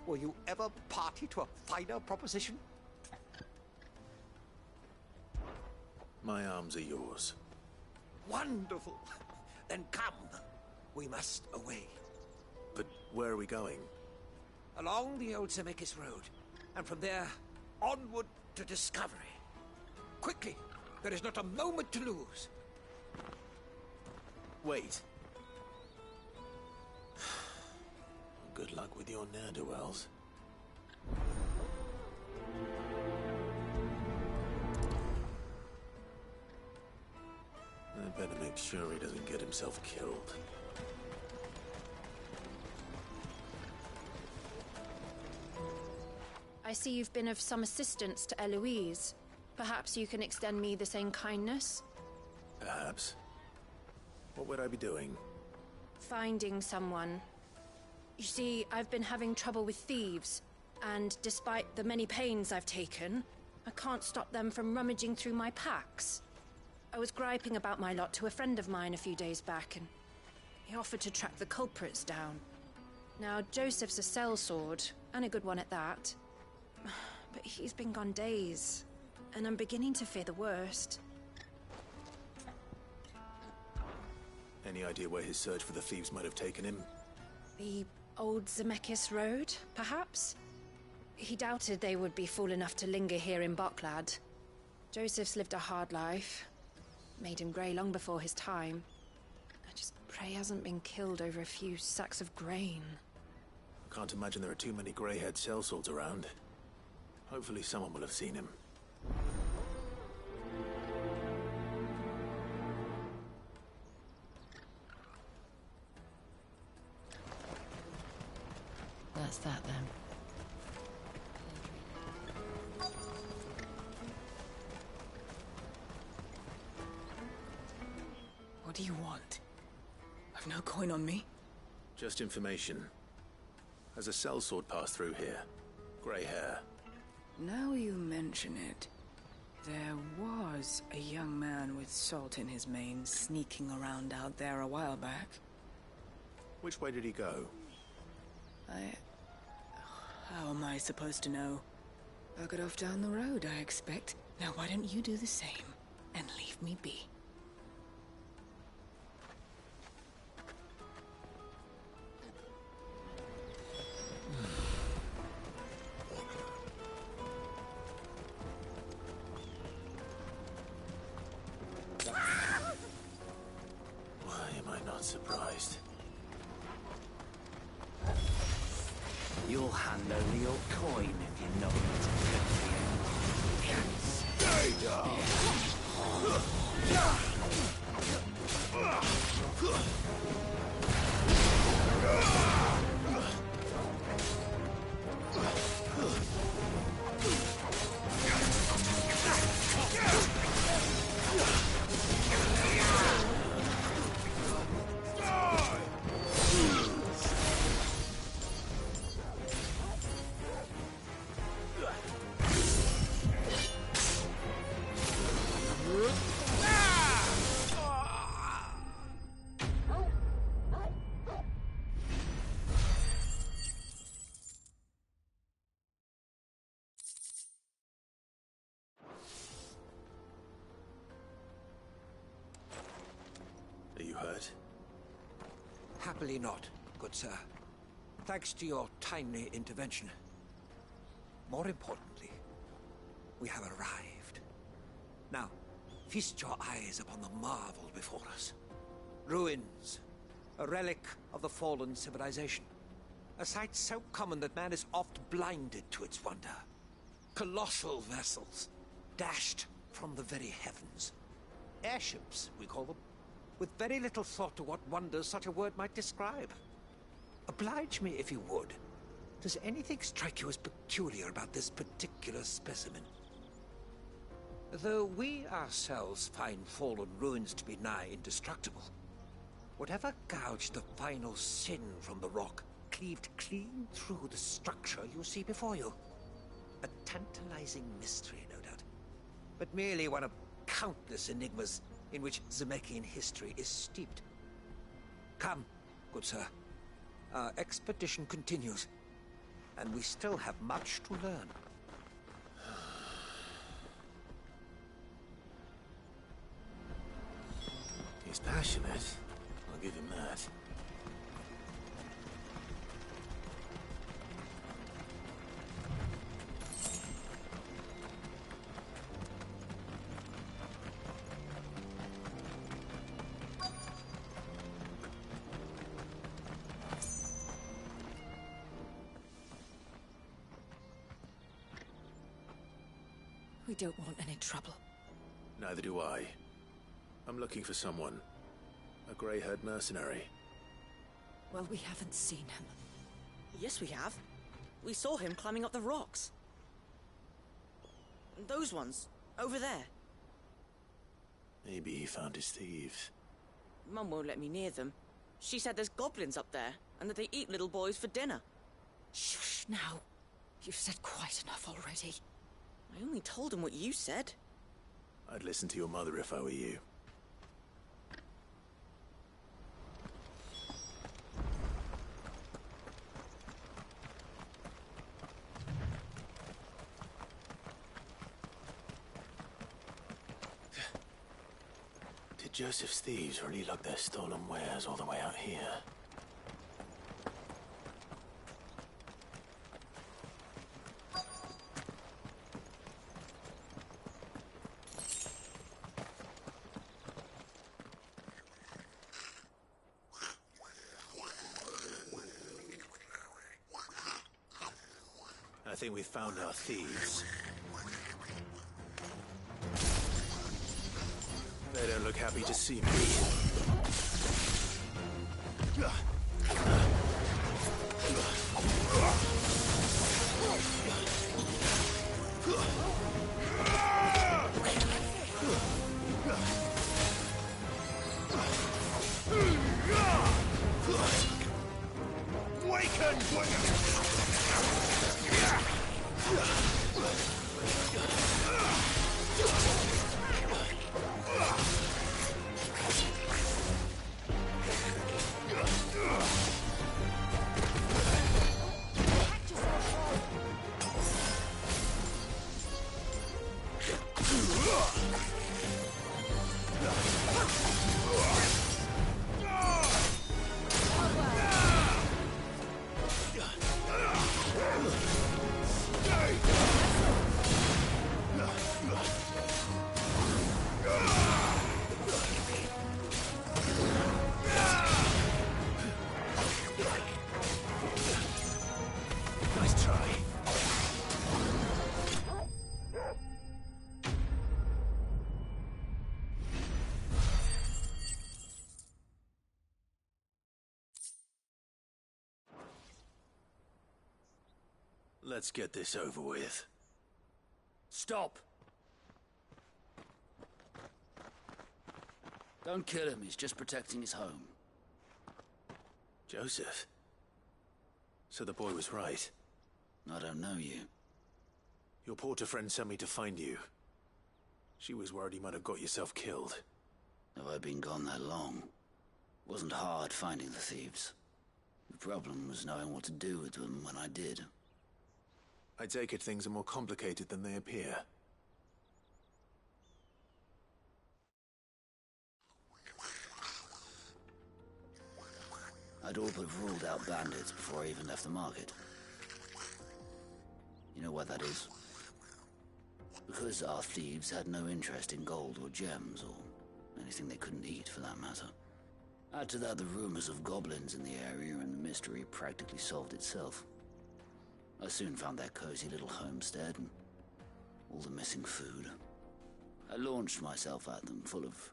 were you ever party to a finer proposition?
My arms are yours.
Wonderful. Then come. We must away.
But where are we going?
Along the old Zemeckis Road, and from there, onward to discovery. Quickly! There is not a moment to lose.
Wait. Good luck with your ne'er-do-wells. I better make sure he doesn't get himself killed.
I see you've been of some assistance to Eloise. Perhaps you can extend me the same kindness?
Perhaps. What would I be doing?
Finding someone. You see, I've been having trouble with thieves, and despite the many pains I've taken, I can't stop them from rummaging through my packs. I was griping about my lot to a friend of mine a few days back, and he offered to track the culprits down. Now, Joseph's a sellsword, and a good one at that. But he's been gone days, and I'm beginning to fear the worst.
Any idea where his search for the thieves might have taken him?
The old Zemeckis Road, perhaps? He doubted they would be fool enough to linger here in Boklad. Joseph's lived a hard life. Made him grey long before his time. I just pray he hasn't been killed over a few sacks of grain.
Can't imagine there are too many grey-haired sellswords around. Hopefully someone will have seen him.
That's that then.
What do you want? I've no coin on me.
Just information. Has a sellsword passed through here? Grey hair.
Now you mention it, there was a young man with salt in his mane sneaking around out there a while back.
Which way did he go?
How am I supposed to know? Buggered off down the road, I expect. Now why don't you do the same and leave me be?
Why am I not surprised?
You'll hand over your coin if you're not
Are you hurt?
Happily not, good sir. Thanks to your timely intervention. More importantly, we have arrived. Now, feast your eyes upon the marvel before us. Ruins, a relic of the fallen civilization. A sight so common that man is oft blinded to its wonder. Colossal vessels, dashed from the very heavens. Airships, we call them, with very little thought to what wonders such a word might describe. Oblige me if you would. Does anything strike you as peculiar about this particular specimen? Though we ourselves find fallen ruins to be nigh indestructible, whatever gouged the final sin from the rock cleaved clean through the structure you see before you. A tantalizing mystery, no doubt, but merely one of countless enigmas in which Zemeckis history is steeped. Come, good sir. Our expedition continues, and we still have much to learn.
Passionate. I'll give him that.
We don't want any trouble.
Neither do I. I'm looking for someone. A grey-haired mercenary.
Well, we haven't seen him.
Yes, we have. We saw him climbing up the rocks. Those ones, over there.
Maybe he found his thieves.
Mum won't let me near them. She said there's goblins up there, and that they eat little boys for dinner.
Shush, now. You've said quite enough already.
I only told him what you said.
I'd listen to your mother if I were you. Did Joseph's thieves really lug their stolen wares all the way out here? I think we've found our thieves. They don't look happy to see me. Let's get this over with.
Stop! Don't kill him, he's just protecting his home.
Joseph? So the boy was right.
I don't know you.
Your porter friend sent me to find you. She was worried you might have got yourself killed.
Have I been gone that long? Wasn't hard finding the thieves. The problem was knowing what to do with them when I did.
I take it things are more complicated than they appear.
I'd all but ruled out bandits before I even left the market. You know why that is? Because our thieves had no interest in gold or gems, or anything they couldn't eat for that matter. Add to that the rumors of goblins in the area, and the mystery practically solved itself. I soon found their cozy little homestead and all the missing food. I launched myself at them, full of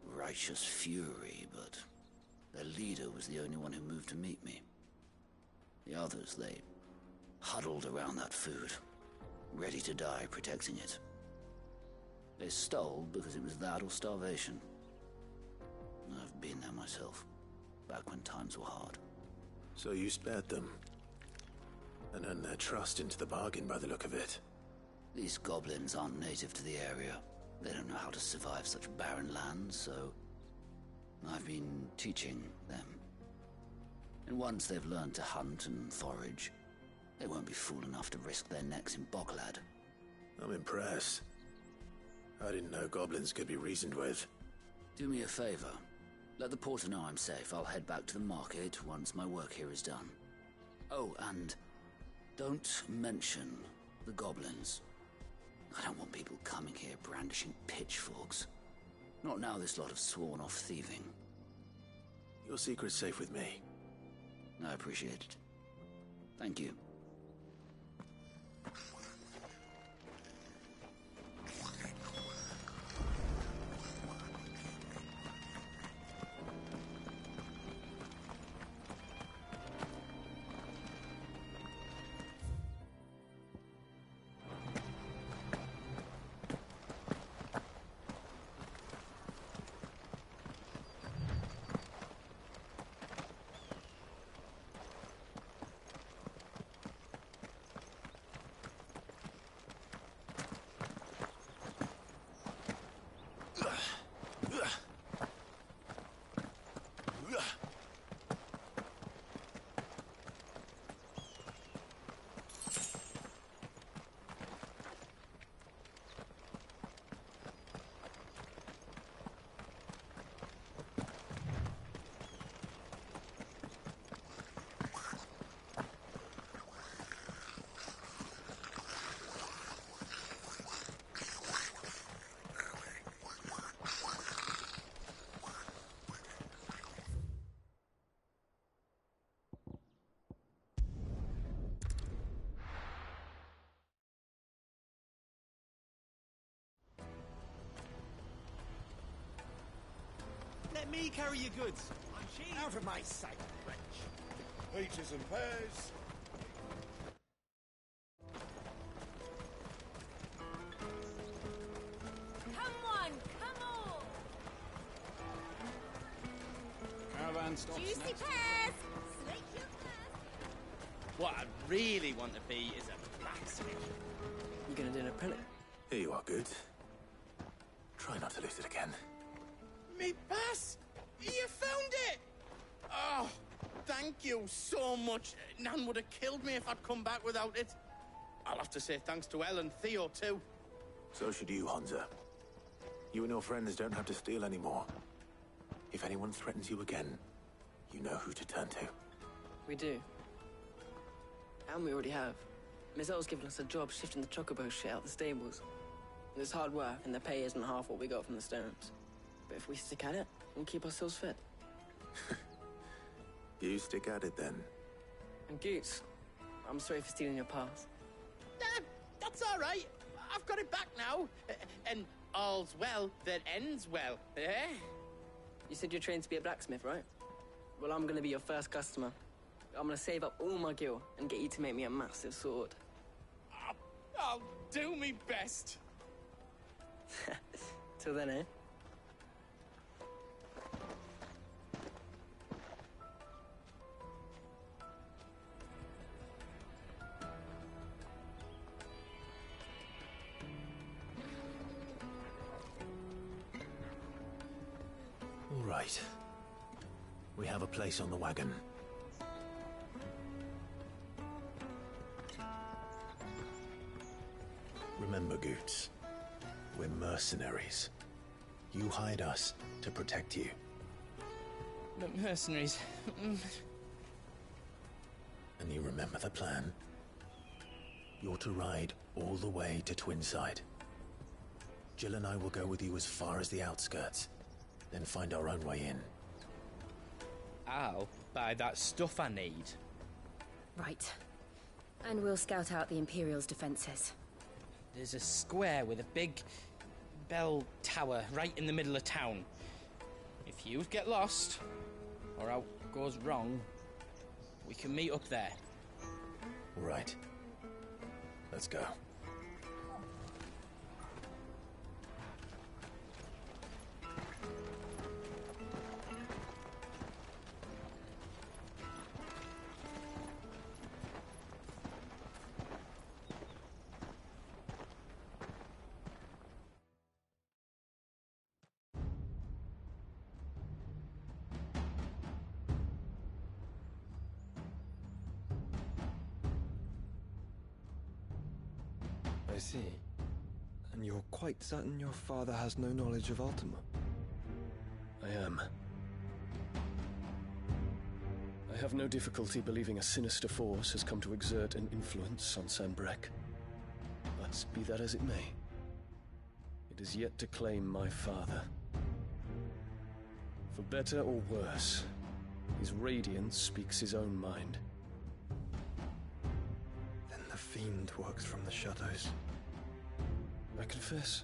righteous fury, but their leader was the only one who moved to meet me. The others, they huddled around that food, ready to die protecting it. They stole because it was that or starvation. I've been there myself, back when times were hard.
So you spared them? And earned their trust into the bargain by the look of it.
These goblins aren't native to the area. They don't know how to survive such barren lands, so I've been teaching them. And once they've learned to hunt and forage, they won't be fool enough to risk their necks in Boklad.
I'm impressed. I didn't know goblins could be reasoned with.
Do me a favor. Let the porter know I'm safe. I'll head back to the market once my work here is done. Oh, and don't mention the goblins. I don't want people coming here brandishing pitchforks. Not now this lot have sworn off thieving.
Your secret's safe with me.
I appreciate it. Thank you.
Let me carry your goods. I'm cheap. Out of my sight, wretch.
Peaches and pears.
Come on, come on!
Caravan stops
Juicy
next.
pears! Snake your pears!
What I really want to be is a blacksmith.
You gonna do an apprentice?
Here you are, good. Try not to lose it again.
Me pass! You found it! Oh, thank you so much. Nan would have killed me if I'd come back without it. I'll have to say thanks to Elle and Theo, too.
So should you, Hansa. You and your friends don't have to steal anymore. If anyone threatens you again, you know who to turn to.
We do. And we already have. Miss L's given us a job shifting the chocobo shit out the stables. It's hard work, and the pay isn't half what we got from the Stones. But if we stick at it, we'll keep ourselves fit.
You stick at it, then.
And Goots, I'm sorry for stealing your pass.
That's all right. I've got it back now. And all's well that ends well, eh?
You said you're trained to be a blacksmith, right? Well, I'm gonna be your first customer. I'm gonna save up all my gil and get you to make me a massive sword.
I'll do me best.
Till then, eh?
All right. We have a place on the wagon. Remember, Goots, we're mercenaries. You hide us to protect you.
But mercenaries...
And you remember the plan? You're to ride all the way to Twinside. Jill and I will go with you as far as the outskirts, then find our own way in.
I'll buy that stuff I need.
Right. And we'll scout out the Imperial's defenses.
There's a square with a big bell tower right in the middle of town. If you get lost, or out goes wrong, we can meet up there.
All right. Let's go.
I see. And you're quite certain your father has no knowledge of Ultima? I am. I have no difficulty believing a sinister force has come to exert an influence on Sanbreque. But be that as it may, it is yet to claim my father. For better or worse, his radiance speaks his own mind.
Then the fiend works from the shadows.
I confess,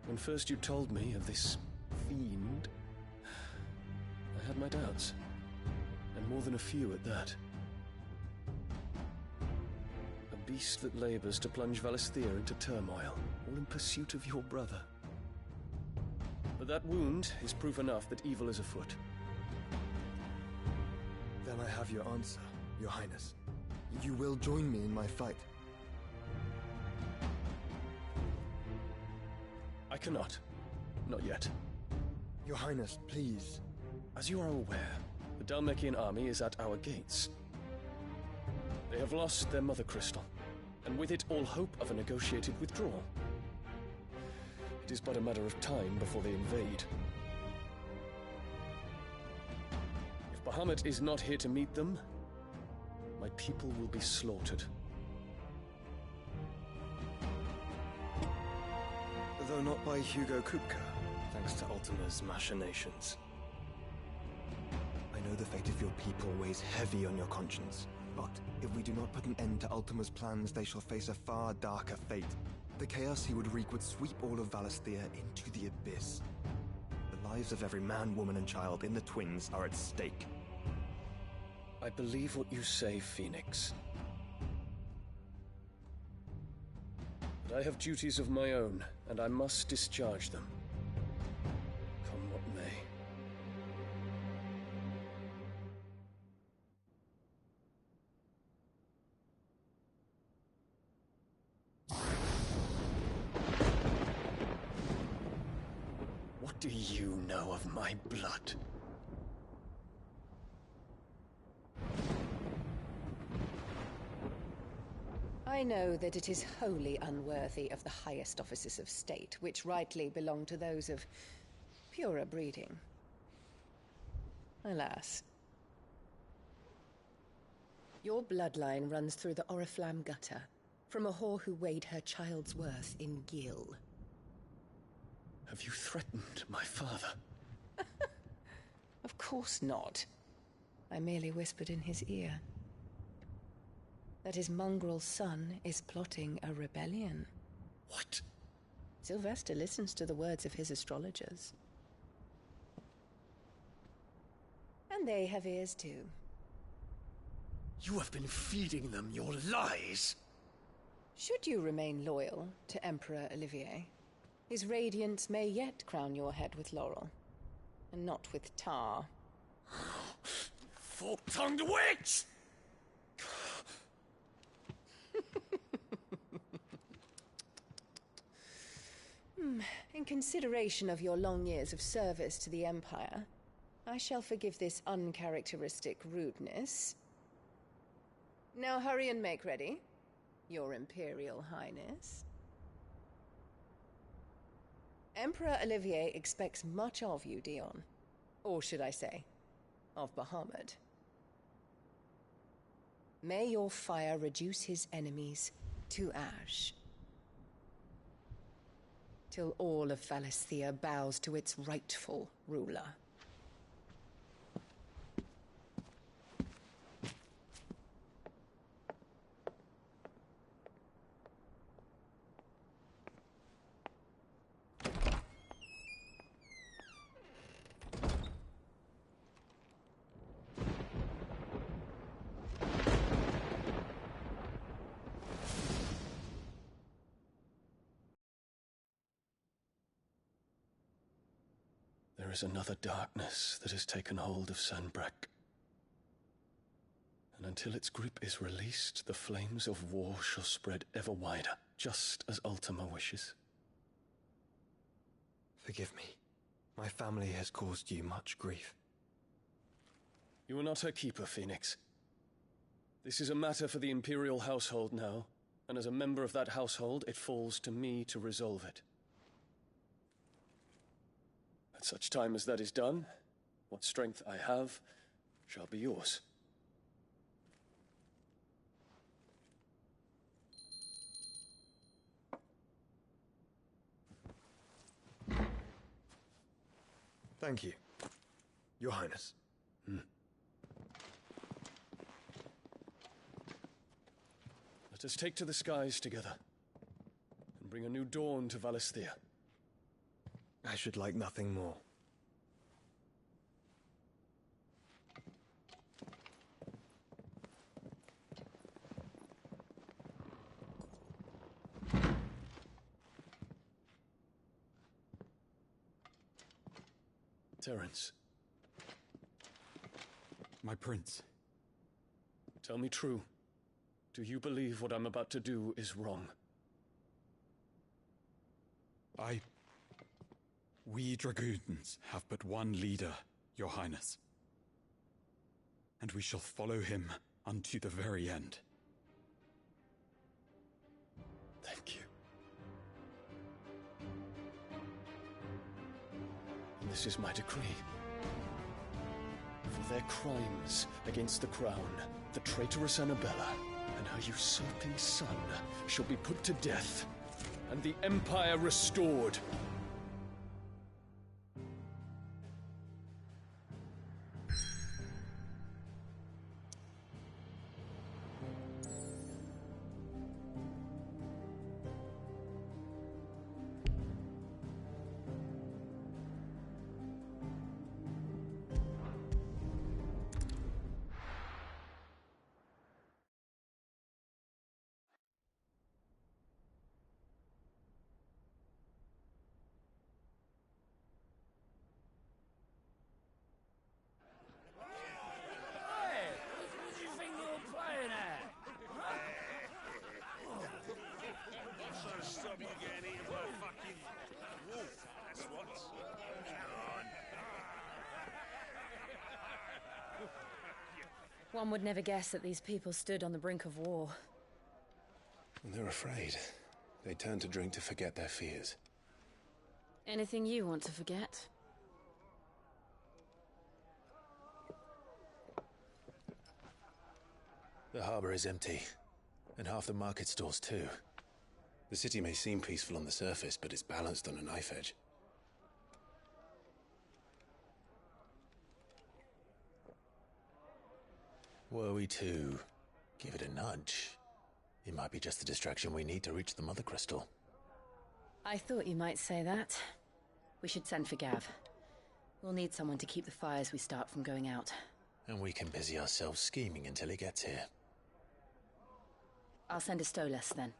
when first you told me of this fiend, I had my doubts. And more than a few at that. A beast that labors to plunge Valisthea into turmoil, all in pursuit of your brother. But that wound is proof enough that evil is afoot.
Then I have your answer, Your Highness. You will join me in my fight.
I cannot. Not yet.
Your Highness, please.
As you are aware, the Dhalmekian army is at our gates. They have lost their mother crystal, and with it all hope of a negotiated withdrawal. It is but a matter of time before they invade. If Bahamut is not here to meet them, my people will be slaughtered.
Though not by Hugo Kupka, thanks to Ultima's machinations. I know the fate of your people weighs heavy on your conscience, but if we do not put an end to Ultima's plans, they shall face a far darker fate. The chaos he would wreak would sweep all of Valisthea into the abyss. The lives of every man, woman, and child in the Twins are at stake.
I believe what you say, Phoenix. But I have duties of my own, and I must discharge them. Come what may. What do you know of my blood?
I know that it is wholly unworthy of the highest offices of state, which rightly belong to those of purer breeding. Alas. Your bloodline runs through the Oriflamme gutter, from a whore who weighed her child's worth in gil.
Have you threatened my father?
Of course not. I merely whispered in his ear that his mongrel son is plotting a rebellion.
What?
Sylvester listens to the words of his astrologers. And they have ears too.
You have been feeding them your lies!
Should you remain loyal to Emperor Olivier, his radiance may yet crown your head with laurel, and not with tar.
Fork-tongued witch!
In consideration of your long years of service to the Empire, I shall forgive this uncharacteristic rudeness. Now hurry and make ready, Your Imperial Highness. Emperor Olivier expects much of you, Dion. Or should I say, of Bahamut. May your fire reduce his enemies to ash, till all of Valisthea bows to its rightful ruler.
There is another darkness that has taken hold of Sanbreque. And until its grip is released, the flames of war shall spread ever wider, just as Ultima wishes.
Forgive me. My family has caused you much grief.
You are not her keeper, Phoenix. This is a matter for the Imperial household now, and as a member of that household, it falls to me to resolve it. At such time as that is done, what strength I have shall be yours.
Thank you, Your Highness.
Let us take to the skies together, and bring a new dawn to Valisthea.
I should like nothing more.
Terence.
My prince.
Tell me true. Do you believe what I'm about to do is wrong?
We dragoons have but one leader, Your Highness. And we shall follow him unto the very end.
Thank you. And this is my decree. For their crimes against the crown, the traitorous Annabella and her usurping son shall be put to death, and the Empire restored.
One would never guess that these people stood on the brink of war.
And they're afraid. They turn to drink to forget their fears.
Anything you want to forget?
The harbor is empty, and half the market stalls too. The city may seem peaceful on the surface, but it's balanced on a knife edge. Were we to give it a nudge, it might be just the distraction we need to reach the Mother Crystal.
I thought you might say that. We should send for Gav. We'll need someone to keep the fires we start from going out.
And we can busy ourselves scheming until he gets here.
I'll send a Stolas then.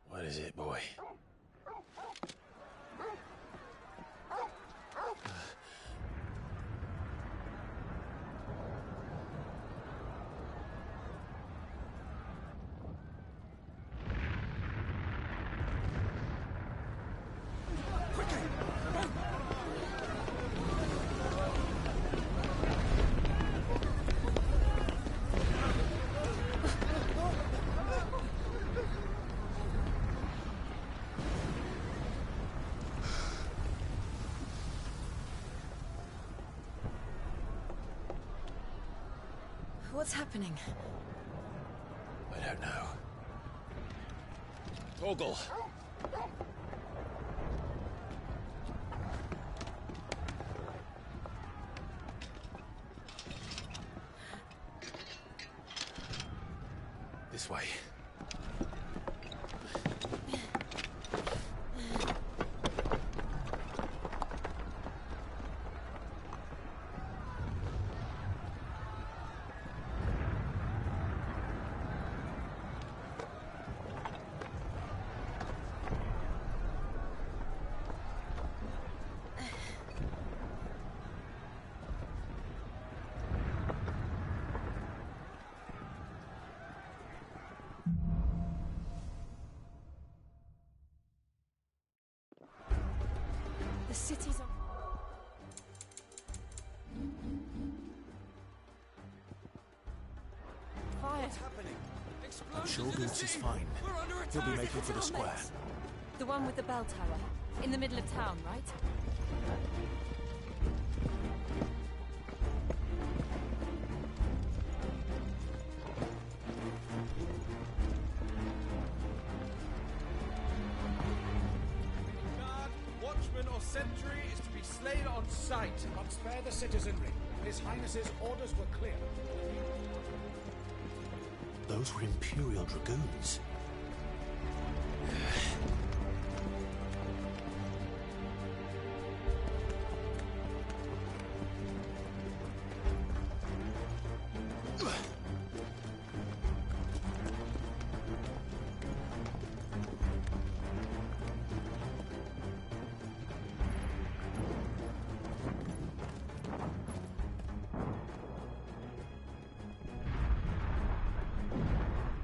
What is it, boy?
What's happening?
I don't know.
Torgal!
This way.
city's on... Fire.
What's happening? I'm sure Boots is fine. He'll be making for the square.
The one with the bell tower. In the middle of town, right?
Guard, watchman or sentry is to be slain on sight.
But spare the citizenry. His Highness's orders were clear.
Those were Imperial Dragoons.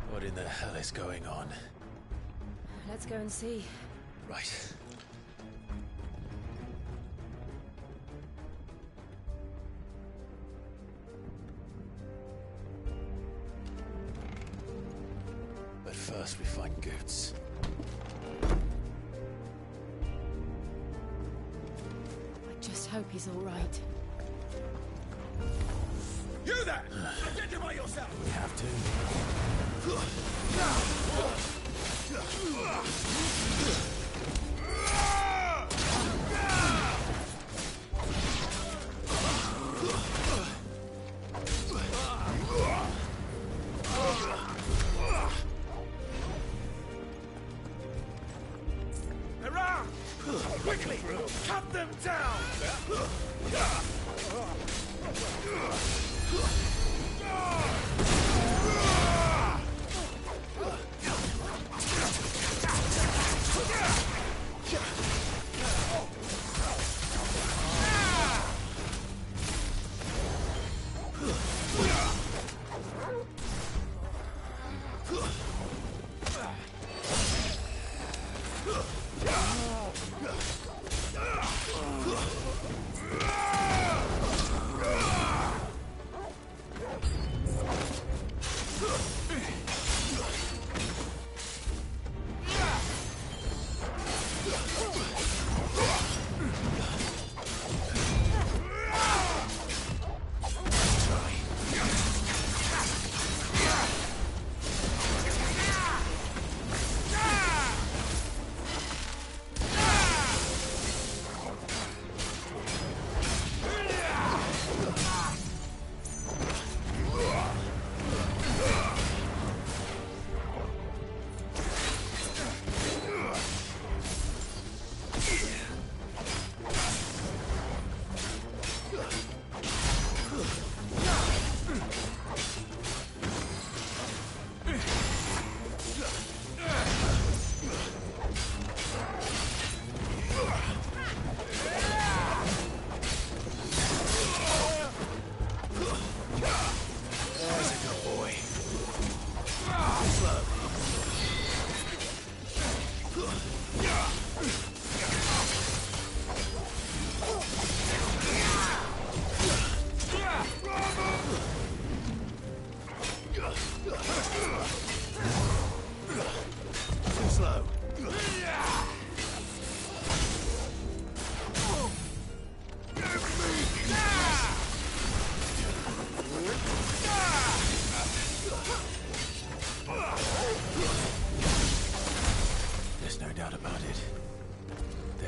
What in the hell is going on?
Let's go and see.
Right. But first we find Goots.
I just hope he's all right.
You there! Identify yourself!
We have to.
Hurrah! Quickly! Cut them down!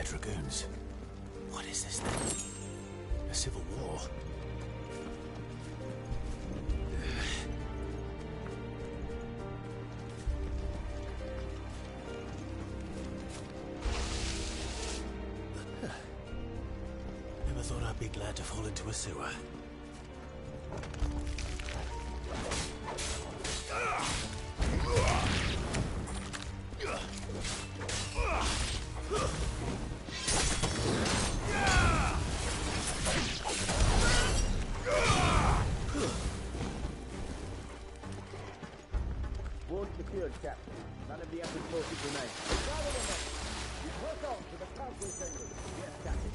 Dragoons. What is this thing? A civil war? Never thought I'd be glad to fall into a sewer.
Ward secured, Captain. None of the effort forces remain.
Press on to the council chambers. Yes, Captain.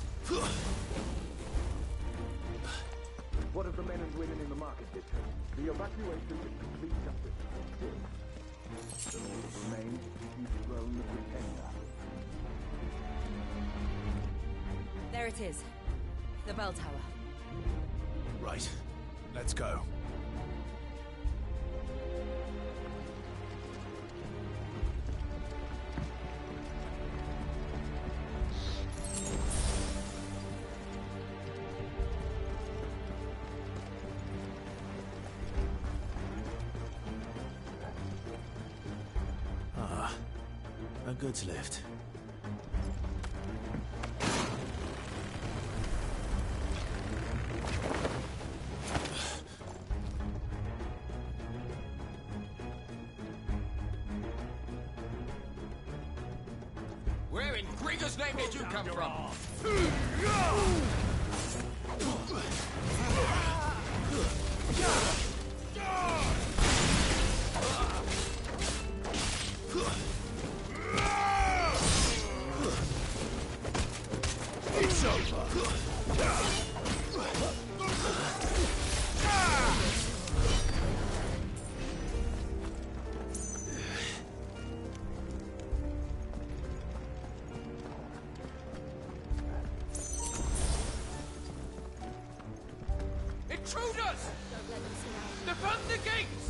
What of the men and women in the market district? The evacuation is complete justice. Good. The rules remain to dethrone the pretender.
There it is. The bell tower.
Right. Let's go.
A goods lift.
Where in Gregor's name did you come from?
It's over.
Intruders!
Don't let them see us.
Defend the gates!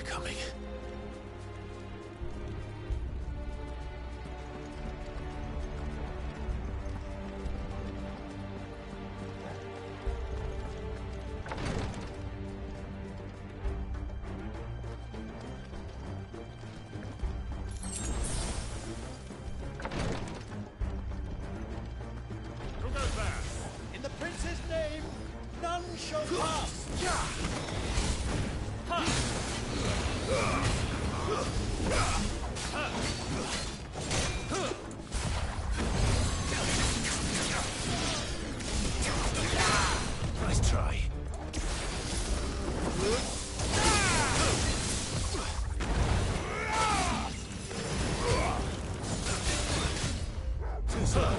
coming.
Who goes there? In the prince's name, none shall pass.
Nice try. Too slow.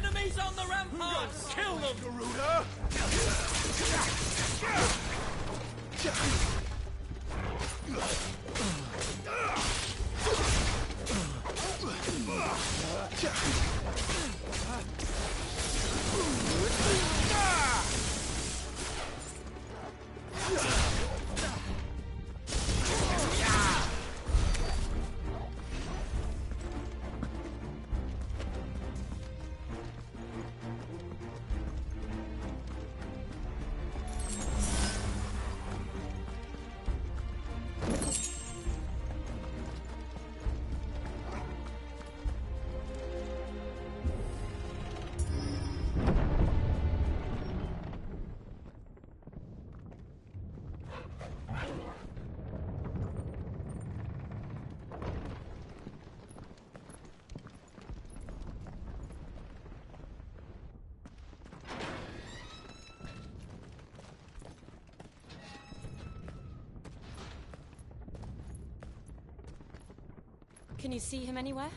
Enemies on the ramparts! Kill them!
Garuda!
Can you see him anywhere?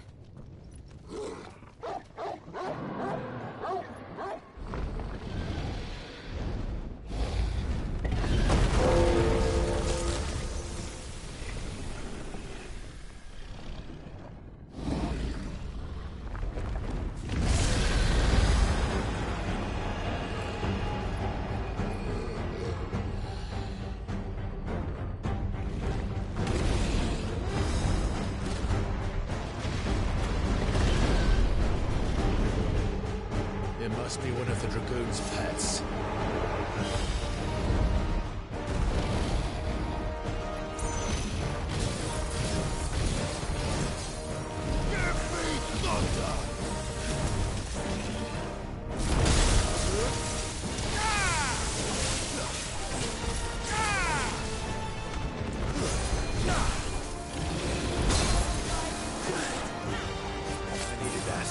It must be one of the Dragoon's pets. Give me thunder! I needed that.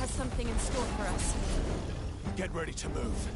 Something in store for us.
Get ready to move.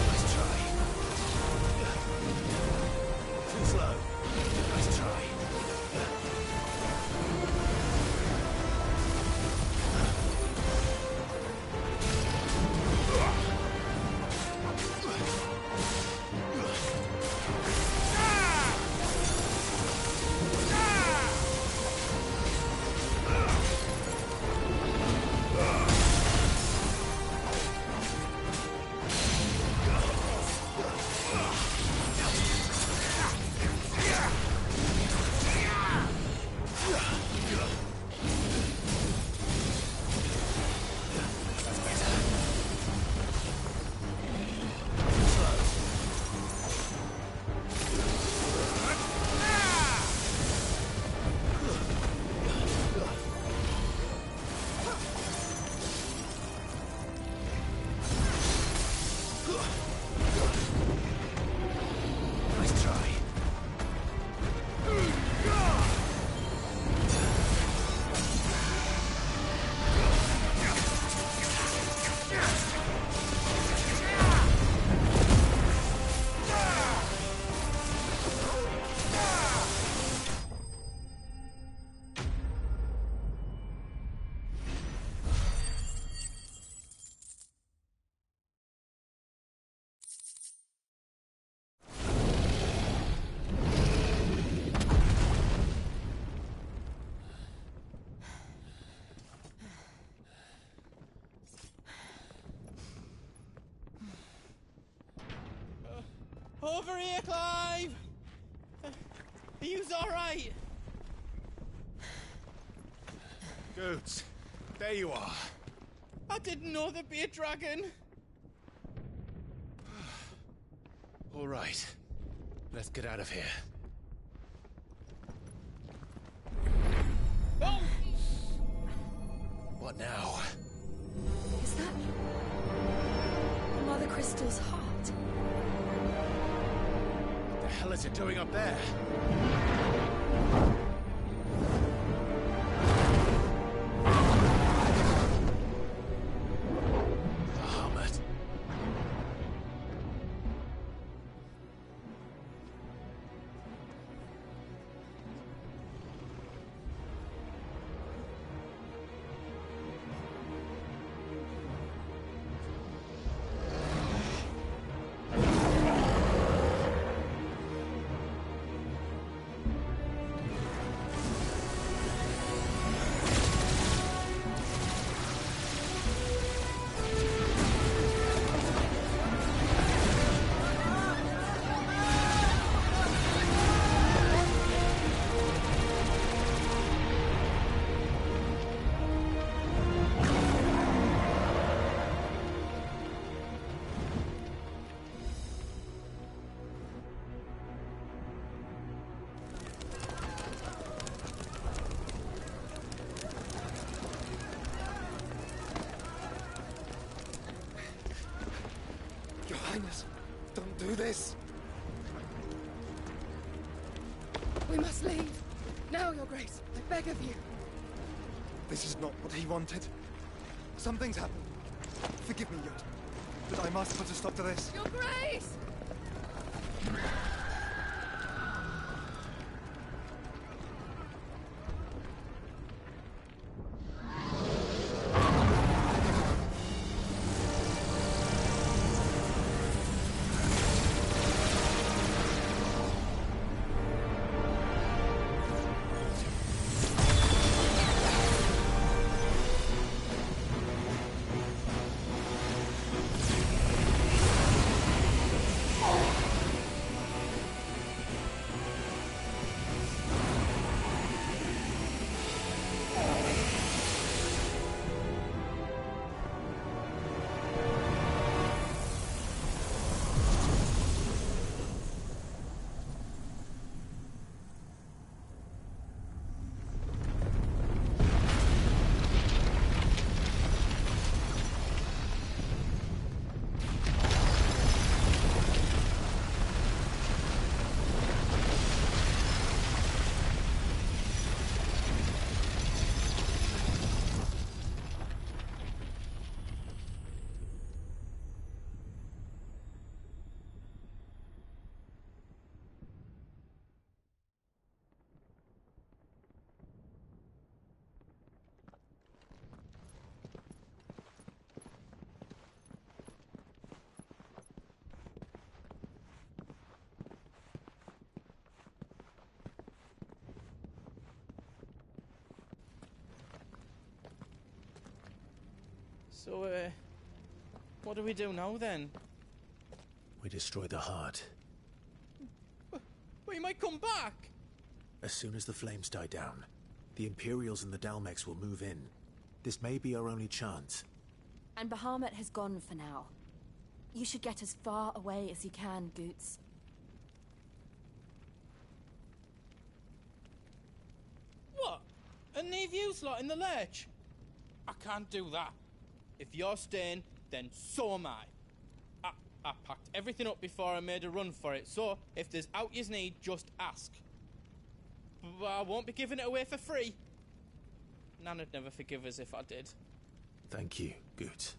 Nice try. Too slow. Nice try. Nice try.
Over here, Clive! Are you alright?
Goods, there you are.
I didn't know there'd be a dragon.
All right. Let's get out of here.
Oh!
What now?
Is that Mother Crystal's heart?
What the hell is it doing up there? The Hummet.
Your Highness, don't do this.
We must leave. Now, Your Grace. I beg of you.
This is not what he wanted. Something's happened. Forgive me, Yod, but I must put a stop to this.
Your Grace!
So, what do we do now, then?
We destroy the heart.
We might come back!
As soon as the flames die down, the Imperials and the Dalmex will move in. This may be our only chance.
And Bahamut has gone for now. You should get as far away as you can, Goots.
What? And leave you lot in the lurch? I can't do that. If you're staying, then so am I. I packed everything up before I made a run for it, so if there's out yous need, just ask. But I won't be giving it away for free. Nana'd never forgive us if I did.
Thank you, Goot.